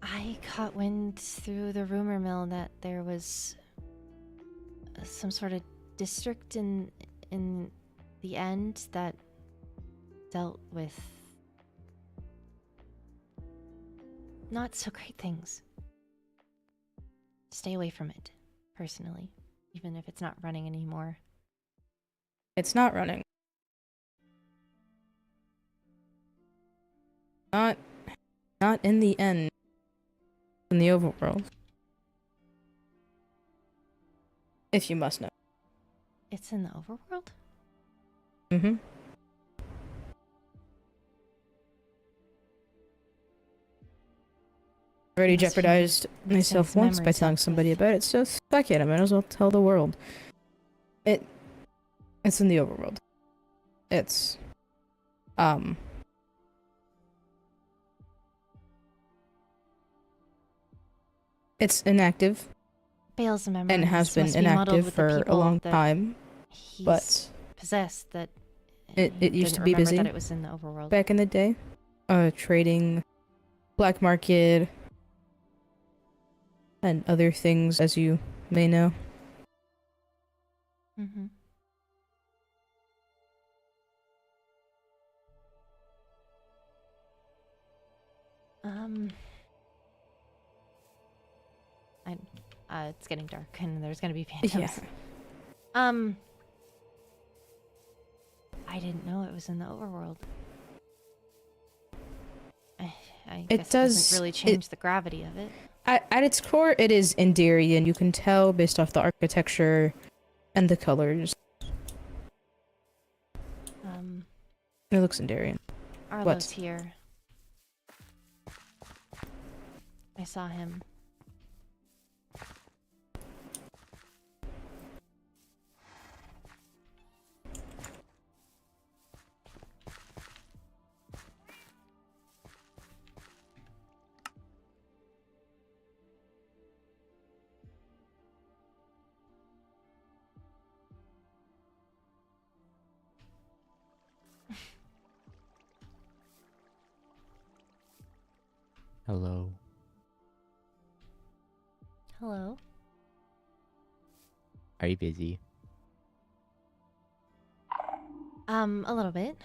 I caught wind through the rumor mill that there was some sort of district in the end that dealt with not so great things. Stay away from it, personally. even if it's not running anymore. It's not running. Not in the end. In the overworld. If you must know. It's in the overworld? Mm-hmm. Already Must be jeopardized mixing myself his once by memories telling up somebody with- about it, so fuck it, I might as well tell the world. It's in the overworld. It's it's inactive Bale's memories and has been must be muddled inactive with the for a people long that time, he's but possessed that it he used to didn't be remember busy that it was in the overworld. back in the day. Trading black market and other things, as you may know. Mm-hmm. It's getting dark and there's gonna be phantoms. Yeah. I didn't know it was in the overworld. I It guess it does- doesn't really change the gravity of it. At its core, it is Indirian. You can tell based off the architecture and the colors. It looks Indirian. Arlo's here. I saw him. Hello. Hello. Are you busy? A little bit.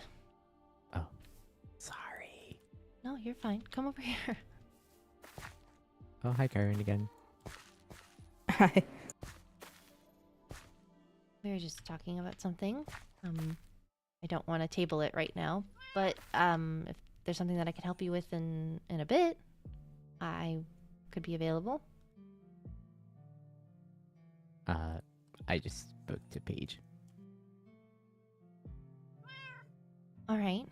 Oh, sorry. No, you're fine. Come over here. Oh, hi, Karen again. Hi. We were just talking about something. I don't want to table it right now, but if there's something that I can help you with in a bit, I could be available. I just spoke to Paige. All right.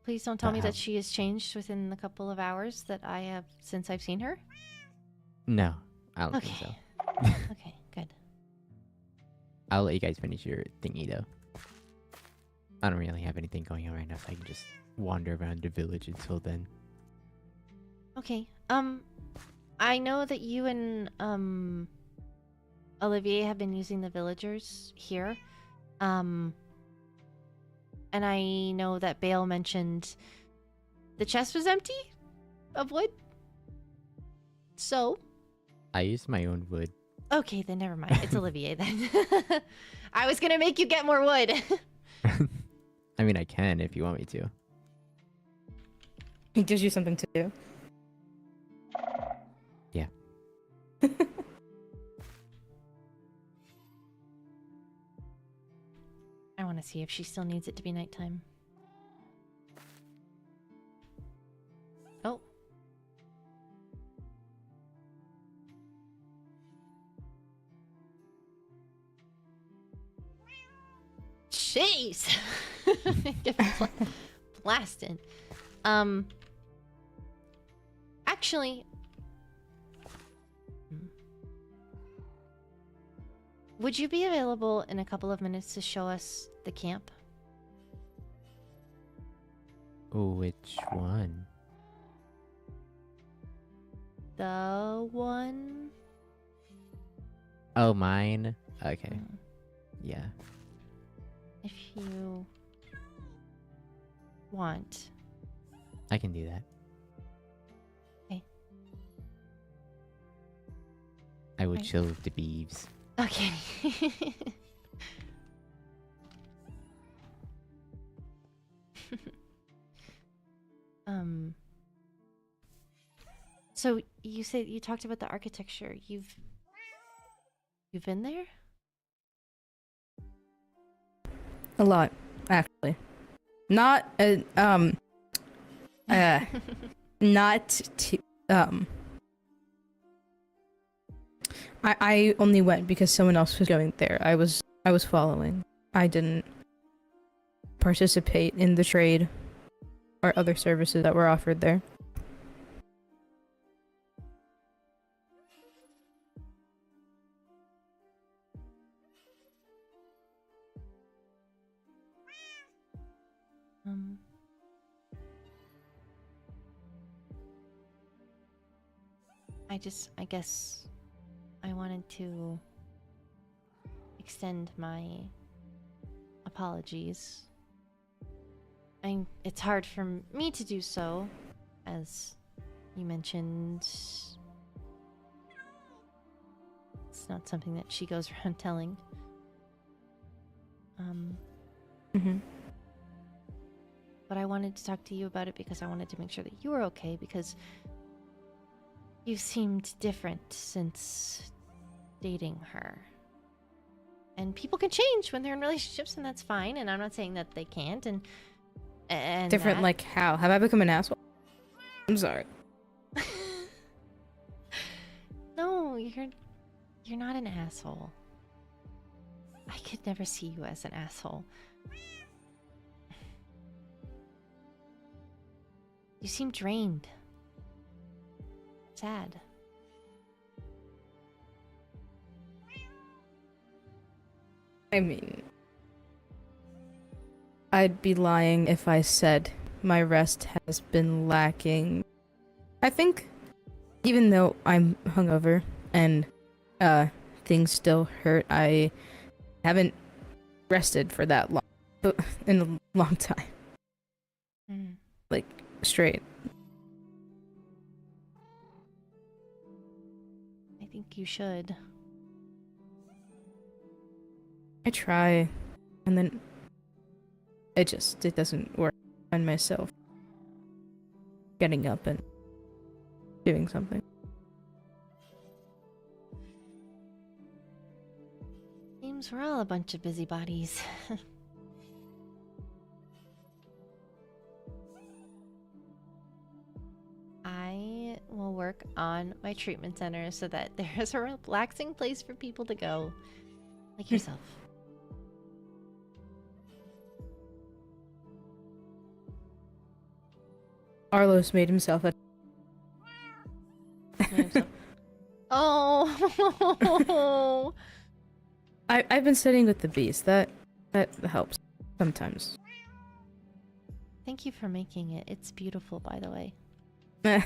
Please don't tell me how- that she has changed within the couple of hours that I have since I've seen her. No, I don't think Okay. so. Okay, good. I'll let you guys finish your thingy, though. I don't really have anything going on right now, so I can just wander around the village until then. Okay. I know that you and Olivier have been using the villagers here. And I know that Bale mentioned the chest was empty of wood. So, I used my own wood. okay, then never mind. It's Olivier then. I was gonna make you get more wood. I mean, I can if you want me to. It gives you something to do. Yeah. I want to see if she still needs it to be nighttime. Oh. Jeez. Get blasted. Actually, would you be available in a couple of minutes to show us the camp? Oh, which one? The one? Oh, mine? Okay. Mm, Yeah. If you want. I can do that. Okay. I will Right. chill with the beeves. Okay. So you said you talked about the architecture. You've You've been there? A lot, actually. Not not to I only went because someone else was going there. I was following. I didn't participate in the trade or other services that were offered there. Um, I guess I wanted to extend my apologies. It's hard for me to do so, as you mentioned. It's not something that she goes around telling. But I wanted to talk to you about it because I wanted to make sure that you were okay, because you seemed different since dating her. And people can change when they're in relationships, and that's fine, and I'm not saying that they can't, and Different that... like how? Have I become an asshole? I'm sorry. No, you're not an asshole. I could never see you as an asshole. You seem drained. Sad. I mean, I'd be lying if I said my rest has been lacking. I think, even though I'm hungover and things still hurt, I haven't rested for that long, in a long time. Like, straight. I think you should. I try, and then it doesn't work. I find myself getting up and doing something. Seems we're all a bunch of busybodies. I will work on my treatment center so that there is a relaxing place for people to go, like yourself. Arlos made himself a... Oh! I've been studying with the bees. That helps sometimes. Thank you for making it. It's beautiful, by the way. I'm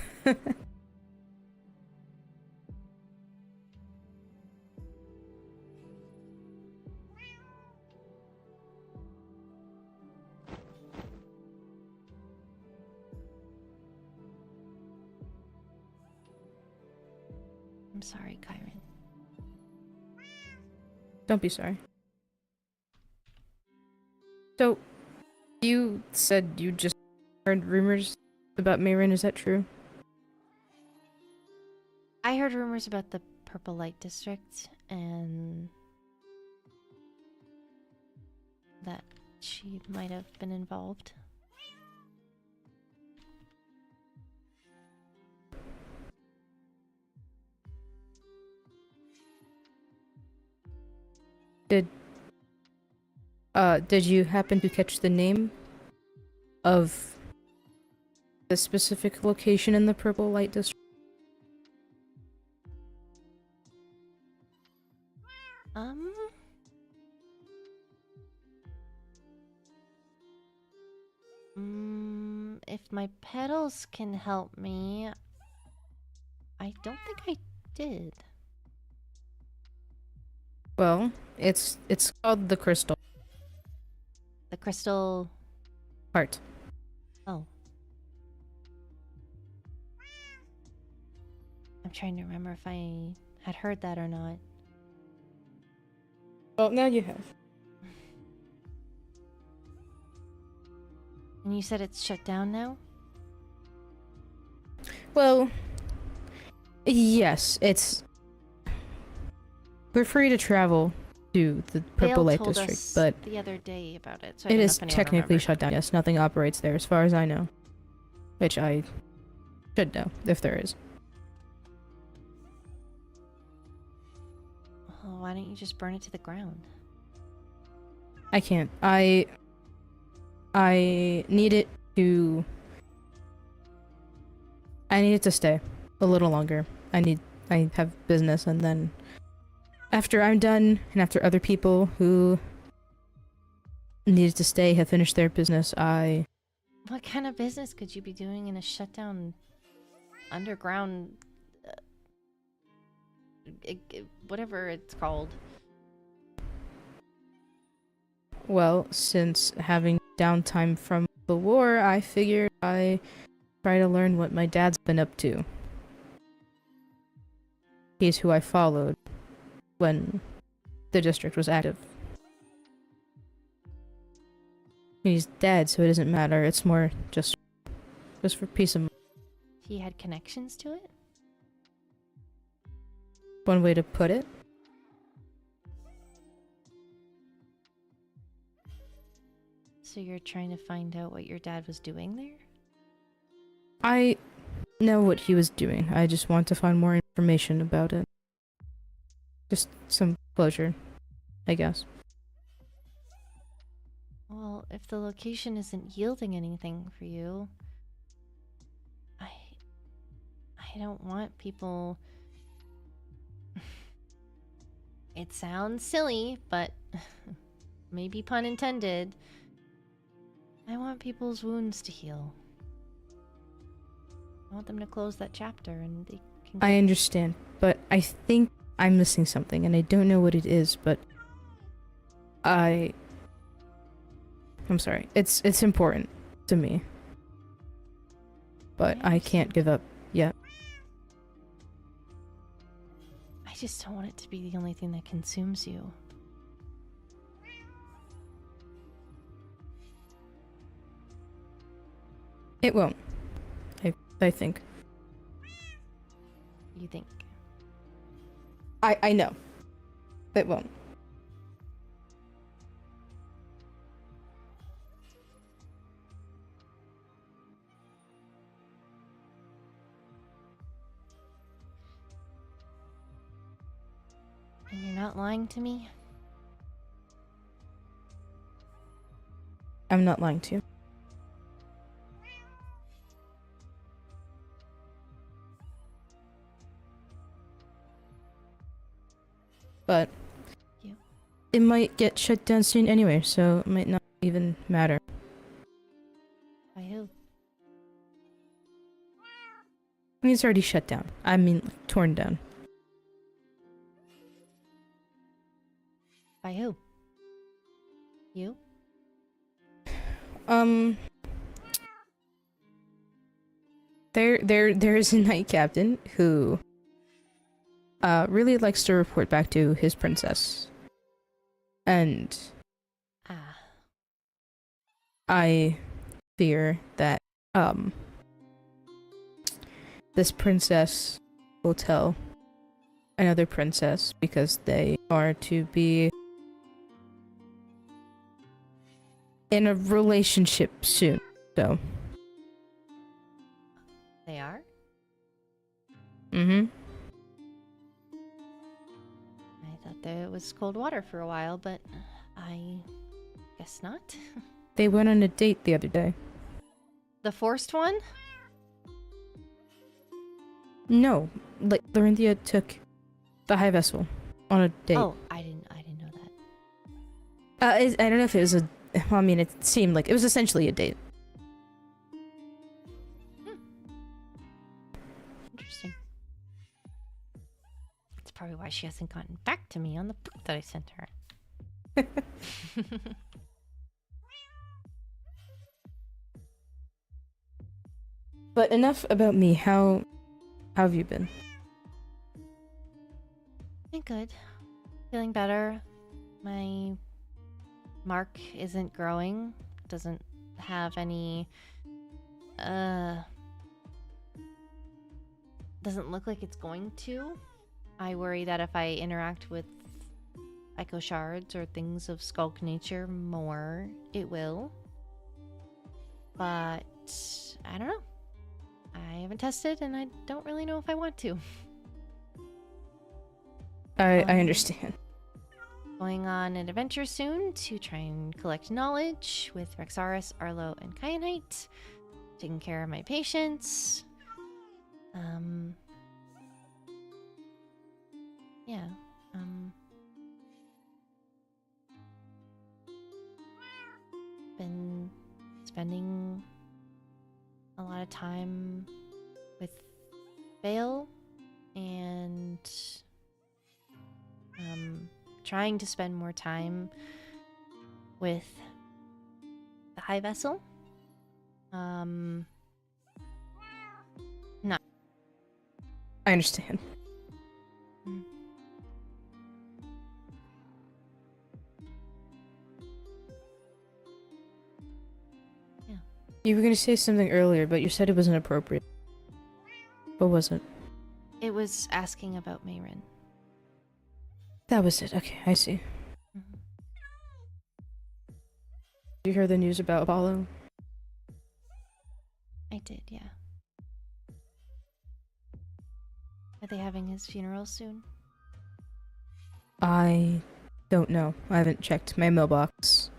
sorry, Kyron. Don't be sorry. So, you said you just heard rumors about Mayrin, is that true? I heard rumors about the Purple Light District and that she might have been involved. Did you happen to catch the name of the specific location in the Purple Light District? If my pedals can help me, I don't think I did. Well, it's called the Crystal The Crystal Heart. Oh. I'm trying to remember if I had heard that or not. Well, now you have. And you said it's shut down now? Well, yes, it's we're free to travel to the Purple Dale Lake told District, us but the other day about it, so I it don't know is if anyone technically remembered. shut down. Yes, nothing operates there as far as I know. Which I should know, if there is. Well, why don't you just burn it to the ground? I can't. I need it to... I need it to stay a little longer. I have business, and then after I'm done, and after other people who needed to stay have finished their business, What kind of business could you be doing in a shutdown underground whatever it's called? well, since having downtime from the war, I figured I try to learn what my dad's been up to. He's who I followed when the district was active. He's dead, so it doesn't matter. It's more just for peace of mind. He had connections to it? One way to put it. So you're trying to find out what your dad was doing there? I know what he was doing. I just want to find more information about it. Just some closure, I guess. Well, if the location isn't yielding anything for you, I don't want people... It sounds silly, but maybe pun intended. I want people's wounds to heal. I want them to close that chapter and they can... I understand, but I think I'm missing something, and I don't know what it is, but I'm sorry. It's important to me. But I can't give up yet. I just don't want it to be the only thing that consumes you. It won't. I think. You think? I know. It won't. And you're not lying to me? I'm not lying to you. But Yeah. it might get shut down soon anyway, so it might not even matter. By who? I mean, it's already shut down. I mean, like, torn down. By who? You? There's a knight captain who really likes to report back to his princess. And Ah. I fear that this princess will tell another princess because they are to be in a relationship soon. So They are? mm-hmm. I thought that it was cold water for a while, but I guess not. They went on a date the other day. The forced one? No, like Lorinthia took the high vessel on a date. Oh, I didn't know that. I don't know if it was a. Well, I mean, it seemed like it was essentially a date. Interesting. That's probably why she hasn't gotten back to me on the book that I sent her. But enough about me. How have you been? Been good. Feeling better. My mark isn't growing. Doesn't have any doesn't look like it's going to. I worry that if I interact with psycho shards or things of skulk nature more, it will. But I don't know. I haven't tested, and I don't really know if I want to. I Um, understand. Going on an adventure soon to try and collect knowledge with Rexaris, Arlo, and Kyanite. Taking care of my patients. Yeah. Been spending a lot of time with Vale and trying to spend more time with the High Vessel. I understand. Yeah. You were gonna say something earlier, but you said it was inappropriate. What was it? It was asking about Mayrin. That was it. Okay, I see. Mhm. You heard the news about Apollo? I did, yeah. Are they having his funeral soon? I don't know. I haven't checked my mailbox.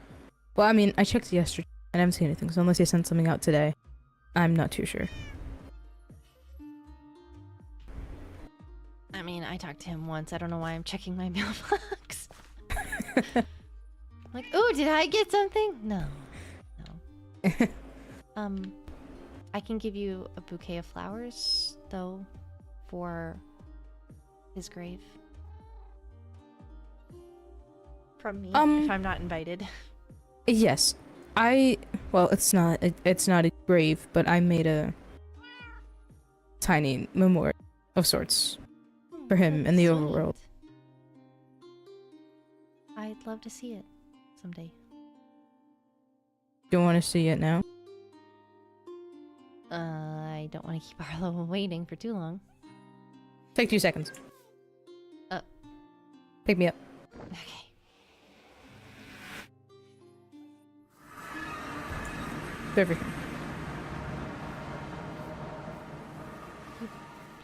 Well, I mean, I checked yesterday and I haven't seen anything, so unless they sent something out today, I'm not too sure. I mean, I talked to him once. I don't know why I'm checking my mailbox. Like, oh, did I get something? No. I can give you a bouquet of flowers, though, for his grave. From me, if I'm not invited. Yes. Well, it's not a grave, but I made a tiny memorial of sorts for him in the overworld. I'd love to see it someday. Do you want to see it now? I don't want to keep Arlo waiting for too long. Take 2 seconds. Pick me up. Okay. Everything.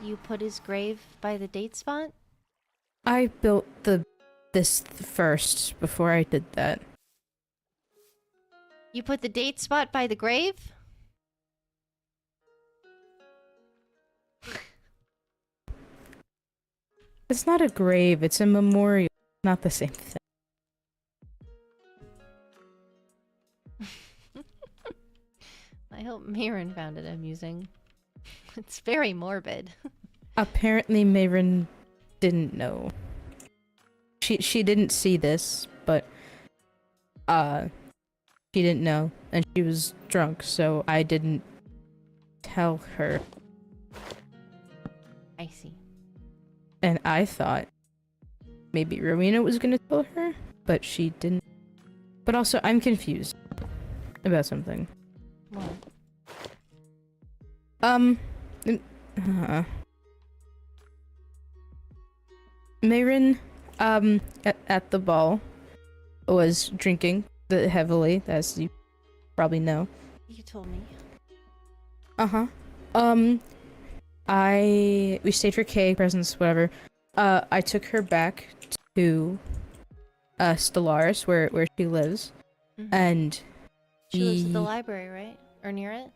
You put his grave by the date spot? I built this first before I did that. You put the date spot by the grave? It's not a grave, it's a memorial. Not the same thing. I hope Mayrin found it amusing. It's very morbid. Apparently Mayrin didn't know. She didn't see this, but she didn't know, and she was drunk, so I didn't tell her. I see. And I thought maybe Rowena was gonna tell her, but she didn't. But also, I'm confused about something. What? Mayrin, at the ball, was drinking heavily, as you probably know. You told me. We stayed for cake, presents, whatever. I took her back to Stellaris, where she lives, and She lives at the library, right? Or near it?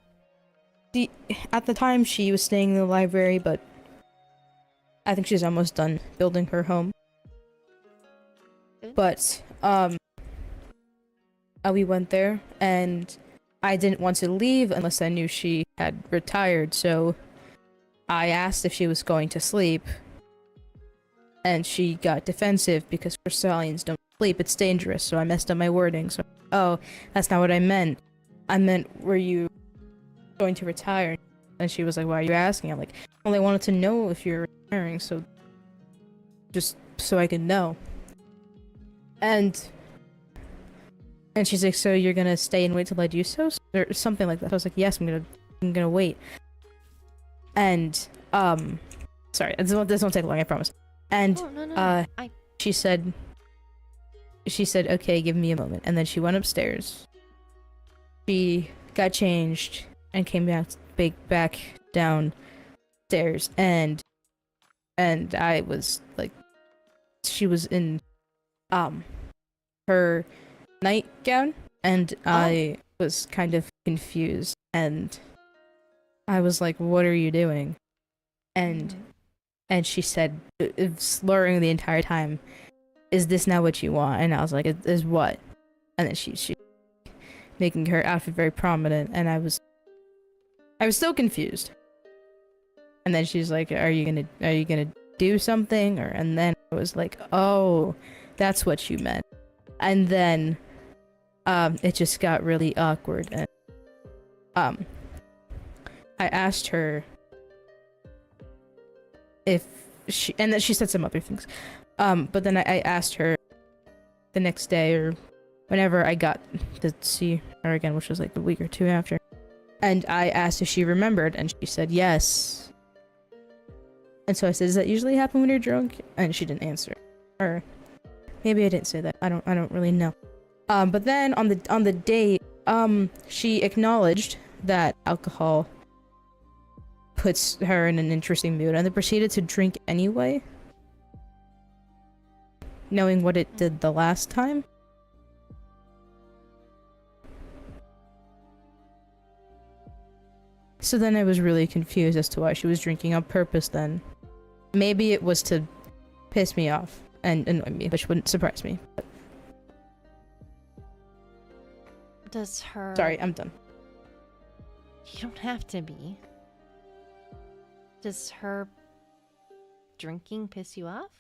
At the time, she was staying in the library, but I think she's almost done building her home. Good. But we went there, and I didn't want to leave unless I knew she had retired, so I asked if she was going to sleep, and she got defensive because Crystallians don't sleep, it's dangerous, so I messed up my wording. So, oh, that's not what I meant. I meant, were you going to retire? And she was like, why are you asking? I'm like, well, I wanted to know if you're retiring, so just so I could know. And she's like, so you're gonna stay and wait till I do so? Or something like that. I was like, yes, I'm gonna wait. And, sorry, this won't take long, I promise. And, Oh, no. she said, she said, okay, give me a moment. And then she went upstairs. She got changed and came back downstairs. And I was like, she was in her nightgown, and I was kind of confused, and I was like, what are you doing? And she said, slurring the entire time, is this not what you want? And I was like, is what? And then she making her outfit very prominent, and I was so confused. And then she's like, are you gonna do something? And then I was like, oh, that's what you meant. And then it just got really awkward, and I asked her if she, and then she said some other things. But then I asked her the next day, or whenever I got to see her again, which was like a week or two after. And I asked if she remembered, and she said yes. And so I said, does that usually happen when you're drunk? And she didn't answer. Or maybe I didn't say that. I don't really know. But then on the date, she acknowledged that alcohol puts her in an interesting mood, and then proceeded to drink anyway, knowing what it did the last time. So then I was really confused as to why she was drinking on purpose then. Maybe it was to piss me off and annoy me, which wouldn't surprise me. But Does her... sorry, I'm done. You don't have to be. Does her drinking piss you off?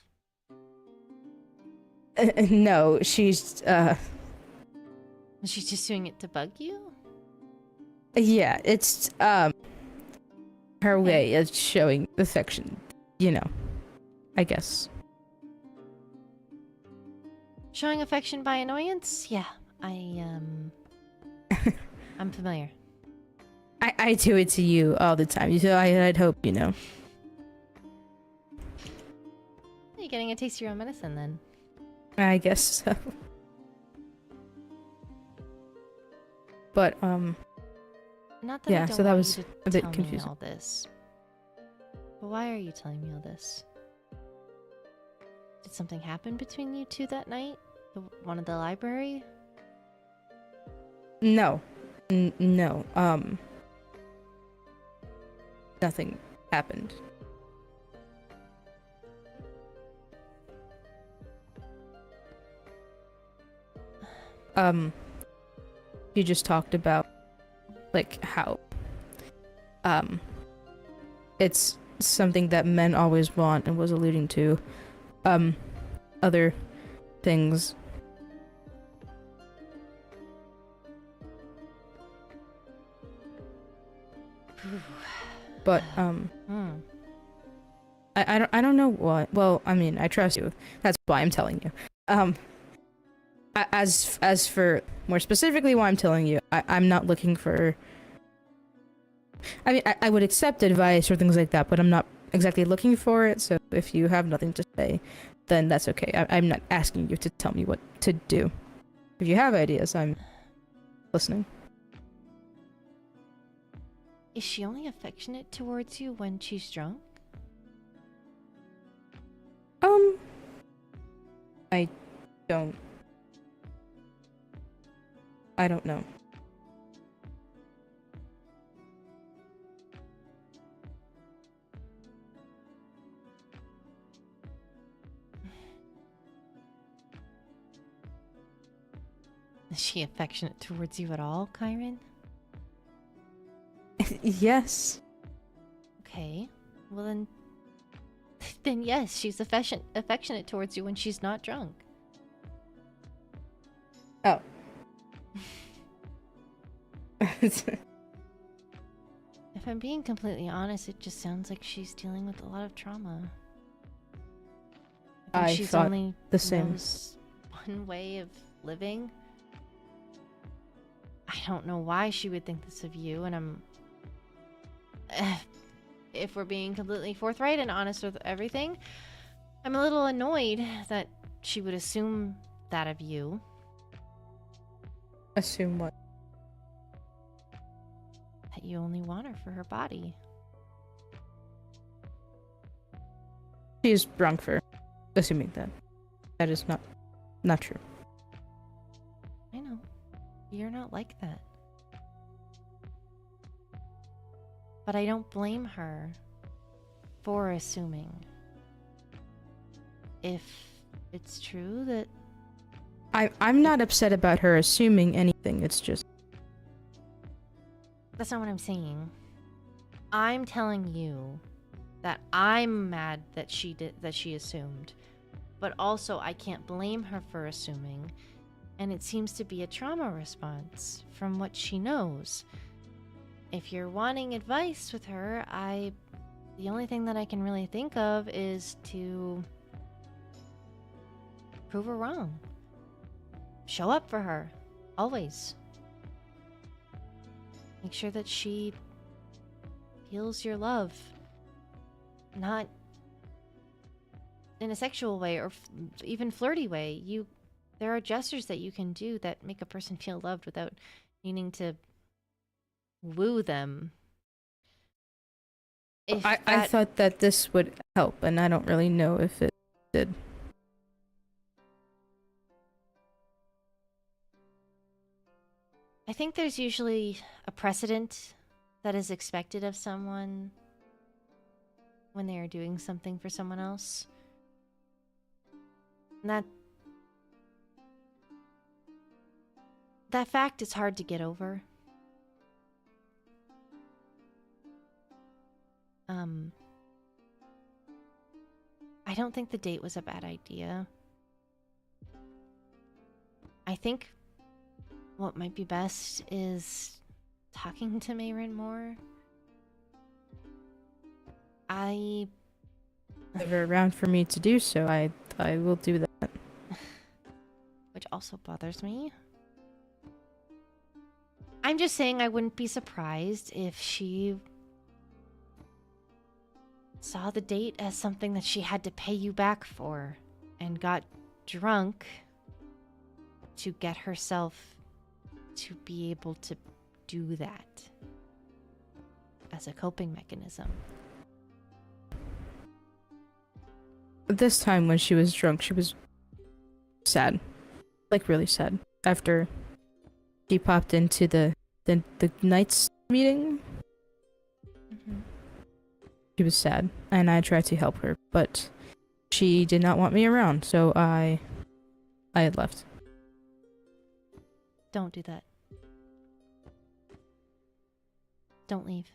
No, she's, She's just doing it to bug you? yeah, it's, her way of showing affection, you know, I guess. Showing affection by annoyance? Yeah, I'm familiar. I do it to you all the time, so I'd hope you know. You're getting a taste of your own medicine then. I guess so. But, Not that yeah, I don't so that want was you to a bit tell me confusing. all this. But why are you telling me all this? Did something happen between you two that night? One at the library? no. No, nothing happened. You just talked about, like, how, it's something that men always want, and was alluding to, other things. But, I don't know what. Well, I mean, I trust you. That's why I'm telling you. As for more specifically why I'm telling you, I'm not looking for. I mean, I would accept advice or things like that, but I'm not exactly looking for it. So if you have nothing to say, then that's okay. I'm not asking you to tell me what to do. If you have ideas, I'm listening. Is she only affectionate towards you when she's drunk? I don't know. Is she affectionate towards you at all, Kyron? Yes. Okay. Well then... Then yes, she's affectionate towards you when she's not drunk. Oh. If I'm being completely honest, it just sounds like she's dealing with a lot of trauma. I she's thought only the same. knows one way of living. I don't know why she would think this of you, and I'm... if we're being completely forthright and honest with everything, I'm a little annoyed that she would assume that of you. Assume what? That you only want her for her body. She is wrong for assuming that. That is not true. I know. You're not like that. But I don't blame her for assuming. If it's true that... I'm not upset about her assuming anything, it's just... That's not what I'm saying. I'm telling you that I'm mad that she assumed. But also I can't blame her for assuming. And it seems to be a trauma response from what she knows. If you're wanting advice with her, the only thing that I can really think of is to prove her wrong. Show up for her. Always. Make sure that she feels your love. Not in a sexual way or even flirty way. There are gestures that you can do that make a person feel loved without needing to woo them. I thought that this would help, and I don't really know if it did. I think there's usually a precedent that is expected of someone when they are doing something for someone else. And that fact is hard to get over. I don't think the date was a bad idea. I think what might be best is talking to Mayrin more. Never around for me to do so. I will do that. Which also bothers me. I'm just saying I wouldn't be surprised if she saw the date as something that she had to pay you back for and got drunk to get herself to be able to do that as a coping mechanism. This time when she was drunk, she was sad. Like really sad. After she popped into the night's meeting, she was sad, and I tried to help her, but she did not want me around, so I had left. Don't do that. Don't leave.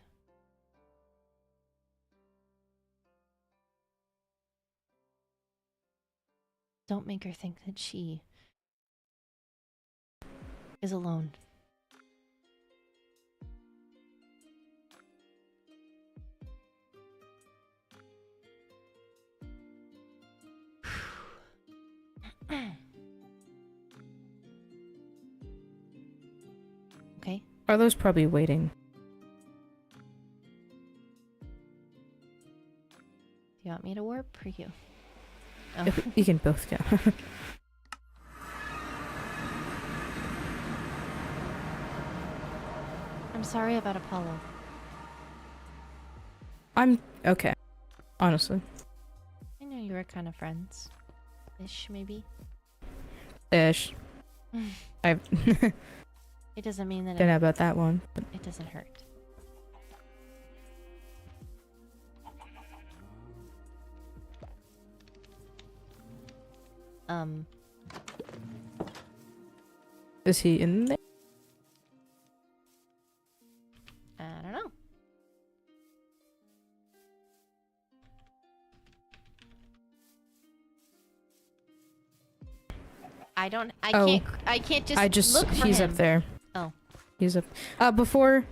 Don't make her think that she is alone. Okay. Arlo's probably waiting. Do you want me to warp or you? Oh. You can both go. I'm sorry about Apollo. I'm okay. Honestly. I know you were kind of friends. Ish, maybe? Ish. I It doesn't mean that don't know about that one. But it doesn't hurt. is he in there? I don't know. I can't just look for he's him. up there. Oh. He's up. Before,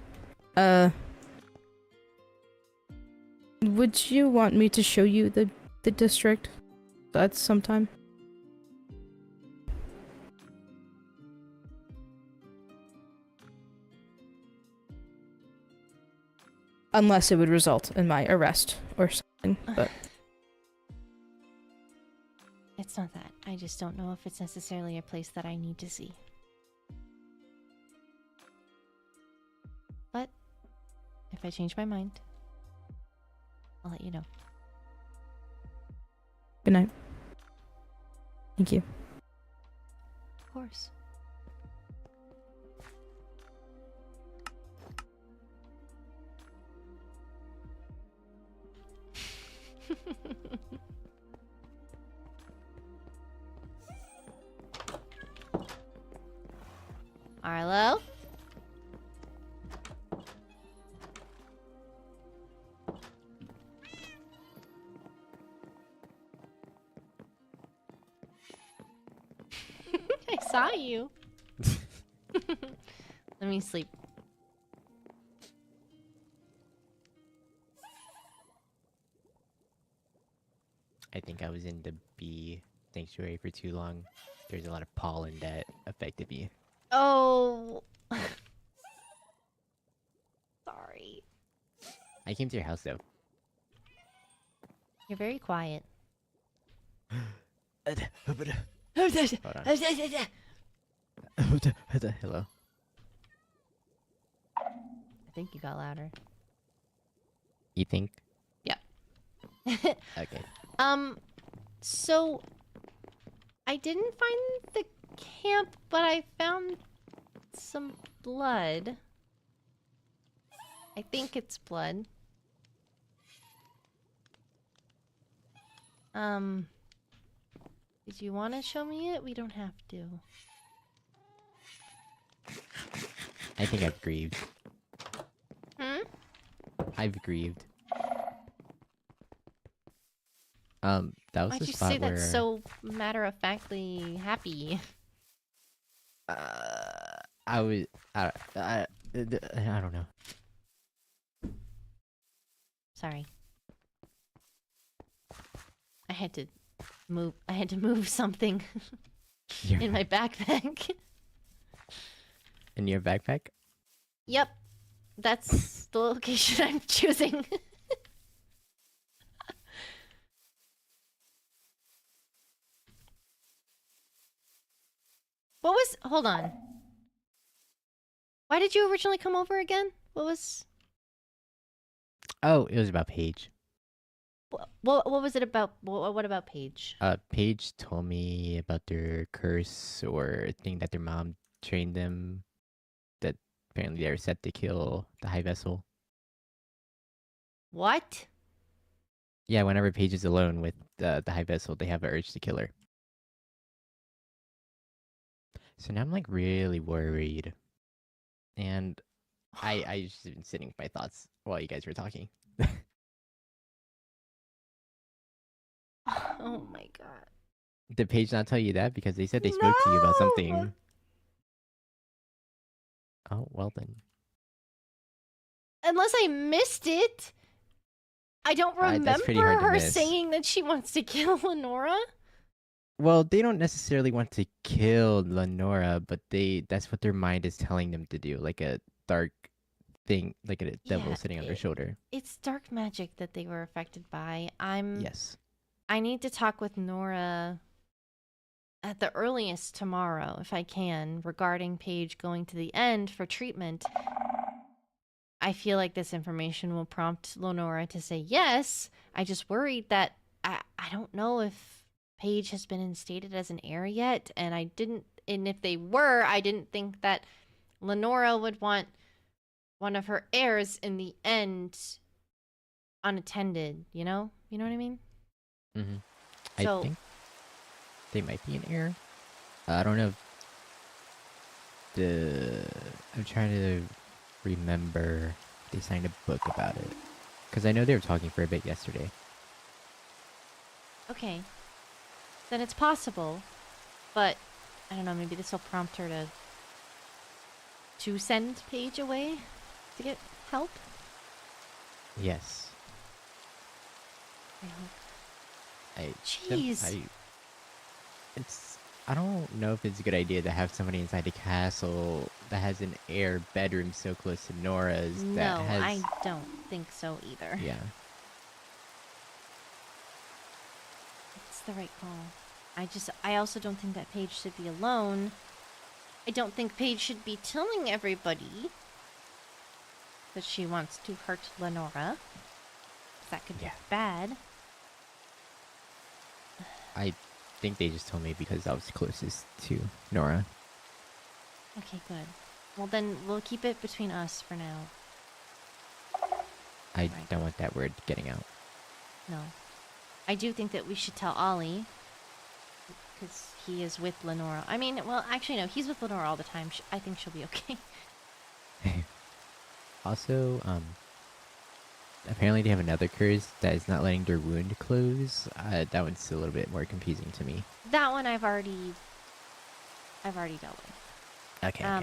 would you want me to show you the district? That's sometime. Unless it would result in my arrest or something, but It's not that. I just don't know if it's necessarily a place that I need to see. But if I change my mind, I'll let you know. Good night. Thank you. Of course. Arlo? I saw you. Let me sleep. I think I was in the bee sanctuary for too long. There's a lot of pollen that affected me. Oh. Sorry. I came to your house though. You're very quiet. Hold on. Hello. I think you got louder. You think? Yep. Okay. So I didn't find the camp, but I found some blood. I think it's blood. Did you want to show me it? We don't have to. I think I've grieved. Hmm? I've grieved. That was Why'd the you spot say where... that so matter-of-factly happy? I was... I don't know. Sorry. I had to move something in my backpack. In your backpack? Yep. That's the location I'm choosing. What was... Hold on. Why did you originally come over again? What was... Oh, it was about Paige. What was it about? What about Paige? Paige told me about their curse or thing that their mom trained them. That apparently they're set to kill the High Vessel. What? Yeah, whenever Paige is alone with the High Vessel, they have an urge to kill her. So now I'm like really worried. And I just been sitting with my thoughts while you guys were talking. Oh my god. Did Paige not tell you that? Because they said they spoke to you about something. Oh, well then. Unless I missed it. I don't That's pretty remember hard to her miss. saying that she wants to kill Lenora. Well, they don't necessarily want to kill Lenora, but that's what their mind is telling them to do. Like a dark thing, like a devil Yeah, sitting on their shoulder. It's dark magic that they were affected by. Yes. I need to talk with Nora at the earliest tomorrow, if I can, regarding Paige going to the end for treatment. I feel like this information will prompt Lenora to say yes. I just worried that I don't know if Paige has been instated as an heir yet, and if they were, I didn't think that Lenora would want one of her heirs in the end unattended, you know? You know what I mean? Mm-hmm. So, I think they might be an heir. I don't know. I'm trying to remember if they signed a book about it. Because I know they were talking for a bit yesterday. okay. Then it's possible, but I don't know, maybe this will prompt her to send Paige away to get help? Yes. I hope. Jeez. I don't know if it's a good idea to have somebody inside the castle that has an heir bedroom so close to Nora's. No, that has... I don't think so either. Yeah. It's the right call. I also don't think that Paige should be alone. I don't think Paige should be telling everybody that she wants to hurt Lenora. That could be Yeah. bad. I think they just told me because I was closest to Nora. Okay, good. Well, then we'll keep it between us for now. I Right. don't want that word getting out. No. I do think that we should tell Ollie. Because he is with Lenora. I mean, well, actually, no. He's with Lenora all the time. I think she'll be okay. Also, apparently they have another curse that is not letting their wound close. That one's a little bit more confusing to me. That one I've already dealt with. Okay. You're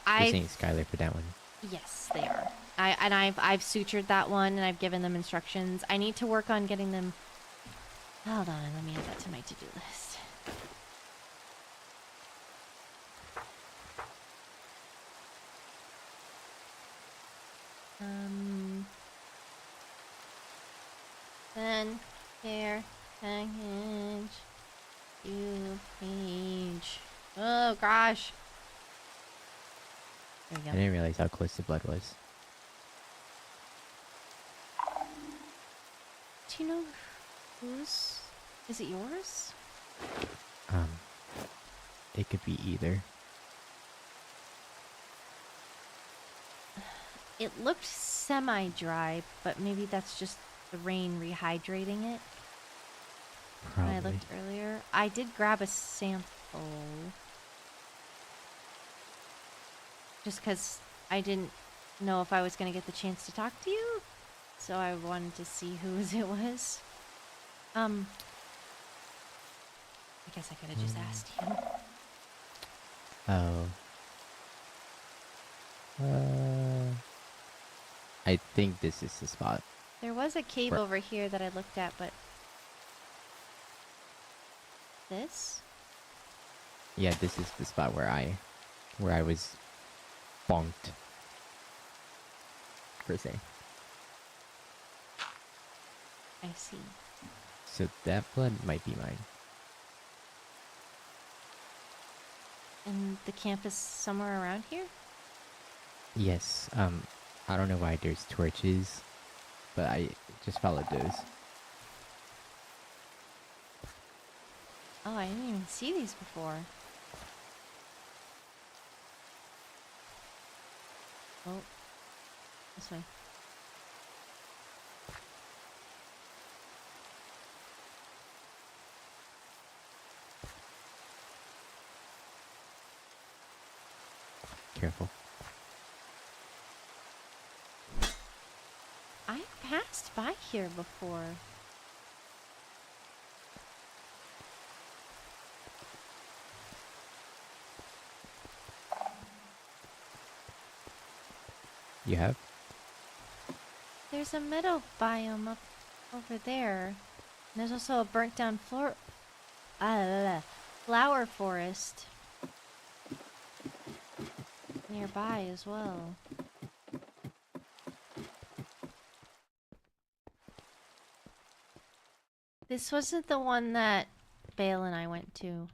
You're saying Skylar for that one. Yes, they are. I've sutured that one and I've given them instructions. I need to work on getting them. Hold on, let me add that to my to-do list. Then care package to Page. Oh gosh. There we I go. didn't realize how close the blood was. Do you know whose? Is it yours? It could be either. It looked semi-dry, but maybe that's just the rain rehydrating it. When I Probably. looked earlier, I did grab a sample. Just because I didn't know if I was going to get the chance to talk to you. So I wanted to see whose it was. I guess I could have just asked him. Oh. I think this is the spot. There was a cave Where- over here that I looked at, but... This? Yeah, this is the spot where I was bonked. Per se. I see. So that blood might be mine. And the camp is somewhere around here? Yes, I don't know why there's torches, but I just followed those. Oh, I didn't even see these before. Oh. This way. Careful. I passed by here before. You have? There's a meadow biome up over there. And there's also a burnt down flower forest nearby as well. This wasn't the one that Bale and I went to.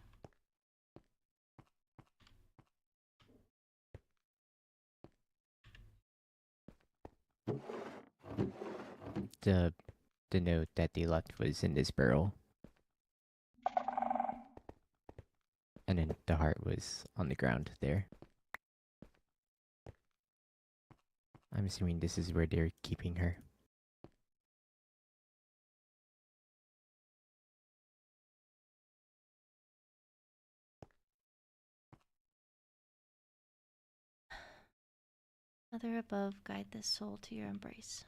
The note that they left was in this barrel. And then the heart was on the ground there. I'm assuming this is where they're keeping her. Mother above, guide this soul to your embrace.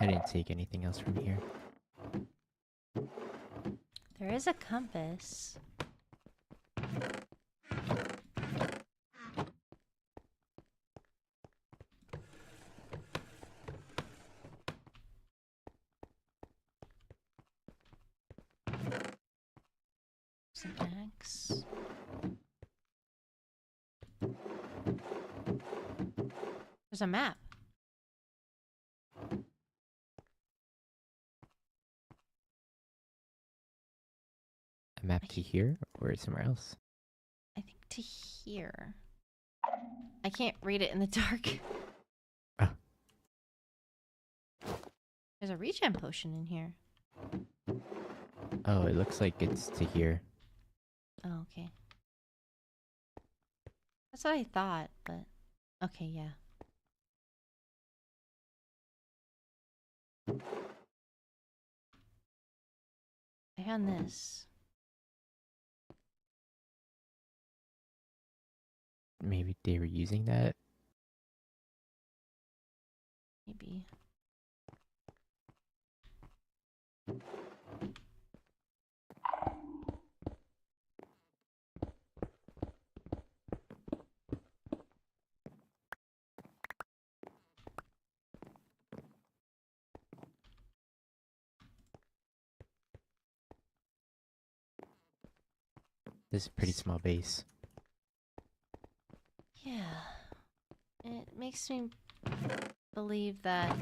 I didn't take anything else from here. There is a compass. There's an axe. There's a map. A map to here or somewhere else? I think to here. I can't read it in the dark. Ah. There's a regen potion in here. Oh, it looks like it's to here. Oh, okay. That's what I thought, but okay, yeah. I found this. Maybe they were using that. Maybe. This is a pretty small base. Yeah. It makes me believe that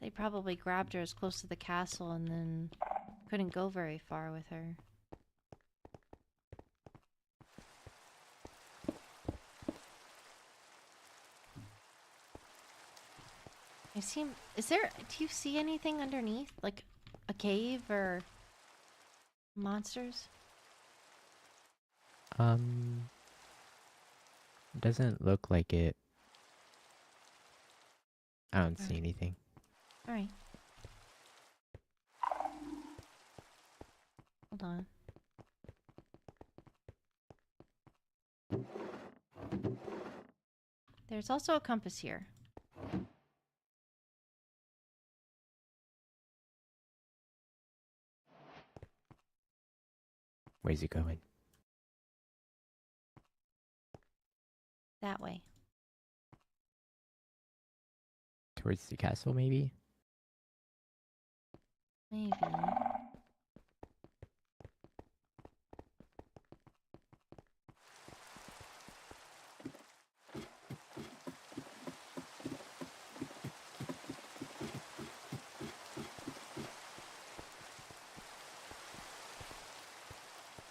they probably grabbed her as close to the castle and then couldn't go very far with her. Is there, do you see anything underneath? Like a cave or monsters? Doesn't look like it. I don't see anything. Alright. Hold on. There's also a compass here. Where's it going? That way. Towards the castle, maybe? Maybe.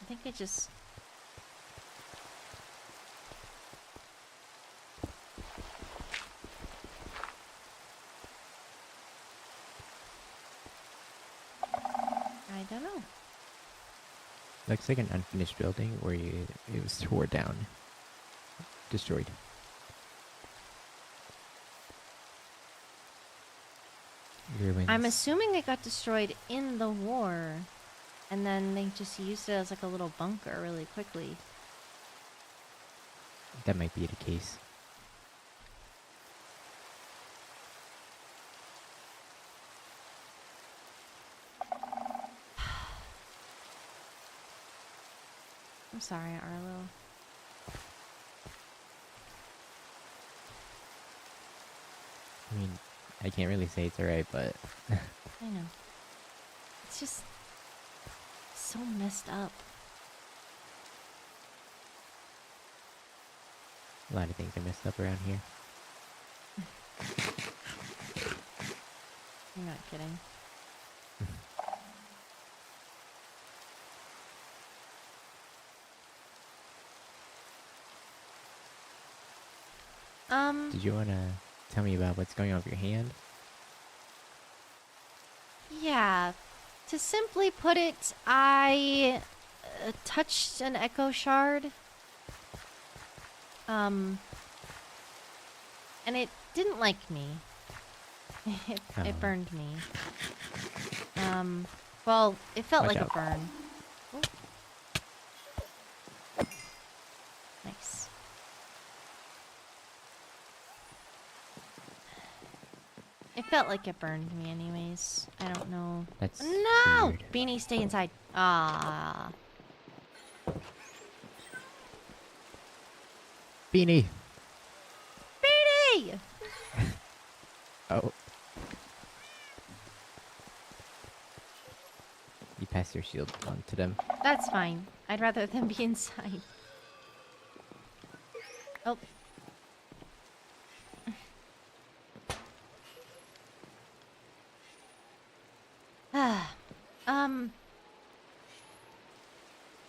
I think I just... I don't know. Looks like an unfinished building where it was tore down. Destroyed. I'm assuming it got destroyed in the war, and then they just used it as like a little bunker really quickly. That might be the case. I'm sorry, Arlo. I mean, I can't really say it's alright, but... I know. It's just so messed up. A lot of things are messed up around here. You're not kidding. Did you want to tell me about what's going on with your hand? Yeah. To simply put it, I touched an echo shard. And it didn't like me. It Oh. burned me. Well, it felt Watch like out. a burn. Oh. Nice. It felt like it burned me anyways. I don't know. That's No! weird. Beanie, stay inside. Ah. Beanie! Beanie! Oh. cast your shield onto them. That's fine. I'd rather them be inside. Oh.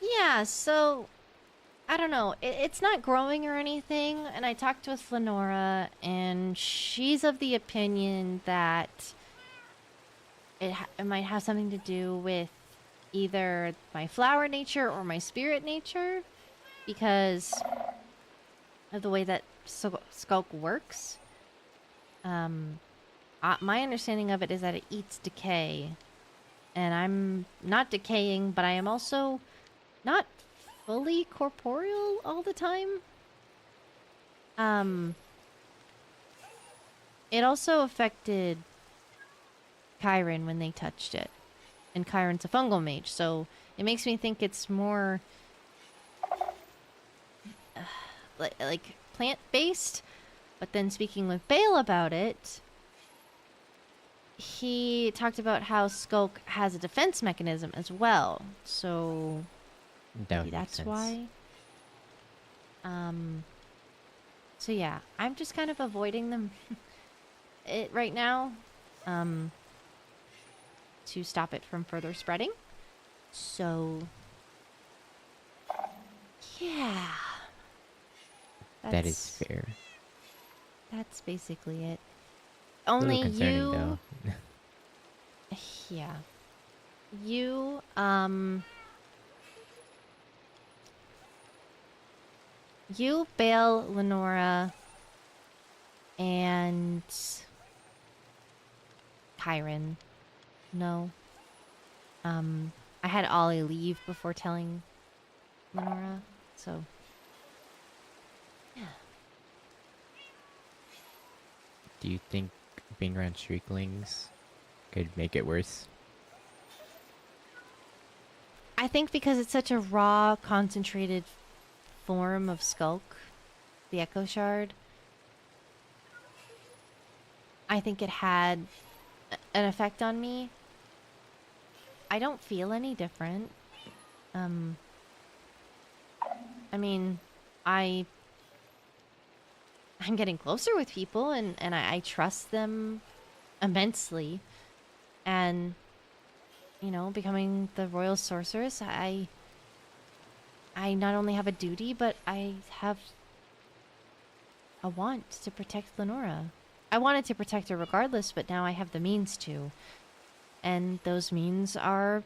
Yeah, so I don't know. It's not growing or anything, and I talked with Lenora, and she's of the opinion that it might have something to do with either my flower nature or my spirit nature, because of the way that Skulk works. My understanding of it is that it eats decay, and I'm not decaying, but I am also not fully corporeal all the time. It also affected Kyron when they touched it, and Kyron's a fungal mage, so it makes me think it's more like plant-based. But then speaking with Bale about it, he talked about how Skulk has a defense mechanism as well, so That maybe would make that's sense. why. So yeah, I'm just kind of avoiding them right now, to stop it from further spreading. So yeah, That is fair. That's basically it. A little Only concerning, you, though. yeah, you, you, Bale, Lenora, and Kyron. No. I had Ollie leave before telling Lenora, so yeah. Do you think being around Shrieklings could make it worse? I think because it's such a raw, concentrated form of Skulk, the Echo Shard, I think it had an effect on me. I don't feel any different. I mean, I'm getting closer with people, and I trust them immensely. And, you know, becoming the Royal Sorceress, I not only have a duty, but I have a want to protect Lenora. I wanted to protect her regardless, but now I have the means to. And those means are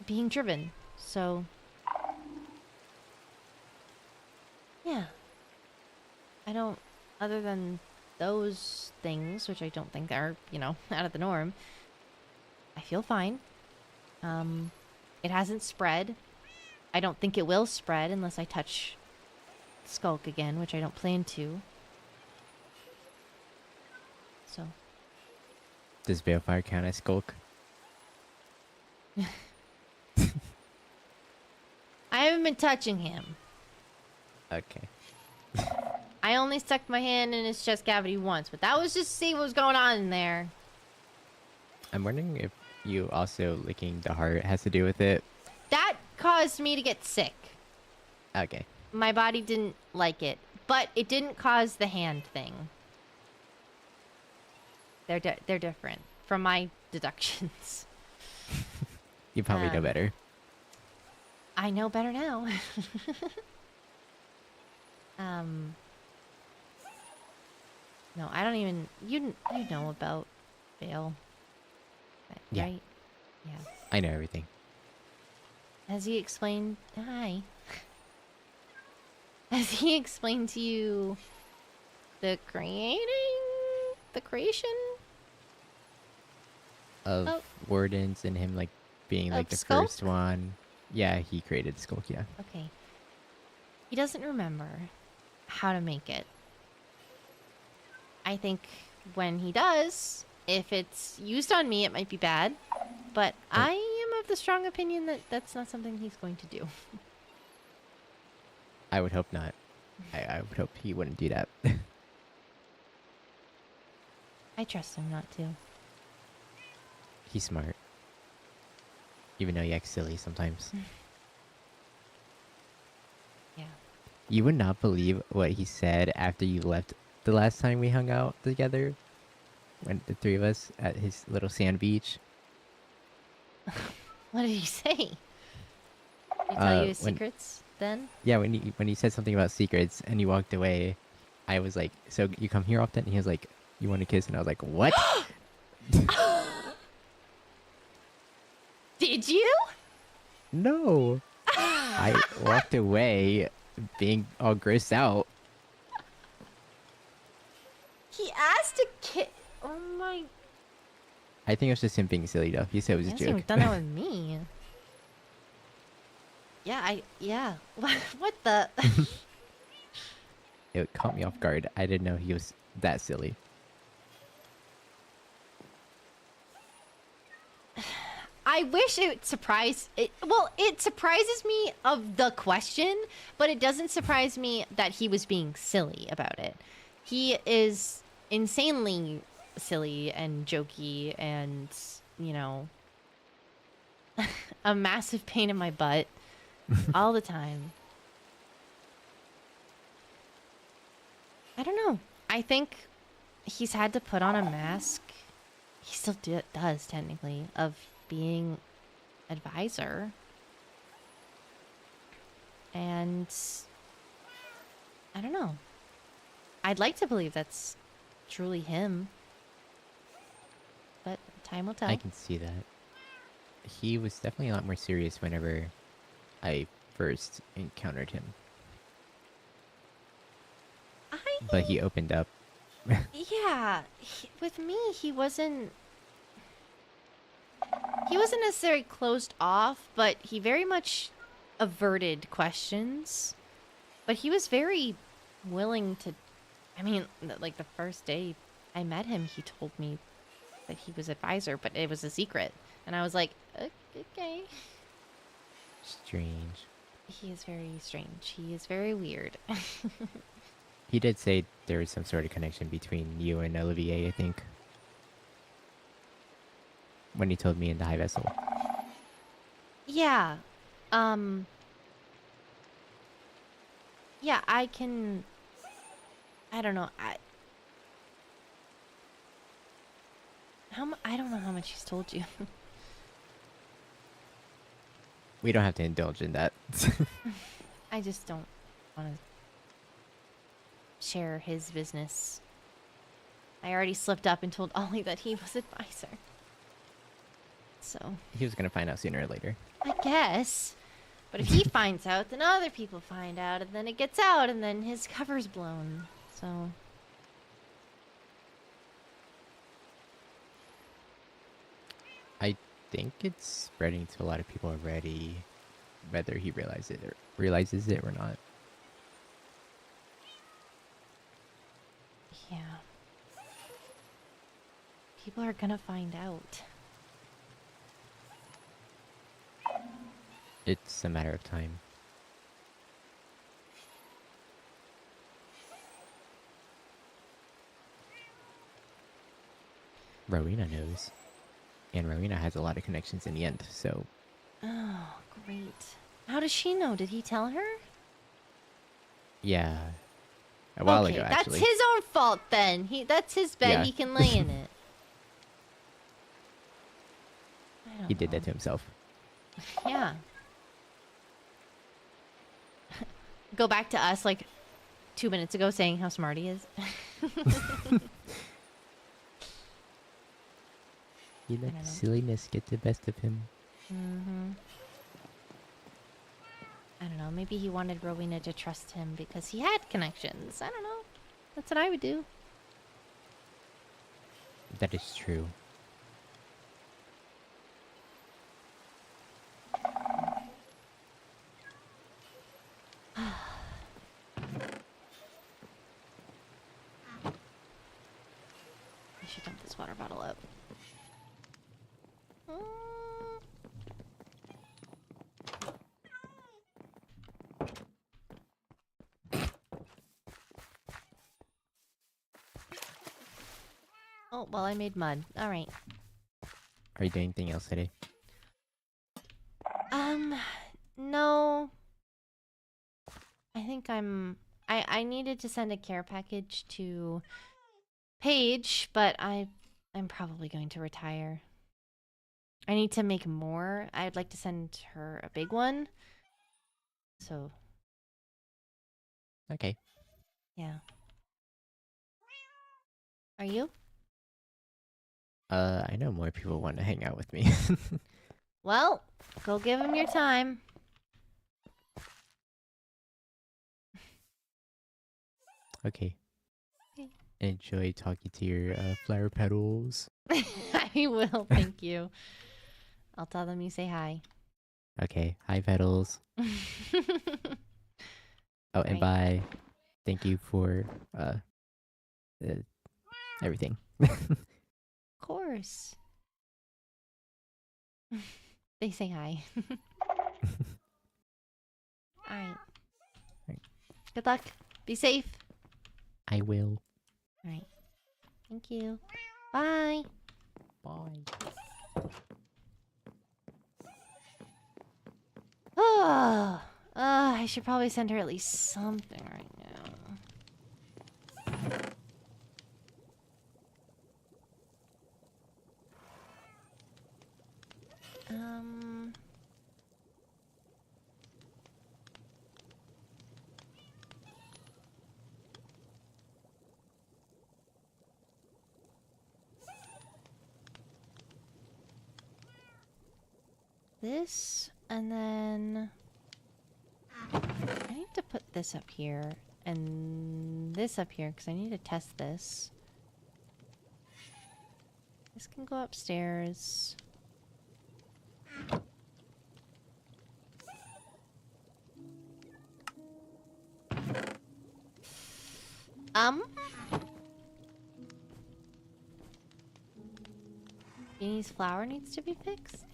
being driven. So, yeah. I don't, other than those things, which I don't think are, you know, out of the norm, I feel fine. It hasn't spread. I don't think it will spread unless I touch Skulk again, which I don't plan to. So. Does Balefire count as Skulk? I haven't been touching him. Okay. I only stuck my hand in his chest cavity once, but that was just to see what was going on in there. I'm wondering if you also licking the heart has to do with it. That caused me to get sick. Okay. My body didn't like it, but it didn't cause the hand thing. They're different from my deductions. You probably know better. I know better now. No, I don't even. You know about Bale, Yeah. right? Yeah. I know everything. Has he explained? Hi. Has he explained to you the creation Of Oh. Wardens and him like being like Of the Skulk? first one. Yeah, he created Skulk, yeah. Okay. He doesn't remember how to make it. I think when he does, if it's used on me, it might be bad. But I am of the strong opinion that that's not something he's going to do. I would hope not. I would hope he wouldn't do that. I trust him not to. He's smart. Even though you act silly sometimes. Yeah. You would not believe what he said after you left the last time we hung out together. When the three of us at his little sand beach. What did he say? Did he tell you his when- secrets then? Yeah, when he said something about secrets and you walked away, I was like, "So you come here often?" And he was like, "You want to kiss?" And I was like, "What?" Did you? No. I walked away, being all grossed out. He asked a kid. Oh my. I think it was just him being silly though. He said it was He a hasn't even joke. done that with me. Yeah. What the? It caught me off guard. I didn't know he was that silly. I wish it surprised it. Well, it surprises me of the question, but it doesn't surprise me that he was being silly about it. He is insanely silly and jokey and, you know, a massive pain in my butt all the time. I don't know. I think he's had to put on a mask. He still does, technically, of being advisor. And I don't know. I'd like to believe that's truly him. But time will tell. I can see that. He was definitely a lot more serious whenever I first encountered him. But he opened up. Yeah, with me, he wasn't necessarily closed off, but he very much averted questions. But he was very willing to, I mean, like the first day I met him, he told me that he was advisor, but it was a secret. And I was like, okay. Strange. He is very strange. He is very weird. He did say there was some sort of connection between you and Olivier, I think. When he told me in the high vessel. Yeah. Yeah, I can... I don't know. I don't know how much he's told you. We don't have to indulge in that. I just don't want to share his business. I already slipped up and told Ollie that he was advisor. So... He was gonna find out sooner or later. I guess. But if he finds out, then other people find out, and then it gets out, and then his cover's blown. So... I think it's spreading to a lot of people already, whether he realizes it or not. Yeah. People are gonna find out. It's a matter of time. Rowena knows. And Rowena has a lot of connections in the end, so... Oh, great. How does she know? Did he tell her? Yeah. A while okay, ago, actually. that's his own fault then. That's his bed. Yeah. He can lay in it. I don't He did know. that to himself. Yeah. Go back to us like 2 minutes ago saying how smart he is. He don't let know. silliness get the best of him. I don't know. Maybe he wanted Rowena to trust him because he had connections. I don't know. That's what I would do. That is true. I should dump this water bottle up. Oh, well, I made mud. All right. Are you doing anything else today? No. I think I needed to send a care package to Paige, but I'm probably going to retire. I need to make more. I'd like to send her a big one. So, Okay. yeah. Are you? I know more people want to hang out with me. Well, go give him your time. Okay. Okay. Enjoy talking to your flower petals. I will, thank you. I'll tell them you say hi. Okay. Hi, petals. Oh, and Right. bye. Thank you for everything. Of course. They say hi. Alright. Right. Good luck. Be safe. I will. Alright. Thank you. Bye. Bye. Oh, I should probably send her at least something right now. This, and then I need to put this up here and this up here because I need to test this. This can go upstairs. Beanie's flower needs to be fixed.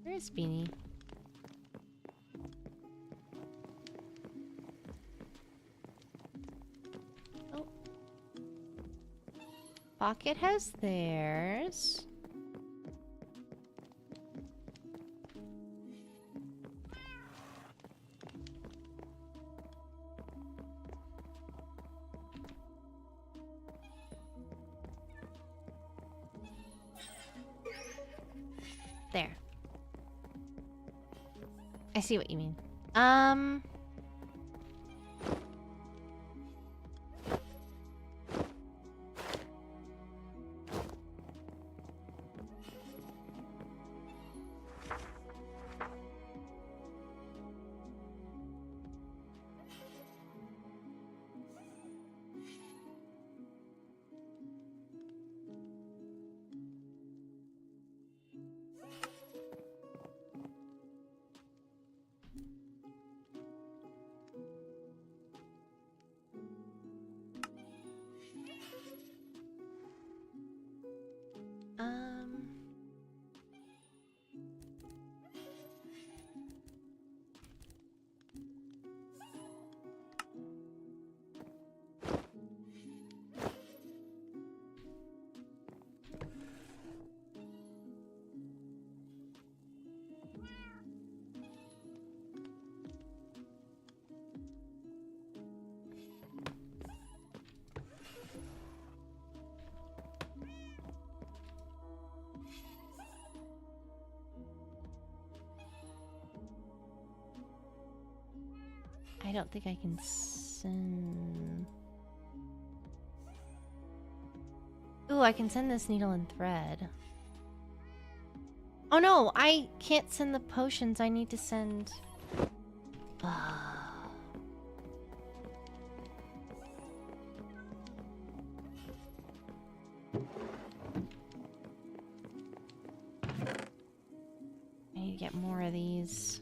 Where is Beanie? Oh. Pocket has theirs. There. I see what you mean. I don't think I can send... Ooh, I can send this needle and thread. Oh no, I can't send the potions. I need to send... I need to get more of these.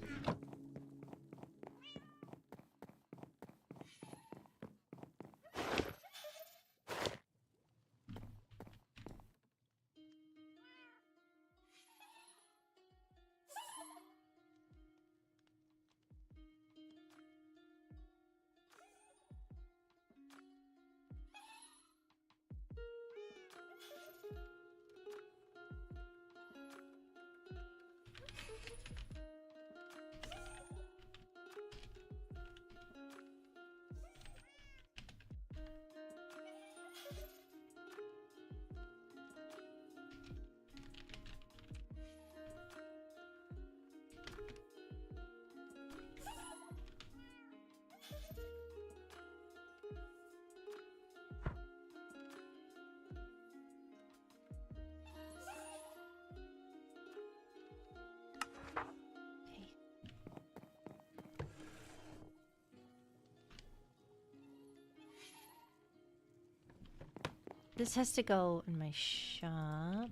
This has to go in my shop.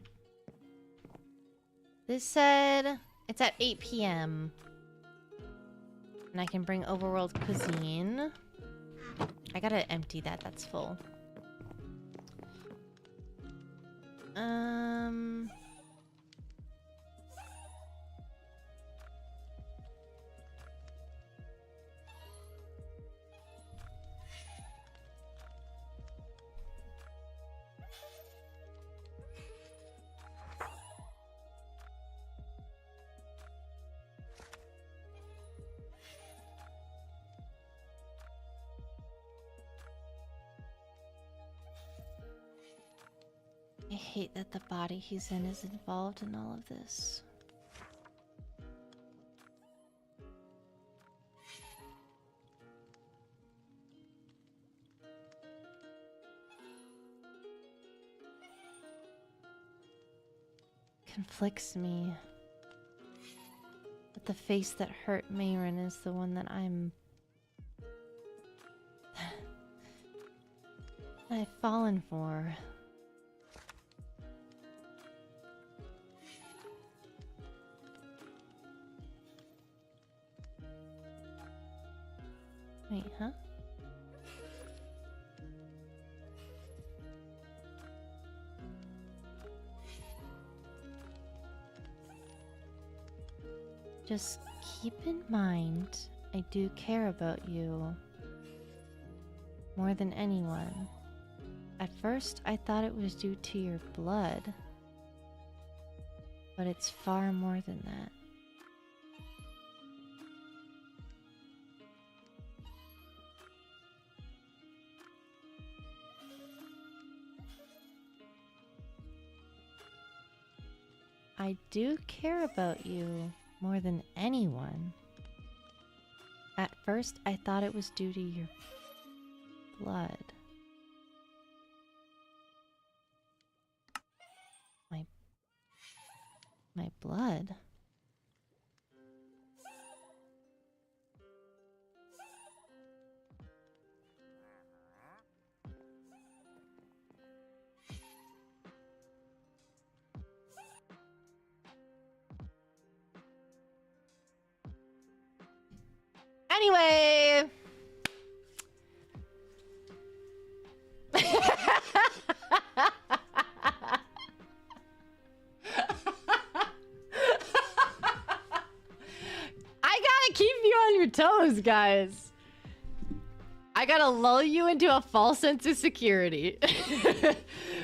This said it's at 8 p.m. And I can bring overworld cuisine. I gotta empty that. That's full. I hate that the body he's in is involved in all of this. Conflicts me. But the face that hurt Mayron is the one that I've fallen for. Wait, huh? Just keep in mind, I do care about you more than anyone. At first, I thought it was due to your blood, but it's far more than that. I do care about you more than anyone. At first, I thought it was due to your blood. My blood? Anyway. I gotta keep you on your toes, guys. I gotta lull you into a false sense of security.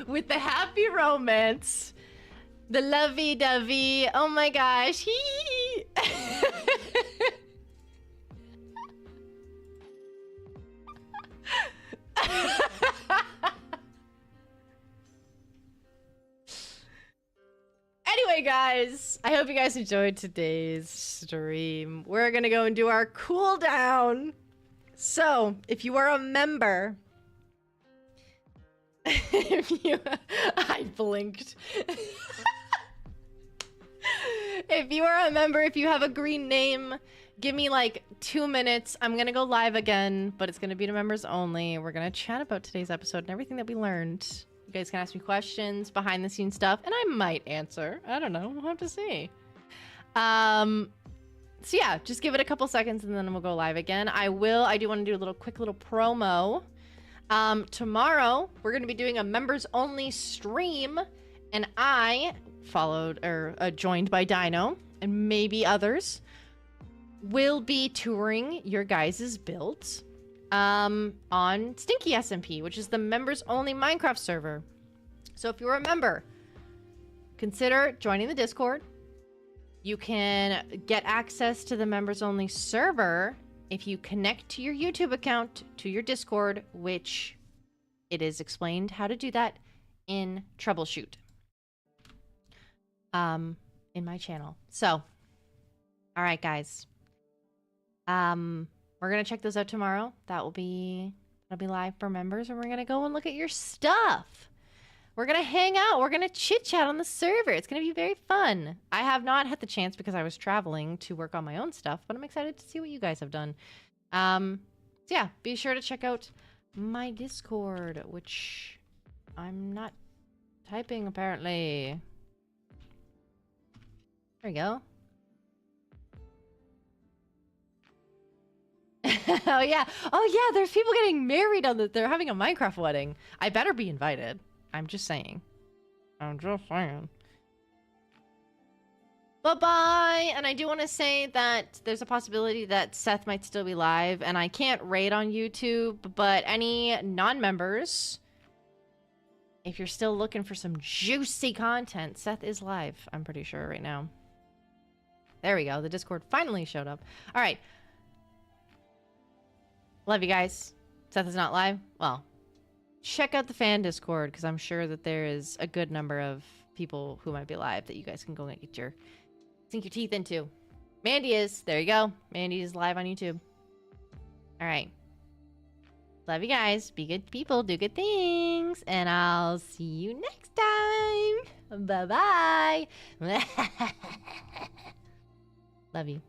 With the happy romance, the lovey-dovey, oh my gosh, hee. Anyway, guys, I hope you guys enjoyed today's stream. We're gonna go and do our cooldown. So, if you are a member, I blinked. If you are a member, if you have a green name, give me like 2 minutes. I'm gonna go live again, but it's gonna be to members only. We're gonna chat about today's episode and everything that we learned. You guys can ask me questions, behind the scenes stuff, and I might answer. I don't know. We'll have to see. So yeah, just give it a couple seconds and then we'll go live again. I do want to do a quick little promo. Tomorrow, we're going to be doing a members only stream, and I joined by Dino and maybe others, will be touring your guys' builds on Stinky SMP, which is the members only Minecraft server. So if you're a member, consider joining the Discord. You can get access to the members only server if you connect to your YouTube account to your Discord, which it is explained how to do that in Troubleshoot in my channel. So, all right, guys. We're gonna check those out tomorrow. That'll be live for members, and we're gonna go and look at your stuff. We're gonna hang out. We're gonna chit chat on the server. It's gonna be very fun. I have not had the chance because I was traveling to work on my own stuff, but I'm excited to see what you guys have done. So yeah, be sure to check out my Discord, which I'm not typing apparently. There we go. Oh yeah. Oh yeah, there's people getting married on the they're having a Minecraft wedding. I better be invited. I'm just saying. I'm just saying. Bye-bye! And I do want to say that there's a possibility that Seth might still be live, and I can't raid on YouTube, but any non-members, if you're still looking for some juicy content, Seth is live, I'm pretty sure, right now. There we go. The Discord finally showed up. All right. Love you guys. Seth is not live? Well, check out the fan Discord, because I'm sure that there is a good number of people who might be live that you guys can go and get your sink your teeth into. Mandy is. There you go. Mandy is live on YouTube. All right. Love you guys. Be good people. Do good things. And I'll see you next time. Bye-bye. Love you.